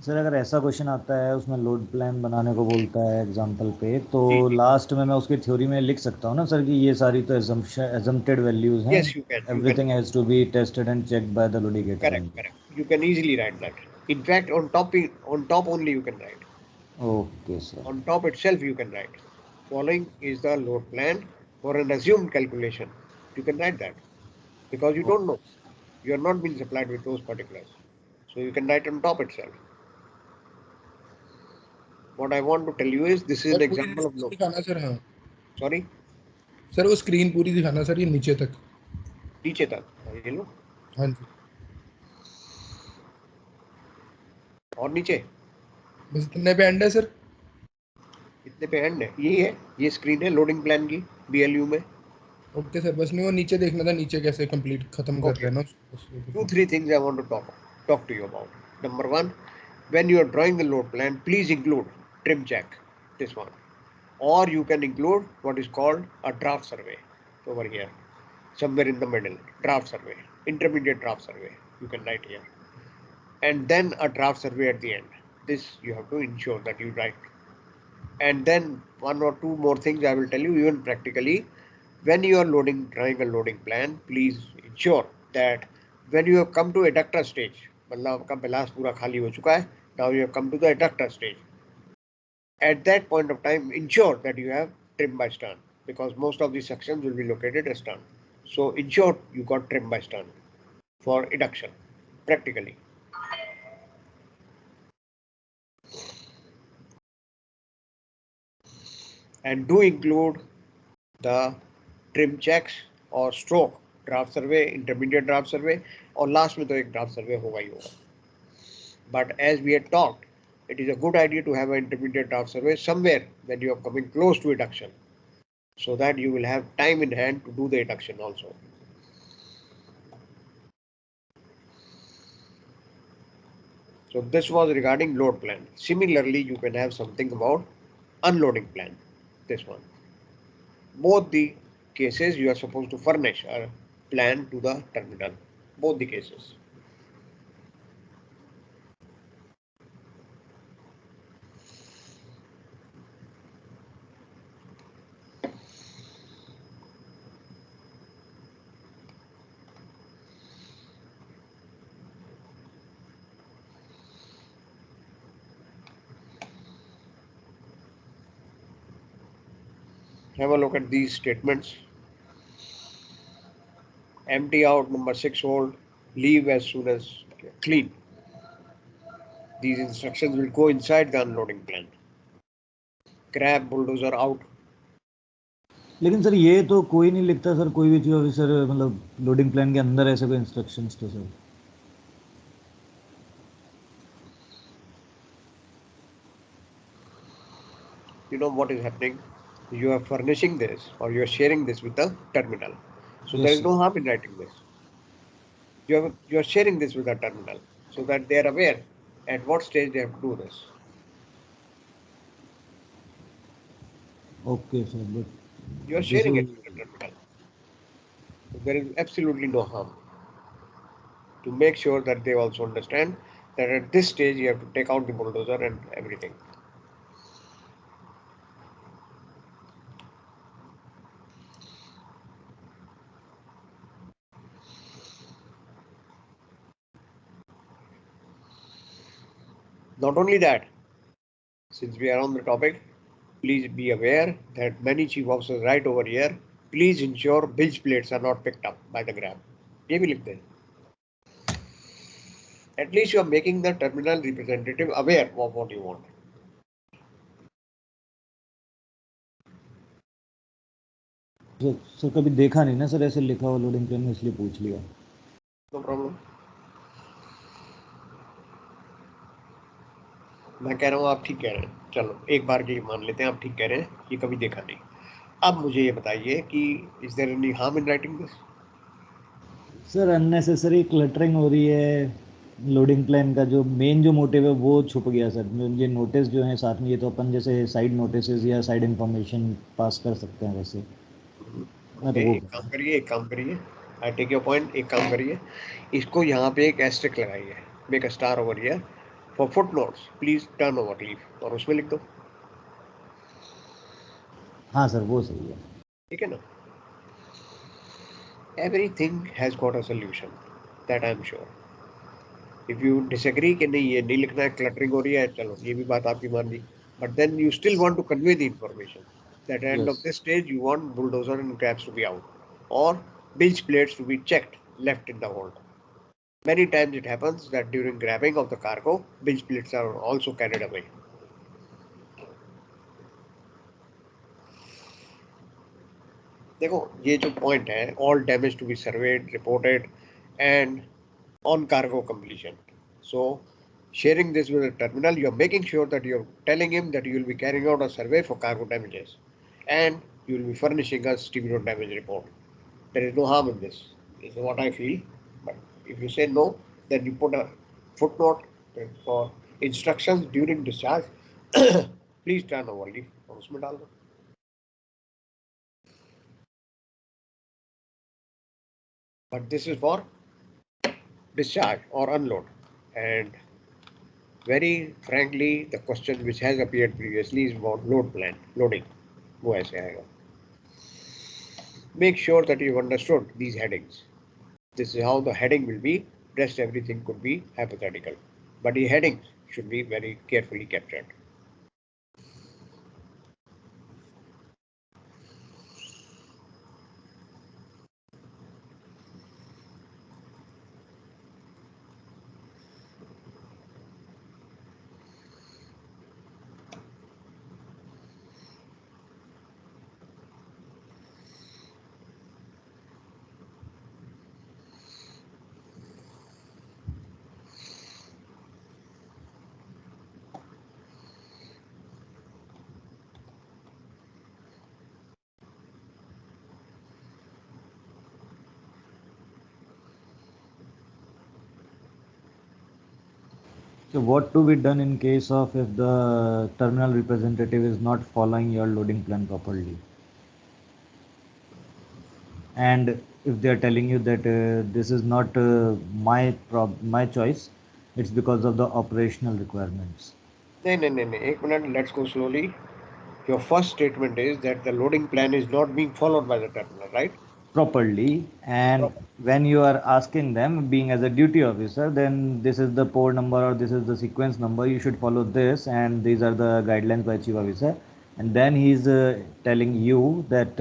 Sir अगर ऐसा question आता है उसमें load plan बनाने को बोलता है example पे, तो जी. लास्ट में मैं उसकी थ्योरी में लिख सकता हूँ ना सर कि ये सारी तो assumpted values हैं. Yes, you can. Everything has to be tested and checked by the load indicator. Correct. You can easily write that. In fact, on top only you can write. Okay, sir. On top itself you can write. Following is the load plan for an assumed calculation. You can write that because you don't know. You are not being supplied with those particulars. So you can write on top itself. What I want to tell you is this is an example of load. दिखाना sir. हाँ Sorry? Sir वो screen पूरी दिखाना sir, ये नीचे तक. नीचे तक ये लो. हाँ जी. और नीचे बस इतने पे एंड है सर. इतने पे एंड है. ये स्क्रीन है लोडिंग प्लान की BLU में. ओके सर, बस नहीं वो नीचे देखना था, नीचे कैसे कंप्लीट खत्म कर रहे हैं ना. 2-3 things I want to talk to you about. Number one, when you are drawing the load plan, please include trim check, this one, or you can include what is called a draft survey over here, somewhere in the middle. Draft survey, intermediate draft survey, you can write here. and then a draft survey at the end. This you have to ensure that you write. And then one or two more things I will tell you, even practically. When you are drawing a loading plan, please ensure that when you have come to adductor stage, मतलब आपका ballast पूरा खाली हो चुका है, now you have come to the adductor stage. At that point of time, ensure that you have trim by stern, because most of these sections will be located astern. So ensure you got trim by stern for adduction, practically. And do include the trim checks और stroke draft survey, intermediate draft survey, और last में तो एक draft survey होगा ही होगा. But as we had talked, it is a good idea to have an intermediate draft survey somewhere when you are coming close to adduction, so that you will have time in hand to do the adduction also. So this was regarding load plan. Similarly, you can have something about unloading plan. This one. Both the cases you are supposed to furnish a plan to the terminal. Both the cases. Have a look at these statements. Empty out number 6 hold, leave as soon as clean. These instructions will go inside the unloading plan. Grab bulldozer out. लेकिन sir ये तो कोई नहीं लिखता sir, कोई भी चीज officer मतलब लोडिंग प्लान के अंदर ऐसे कोई इंस्ट्रक्शंस तो sir. You know what is happening? You are furnishing this or you are sharing this with the terminal. So Yes, there is sir. no harm in writing this. You are sharing this with the terminal so that they are aware at what stage they have to do this. Okay, sir. But You are this sharing it is with the terminal. So there is absolutely no harm. To make sure that they also understand that at this stage you have to take out the bulldozer and everything. Not only that, since we are on the topic, please be aware that many chief officers right over here, please ensure bilge plates are not picked up by the grab. ये भी लिख दें. At least you are making the terminal representative aware of what you want. Sir कभी देखा नहीं ना sir ऐसे लिखा हुआ लोडिंग प्लान में, इसलिए पूछ लिया. No problem. मैं कह रहा हूँ आप ठीक कह रहे हैं. चलो एक बार के लिए मान लेते हैं आप ठीक कह रहे हैं, ये कभी देखा नहीं. अब मुझे ये बताइए कि is there any harm in writing this? Sir unnecessary cluttering हो रही है. लोडिंग प्लान का जो मेन जो मोटिव है वो छुप गया सर. ये नोटिस जो है साथ में, ये तो अपन जैसे साइड नोटिस या साइड इंफॉर्मेशन पास कर सकते हैं वैसे. मैं तो वो एक काम करिए, आई टेक योर पॉइंट. एक काम करिए, इसको यहाँ पे एक एस्टेरिक लगाइए, make a star over here for foot notes, please turn over leave, और उसमें लिख दो. हाँ सर वो सही है. ठीक है ना. Everything has got a solution, that I am sure. If you disagree कि नहीं ये नहीं लिखना है, क्लटरिंग हो रही है, चलो ये भी बात आपकी मान ली, but then you still want to convey the information that at end of this stage you want bulldozer and grabs to be out, or bilge plates to be checked left in the hold. Many times it happens that during grabbing of the cargo, bilge plates are also carried away. देखो ये जो point है, all damage to be surveyed, reported, and on cargo completion. So sharing this with the terminal, you are making sure that you are telling him that you will be carrying out a survey for cargo damages, and you will be furnishing a stevedore damage report. There is no harm in this, is what I feel. But if you say no, then you put a footnote for instructions during discharge. Please turn over leave और उसमें डाल दो. But this is for discharge or unload. And very frankly, the question which has appeared previously is about load plan, loading. वो ऐसे आएगा. Make sure that you've understood these headings. This is how the heading will be. Rest everything could be hypothetical. But the headings should be very carefully captured. So what to be done in case of if the terminal representative is not following your loading plan properly? And if they are telling you that this is not my choice, it's because of the operational requirements. No. 1 minute, let's go slowly. Your first statement is that the loading plan is not being followed by the terminal, right? Properly, and when you are asking them, being as a duty officer, then this is the port number or this is the sequence number, you should follow this, and these are the guidelines by chief officer, and then he's telling you that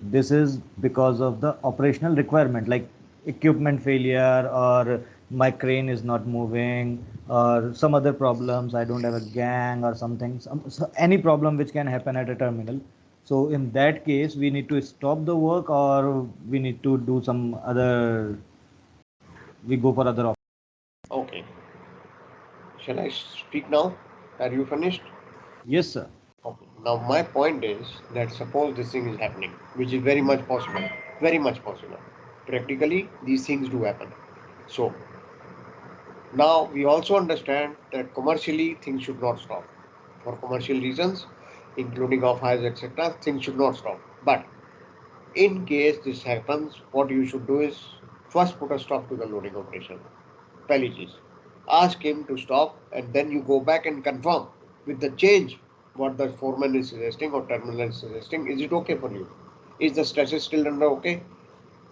this is because of the operational requirement, like equipment failure, or my crane is not moving, or some other problems, I don't have a gang or something, so any problem which can happen at a terminal. So in that case, we need to stop the work, or we need to do some other, we go for other options. Okay. Shall I speak now? Are you finished? Yes, sir. Okay. Now my point is that suppose this thing is happening, which is very much possible. Very much possible. Practically, these things do happen. So now we also understand that commercially things should not stop. For commercial reasons, including off hires, etc., things should not stop. But in case this happens, what you should do is first put a stop to the loading operation. पहली चीज, ask him to stop, and then you go back and confirm with the change what the foreman is suggesting or terminal is suggesting. Is it okay for you? Is the stresses still under okay?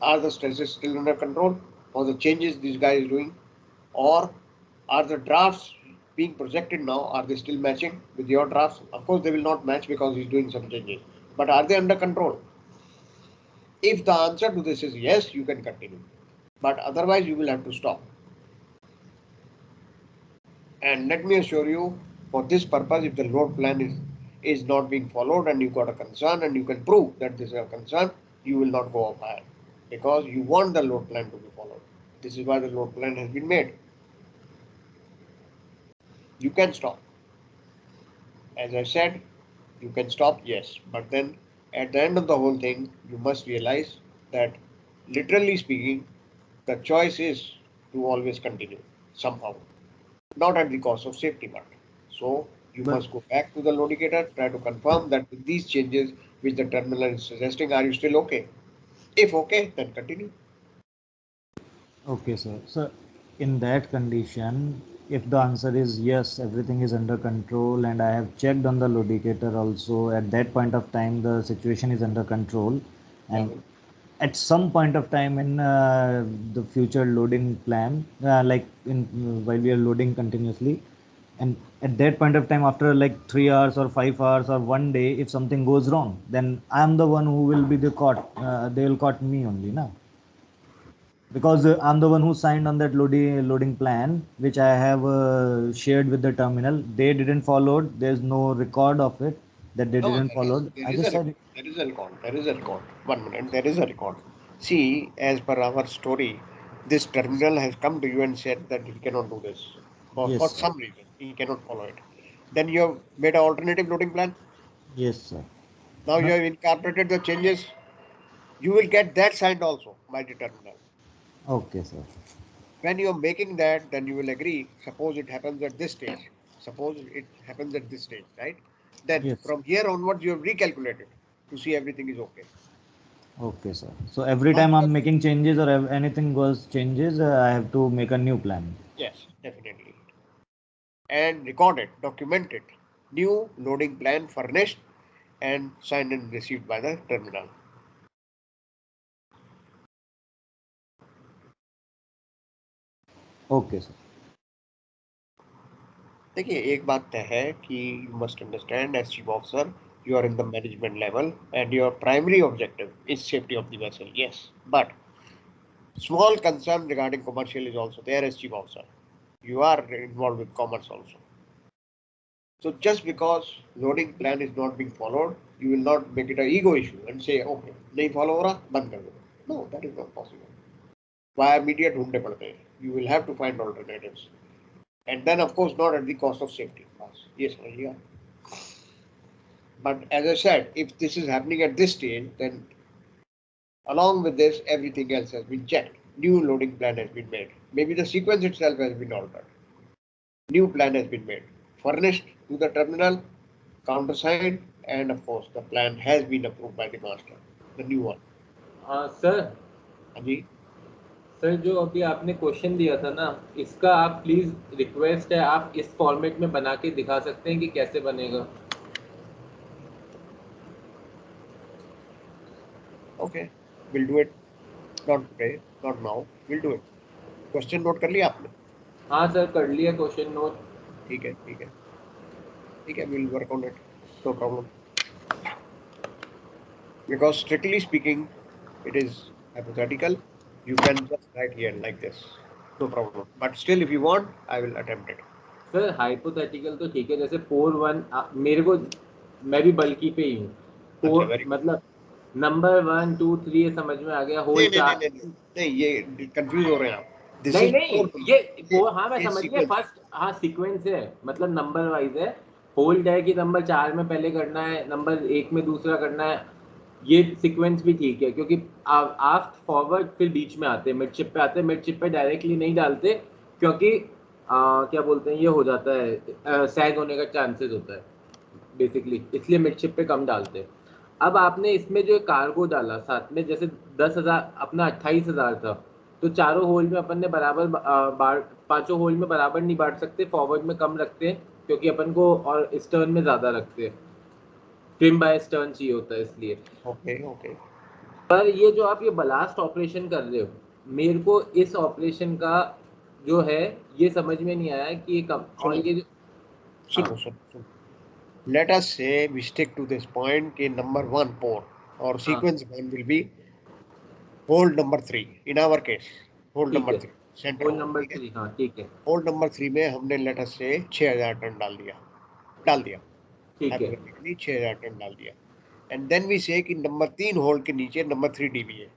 Are the stresses still under control? Or the changes this guy is doing? Or are the drafts being projected now, are they still matching with your drafts? Of course, they will not match because he's doing some changes. But are they under control? If the answer to this is yes, you can continue. But otherwise, you will have to stop. And let me assure you, for this purpose, if the load plan is not being followed and you got a concern and you can prove that this is a concern, you will not go off hire because you want the load plan to be followed. This is why the load plan has been made. You can stop. As I said, you can stop, yes, but then at the end of the whole thing, you must realize that literally speaking, the choice is to always continue somehow, not at the cost of safety, but so you must go back to the loadicator, try to confirm that with these changes which the terminal is suggesting, are you still okay? If okay, then continue. Okay, sir. So in that condition, if the answer is yes, everything is under control, and I have checked on the loadicator also, at that point of time, the situation is under control, and at some point of time in the future loading plan, like in while we are loading continuously, and at that point of time, after like 3 hours or 5 hours or one day, if something goes wrong, then I am the one who will be the caught. They will caught me only now, because I'm the one who signed on that loading plan, which I have shared with the terminal. They didn't follow. There's no record of it that they No, didn't follow. I just said, there is a record. There is a record. 1 minute. There is a record. See, as per our story, this terminal has come to you and said that he cannot do this for yes, sir. some reason. He cannot follow it. Then you have made an alternative loading plan. Yes, sir. Now No. you have incorporated the changes. You will get that signed also by the terminal. Okay, sir. When you are making that, then you will agree. Suppose it happens at this stage. Suppose it happens at this stage, right? Then Yes. from here onwards, you have recalculated to see everything is okay. Okay, sir. So every time I'm making changes or anything goes changes, I have to make a new plan. Yes, definitely. and recorded, documented, new loading plan furnished and signed and received by the terminal. Okay sir. देखिए एक बात तय है कि you must understand as chief officer you are in the management level and your primary objective is safety of the vessel, yes, but small concern regarding commercial is also there as chief officer. You are involved with commerce also. So just because loading plan is not being followed, you will not make it an ego issue and say, okay, nahi follow ho raha, band kar do. No, that is not possible. Via media ढूंढने पड़ते हैं. You will have to find alternatives. And then of course not at the cost of safety. Yes, yeah. But as I said, if this is happening at this stage, then along with this, everything else has been checked. New loading plan has been made. Maybe the sequence itself has been altered. New plan has been made, furnished to the terminal, countersigned, and of course, the plan has been approved by the master, the new one. Sir हाँ जी. Sir जो अभी आपने question दिया था ना, इसका आप प्लीज रिक्वेस्ट है आप इस फॉर्मेट में बना के दिखा सकते हैं कि कैसे बनेगा? Okay, we'll do it. Not today, not now. We'll do it. Question note कर लिया आपने? हाँ सर कर लिया क्वेश्चन नोट. ठीक है, ठीक है, ठीक है. We'll work on it. No problem. Because strictly speaking, it is hypothetical. You can just write here like this. No problem. But still, if you want, I will attempt it. Sir hypothetical तो ठीक है, जैसे 4-1 मेरे को, मैं भी बल्कि पे ही हूँ. अच्छा, very good. मतलब नंबर 1 2 3 ये समझ में आ गया. होल नहीं, 4 नहीं, नहीं, नहीं, नहीं, ये कंफ्यूज हो रहे हैं आप. This नहीं is नहीं four ये number. वो हाँ मैं समझ गया. sequence. फर्स्ट हाँ सीक्वेंस है, मतलब नंबर वाइज है. होल्ड है कि नंबर 4 में पहले करना है, नंबर 1 में दूसरा करना है. ये सीक्वेंस भी ठीक है क्योंकि आफ्ट फॉरवर्ड फिर बीच में आते हैं, मिडशिप पे आते हैं. मिडशिप पे डायरेक्टली नहीं डालते क्योंकि क्या बोलते हैं, ये हो जाता है सैग होने का चांसेस होता है बेसिकली, इसलिए मिडशिप पे कम डालते हैं. अब आपने इसमें जो कार्गो डाला साथ में, जैसे 10,000 अपना 28,000 था, तो चारों होल में अपन ने बराबर पांचों होल में बराबर नहीं बांट सकते, फॉरवर्ड में कम रखते हैं क्योंकि अपन को और स्टर्न में ज्यादा रखते हैं. ट्रिम बाय स्टर्न चाहिए होता है इसलिए. Okay, okay. पर ये जो आप ये बलास्ट ऑपरेशन कर रहे हो, मेरे को इस ऑपरेशन का जो है ये समझ में नहीं आया कि ये कब और ये सुनो. Let us say we stick to this point कि number 1 port or sequence 1 will be hold number 3 in our case. Hold number 3 center whole hold, number ठीक है? 3. हाँ ठीक है, hold number 3 में हमने let us say 6,000 टन डाल दिया. ठीक है. Hypothetically 6,000 टन डाल दिया. And then we say कि नंबर 3 होल्ड के नीचे नंबर 3 डीबी है,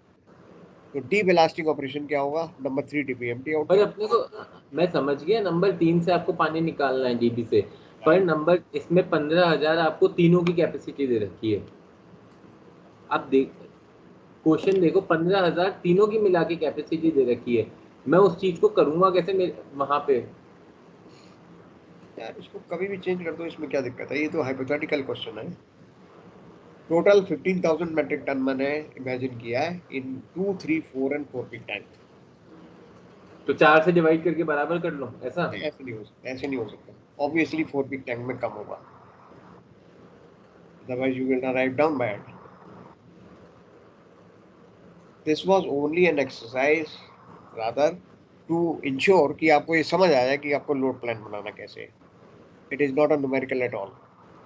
तो डी बेलास्टिंग ऑपरेशन क्या होगा? Number 3 dB empty out. पर अपने को मैं समझ गया नंबर 3 से आपको पानी निकालना है डीबी से, पर नंबर इसमें 15,000 आपको तीनों की कैपेसिटी दे रखी है. आप देख क्वेश्चन देखो, 15,000 तीनों की मिला के कैपेसिटी दे रखी है. मैं उस चीज को करूंगा कैसे वहां पे? यार इसको कभी भी चेंज कर दो, इसमें क्या दिक्कत है? ये तो हाइपोथेटिकल क्वेश्चन है. टोटल 15,000 मेट्रिक टन मैंने इमेजिन किया है इन 2, 3, 4 एंड 4 पिक टैंक. तो 4 से डिवाइड करके बराबर कर लो, ऐसा? ऐसे नहीं हो सकता. ऑब्वियसली 4 पिक टैंक में कम होगा, otherwise you will not write down by it. This was only an exercise rather to ensure कि आपको ये समझ आ जाए कि आपको लोड प्लान बनाना कैसे है. It is not a numerical at all.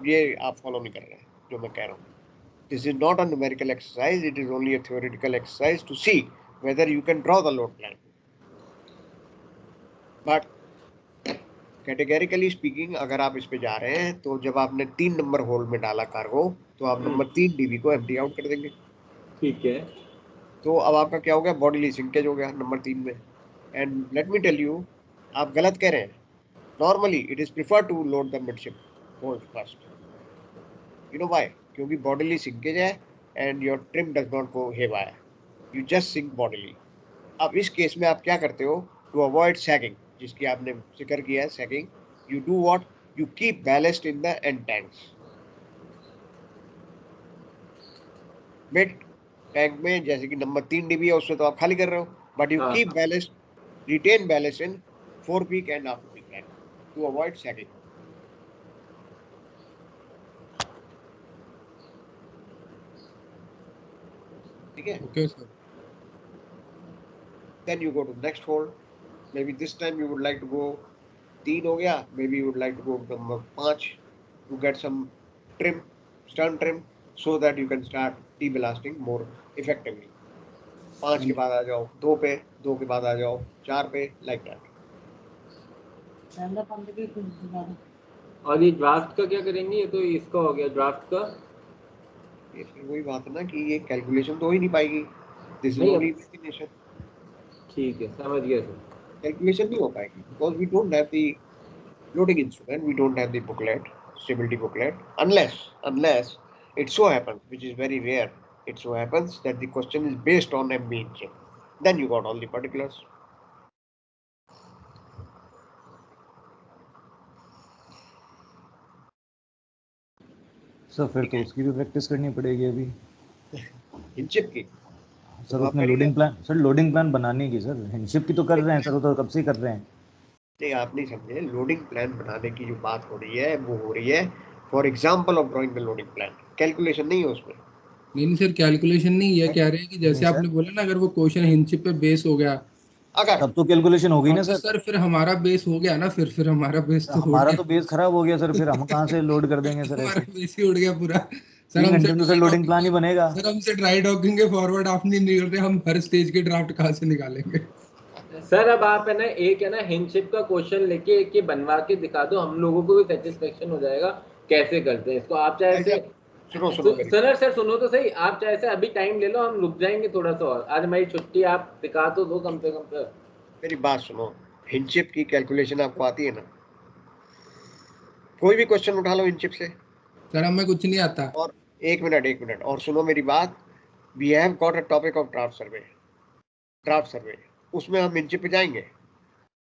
ये आप फॉलो नहीं कर रहे हैं जो मैं कह रहा हूँ. This is not a numerical exercise, it is only a theoretical exercise to see whether you can draw the load plan. But categorically speaking, अगर आप इस पे जा रहे हैं तो जब आपने 3 नंबर होल में डाला कार्गो, तो आप नंबर 3 डीबी को एम्प्टी आउट कर देंगे. ठीक है. तो अब आपका क्या हो गया? बॉडीली सिंकेज हो गया नंबर 3 में. And let me tell you, आप गलत कह रहे हैं. Normally it is prefer to load the midship hold first. You know why? क्योंकि bodily sinkage है and your trim does not go haywire. You just sink bodily. अब इस case में आप क्या करते हो? To avoid sagging, जिसकी आपने जिक्र किया है sagging, you do what? You keep ballast in the end tanks. Mid tank में जैसे कि नंबर 3 डीबी है उसमें तो आप खाली कर रहे हो, but you keep ballast, retain ballast in 4 peak and after peak tank. to avoid sagging. Okay. Okay, sir. Then you go to the next hole. Maybe this time you would like to go 3 हो गया. Maybe you would like to go number 5 to get some trim, stern trim, so that you can start debelasting more effectively. 5 के बाद आ जाओ 2 पे, 2 के बाद आ जाओ 4 पे, like that. और ये ड्राफ्ट का क्या करेंगे? ये तो इसका हो गया ड्राफ्ट का. ये फिर वही बात है ना कि ये कैलकुलेशन तो हो ही नहीं पाएगी. दिस इज नहीं, ओनली इमेजिनेशन. ठीक है, समझ गया सर. कैलकुलेशन नहीं हो पाएगी because we don't have the loading instrument, we don't have the booklet, stability booklet, unless it so happens, which is very rare, it so happens that the question is based on MB chip. Then you got all the particulars. Sir फिर तो उसकी भी practice करनी पड़ेगी अभी. हिंशिप की sir उसमें loading plan बनाने की. सर हिंशिप की तो कर रहे हैं सर, वो तो कब से कर रहे हैं. नहीं, आप नहीं समझे. लोडिंग प्लान बनाने की जो बात हो रही है वो हो रही है for example of drawing the loading plan. Calculation नहीं है उसमें. नहीं सर, कैलकुलेशन नहीं. ये कह रहे हैं कि जैसे आपने बोला ना, अगर वो क्वेश्चन हिंशिप पे बेस हो गया अगर तब तो कैलकुलेशन होगी ना सर. फिर हमारा बेस हो गया ना. फिर हमारा बेस तो हमारा तो बेस खराब हो गया सर. फिर हम कहाँ से लोड कर देंगे सर. हमारा बेस ही उड़ गया पूरा. सर 3 घंटे में तो सर लोडिंग प्लान ही बनेगा. सर हमसे ड्राई डॉकिंग के फॉरवर्ड आप नहीं निकल रहे, हम हर स्टेज के ड्राफ्ट कहाँ से निकालेंगे? सर अब आप है ना एक है ना हिंशिप का क्वेश्चन लेके एक ये बनवा के दिखा दो, हम लोगों को भी सेटिस्फेक्शन हो जाएगा कैसे करते हैं इसको. आप चाहे से सुनो सर सुनो तो सही. आप चाहे से अभी टाइम ले लो, हम रुक जाएंगे थोड़ा सा और. आज हमारी छुट्टी, आप दिखा तो दो कम से कम. सर मेरी बात सुनो. हिंशिप की कैलकुलेशन आपको आती है ना? कोई भी क्वेश्चन उठा लो हिंशिप से. सर हमें कुछ नहीं आता. और एक मिनट और सुनो मेरी बात. We have got a topic of draft survey. उसमें हम हिंशिप पे जाएंगे,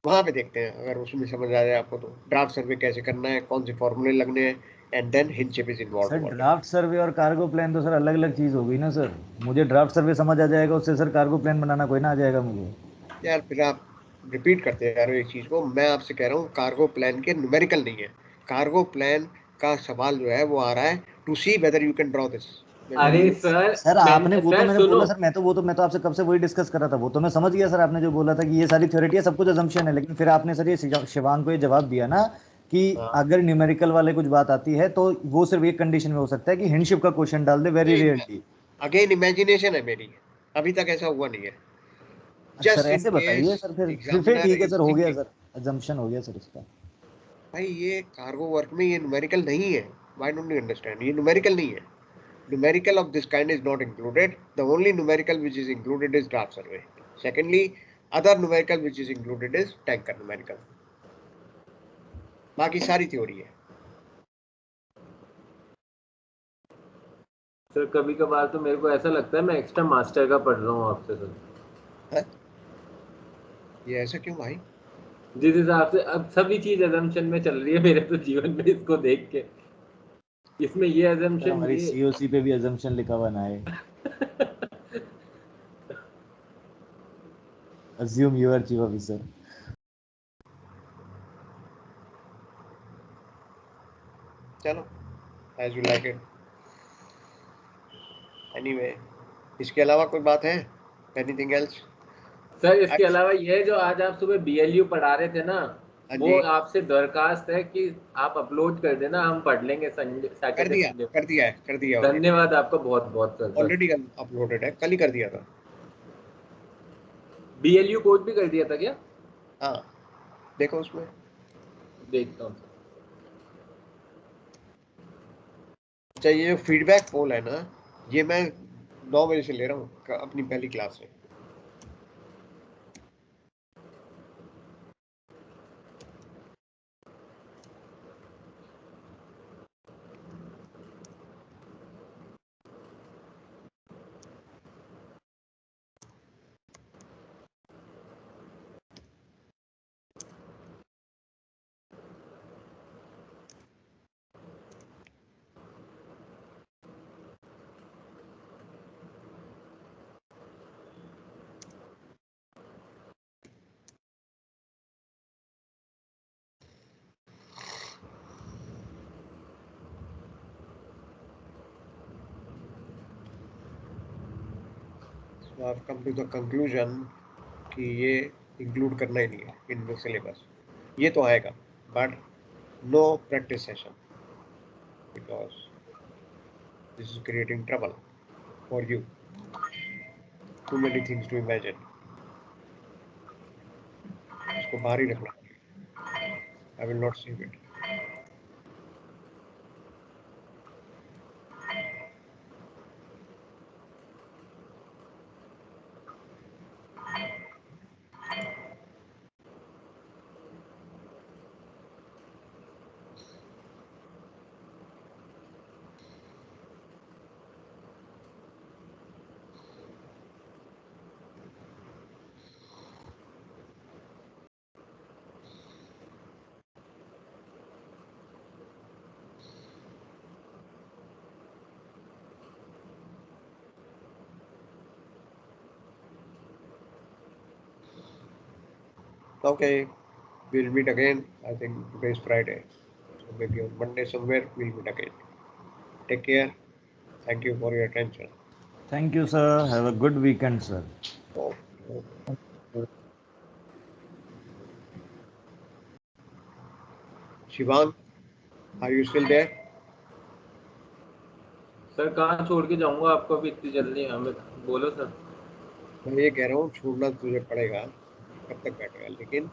वहां पे देखते हैं अगर उसमें समझ आ जाए आपको तो ड्राफ्ट सर्वे कैसे करना है, कौन से फॉर्मूले लगने हैं, एंड देन हिंशिप is involve. Sir draft survey और कार्गो प्लान तो सर अलग अलग चीज हो गई ना सर. मुझे ड्राफ्ट सर्वे समझ आ जाएगा, उससे सर कार्गो प्लान बनाना कोई ना आ जाएगा मुझे. यार फिर आप रिपीट करते जा रहे हो एक चीज को. मैं आपसे कह रहा हूँ कार्गो प्लान के न्यूमेरिकल नहीं है. कार्गो प्लान का सवाल जो है वो आ रहा है to see whether you can draw this. अरे सर आपने वो तो मैंने बोला सर. मैं तो आपसे कब से वही डिस्कस कर रहा था. वो तो मैं समझ गया सर. आपने जो बोला था कि ये सारी थ्योरेटी है, सब कुछ अजम्पशन है. लेकिन फिर आपने सर ये शिवांग को ये जवाब दिया ना कि अगर न्यूमेरिकल वाले कुछ बात आती है तो वो सिर्फ एक कंडीशन में हो सकता है कि हिंडशिप का क्वेश्चन डाल दे, वेरी रेयरली. अगेन इमेजिनेशन है मेरी, अभी तक ऐसा हुआ नहीं है. सर ऐसे बताइए सर. फिर ठीक है सर, हो गया सर. अजम्पशन हो गया सर इसका. भाई ये कार्गो वर्क में ये न्यूमेरिकल नहीं है. Why don't you understand? ये न्यूमेरिकल नहीं है. Numerical of this kind is not included. The only numerical which is included is draft survey. Secondly, other numerical which is included is tanker numerical. बाकी सारी theory है. Sir कभी कभार तो मेरे को ऐसा लगता है मैं एक्स्ट्रा मास्टर का पढ़ रहा हूँ आपसे सर. ये ऐसा क्यों भाई? जिस हिसाब से अब सभी चीज अजम्पशन में चल रही है मेरे तो जीवन में, इसको देख के इसमें ये अजम्पशन, हमारी सीओसी पे भी अजम्पशन लिखा हुआ ना है. Assume you are chief officer. चलो, as you like it. Anyway, इसके अलावा कोई बात है? Anything else? सर इसके अलावा ये जो आज आप सुबह BLU पढ़ा रहे थे ना, वो आपसे दरखास्त है कि आप अपलोड कर देना, हम पढ़ लेंगे संडे सैटरडे. कर दिया. धन्यवाद आपका बहुत बहुत सर. ऑलरेडी अपलोडेड है, कल ही कर दिया था. BLU कोड भी कर दिया था क्या? हाँ, देखो उसमें. देखता हूँ. अच्छा, ये फीडबैक पोल है ना, ये मैं 9 बजे से ले रहा हूँ अपनी पहली क्लास से. I've come to the conclusion कि ये इंक्लूड करना ही नहीं है इन द सिलेबस. ये तो आएगा but no practice session because this is creating trouble for you. Too many things to imagine. इसको बाहर ही रखना. I will not save it. Okay, we'll meet again. I think today is Friday. So maybe on Monday somewhere we'll meet again. Take care. Thank you for your attention. Thank you, sir. Have a good weekend, sir. Oh, Shivang, are you still there? Sir कहाँ छोड़ के जाऊंगा आपको अभी इतनी जल्दी? हमें बोलो सर. मैं ये कह रहा हूँ छोड़ना तुझे पड़ेगा. कब तक बैठेगा? लेकिन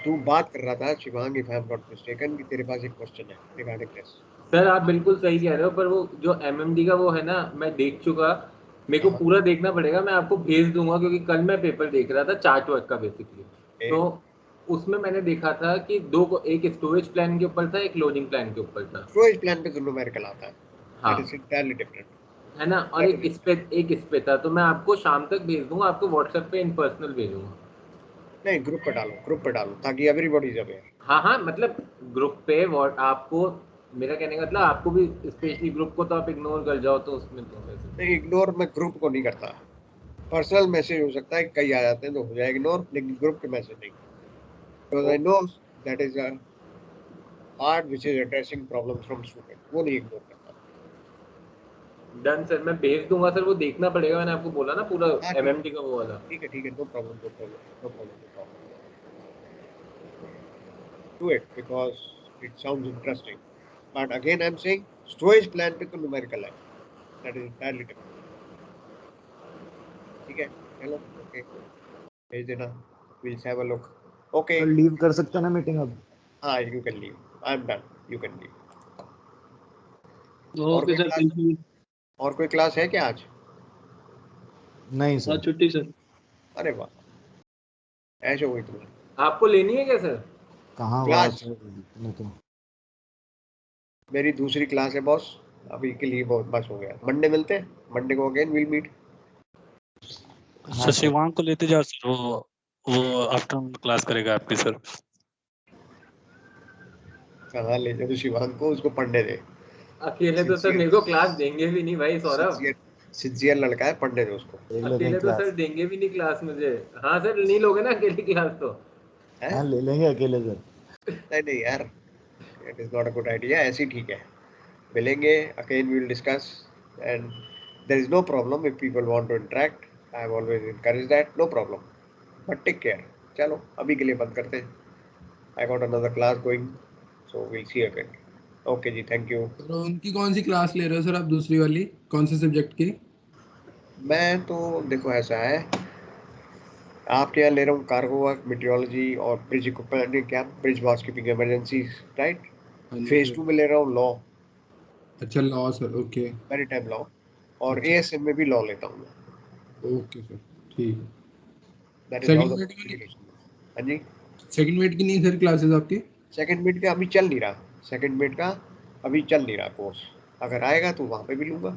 तू बात कर रहा था Shivang, if I am not mistaken, कि तेरे पास एक क्वेश्चन है रिगार्डिंग दिस. सर आप बिल्कुल सही कह रहे हो, पर वो जो एमएमडी का वो है ना, मैं देख चुका. मेरे को पूरा देखना पड़ेगा. मैं आपको भेज दूंगा क्योंकि कल मैं पेपर देख रहा था चार्ट वर्क का बेसिकली. तो उसमें मैंने देखा था कि दो को, एक स्टोरेज प्लान के ऊपर था, एक लोडिंग प्लान के ऊपर था. स्टोरेज प्लान पे न्यूमेरिकल आता है. हाँ. That is entirely different. है ना. और एक इस पे था. तो मैं आपको शाम तक भेज दूंगा. आपको व्हाट्सएप पे इन पर्सनल भेजूंगा. नहीं, ग्रुप पे डालो ताकि एवरीबॉडी इज अवेयर. हाँ, मतलब ग्रुप पे आपको, मेरा कहने का मतलब आपको भी स्पेशली ग्रुप को तो आप इग्नोर कर जाओ तो उसमें तो नहीं, इग्नोर मैं ग्रुप को नहीं करता. पर्सनल मैसेज हो सकता है, कई आ जाते हैं तो हो जाए इग्नोर, लेकिन ग्रुप के मैसेज नहीं. Because I know that is a part which is addressing problems from student. वो नहीं इग्नोर करता. डन सर, मैं भेज दूंगा सर. वो देखना पड़ेगा. मैंने आपको बोला ना पूरा एमएमडी का वो वाला. ठीक है, no problem. Do it because it sounds interesting. But again, I'm saying storage plan पे तो numerical है. That is entirely different. ठीक है, चलो, okay, भेज देना. We'll have a look. Okay. Leave कर सकते हैं ना मीटिंग अब? हाँ, you can leave. I'm done. You can leave. Okay sir, thank you. और कोई क्लास है क्या आज? नहीं सर. छुट्टी सर. अरे वाह, ऐसे हुई तुम्हें. आपको लेनी है क्या सर? कहाँ क्लास? तो मेरी दूसरी क्लास है बॉस. अभी के लिए बहुत बस हो गया. मंडे मिलते हैं. मंडे को again will meet. Sir Shivang को लेते जाओ सर. वो आफ्टरनून क्लास करेगा आपकी सर. कहाँ ले जाओ शिवांग को? उसको पढ़ने दे. अकेले तो सर मेरे को क्लास देंगे भी नहीं भाई सौरभ. सिंसियर लड़का है, पढ़ने दे उसको. अकेले तो सर देंगे भी नहीं क्लास मुझे. हाँ सर, नहीं लोगे ना अकेले क्लास तो? हाँ, ले लेंगे अकेले सर. नहीं यार, it is not a good idea. ऐसे ही ठीक है. मिलेंगे again, we will discuss and there is no problem if people want to interact. I have always encourage that. No problem, but take care. चलो अभी के लिए बंद करते हैं. I got another class going, so we will see again. Okay जी, thank you. उनकी कौन सी क्लास ले रहे हो सर आप? दूसरी वाली कौन से सब्जेक्ट की? मैं तो देखो ऐसा है, आपके यहाँ ले रहा हूँ कार्गो वर्क, मीटियोलॉजी और ब्रिज इक्विपमेंट, क्या bridge housekeeping emergency, right. Phase 2 में ले रहा हूँ लॉ. अच्छा, law sir. Okay. Maritime law. और एएसएम में भी लॉ लेता हूँ मैं. ओके सर, ठीक. That is how the application. हाँ जी. सेकंड मेट की नहीं सर क्लासेस आपकी? सेकंड मेट का अभी चल नहीं रहा. सेकंड मेट का अभी चल नहीं रहा कोर्स. अगर आएगा तो वहाँ पे भी लूँगा.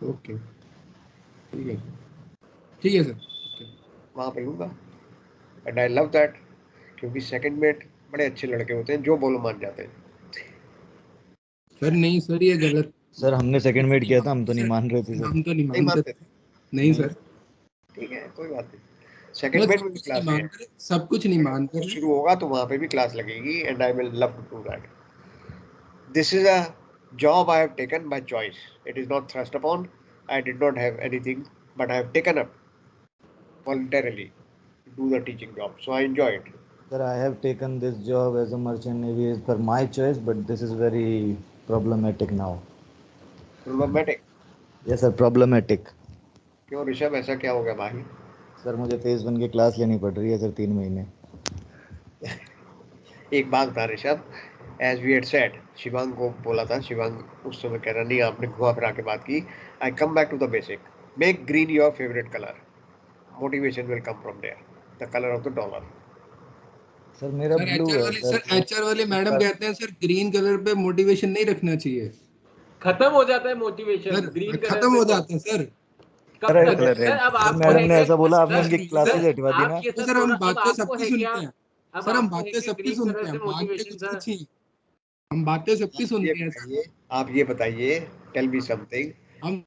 ओके, ठीक है सर. वहाँ पे लूँगा. एंड आई लव दैट, क्योंकि सेकंड मेट बड़े अच्छे लड़के होते हैं, जो बोलो मान जाते हैं. सर नहीं सर, ये गलत. सर हमने सेकंड मेट किया था, हम तो नहीं मान रहे थे. हम तो नहीं मानते थे. नहीं सर. ठीक है, कोई बात नहीं. सेकंड मेट में क्लास है. सब कुछ नहीं मानते. शुरू होगा तो वहाँ पे भी क्लास लगेगी. And I will love to do that. This is a job I have taken by choice. It is not thrust upon. I did not have anything, but I have taken up voluntarily to do the teaching job. So I enjoy it. Sir, I have taken this job as a merchant navy for my choice, but this is very problematic now. Problematic? Yes sir, problematic. क्यों ऋषभ, ऐसा क्या हो गया भाई? Sir मुझे phase 1 की class लेनी पड़ रही है सर 3 महीने. एक बात बता Rishabh, as we had said, Shivang को बोला था, शिवांग उस समय कह रहा नहीं, आपने घुमा फिरा के बात की. I come back to the basic, make green your favourite colour, motivation will come from there, the colour of the dollar. Sir मेरा ब्लू है सर एचआर वाले मैडम कहते हैं सर ग्रीन कलर पे मोटिवेशन नहीं रखना चाहिए, खत्म हो जाता है मोटिवेशन ग्रीन कलर खत्म पे. हो जाता है सर. कब तक सर? अब आपको मैडम ने है ऐसा बोला, आपने सर, उनकी क्लासेस हटवा दी ना. आपके सर हम अब बातें आपको सबकी है सुनते क्या? हैं अब सर, हम आपको है बातें क्या सबकी ग्रीन सुनते कलर हैं, से बातें मोटिवेशन कुछ सर? अच्छी हैं, हम बातें सबकी सुनते हैं. आप ये बताइए, टेल मी समथिंग, हम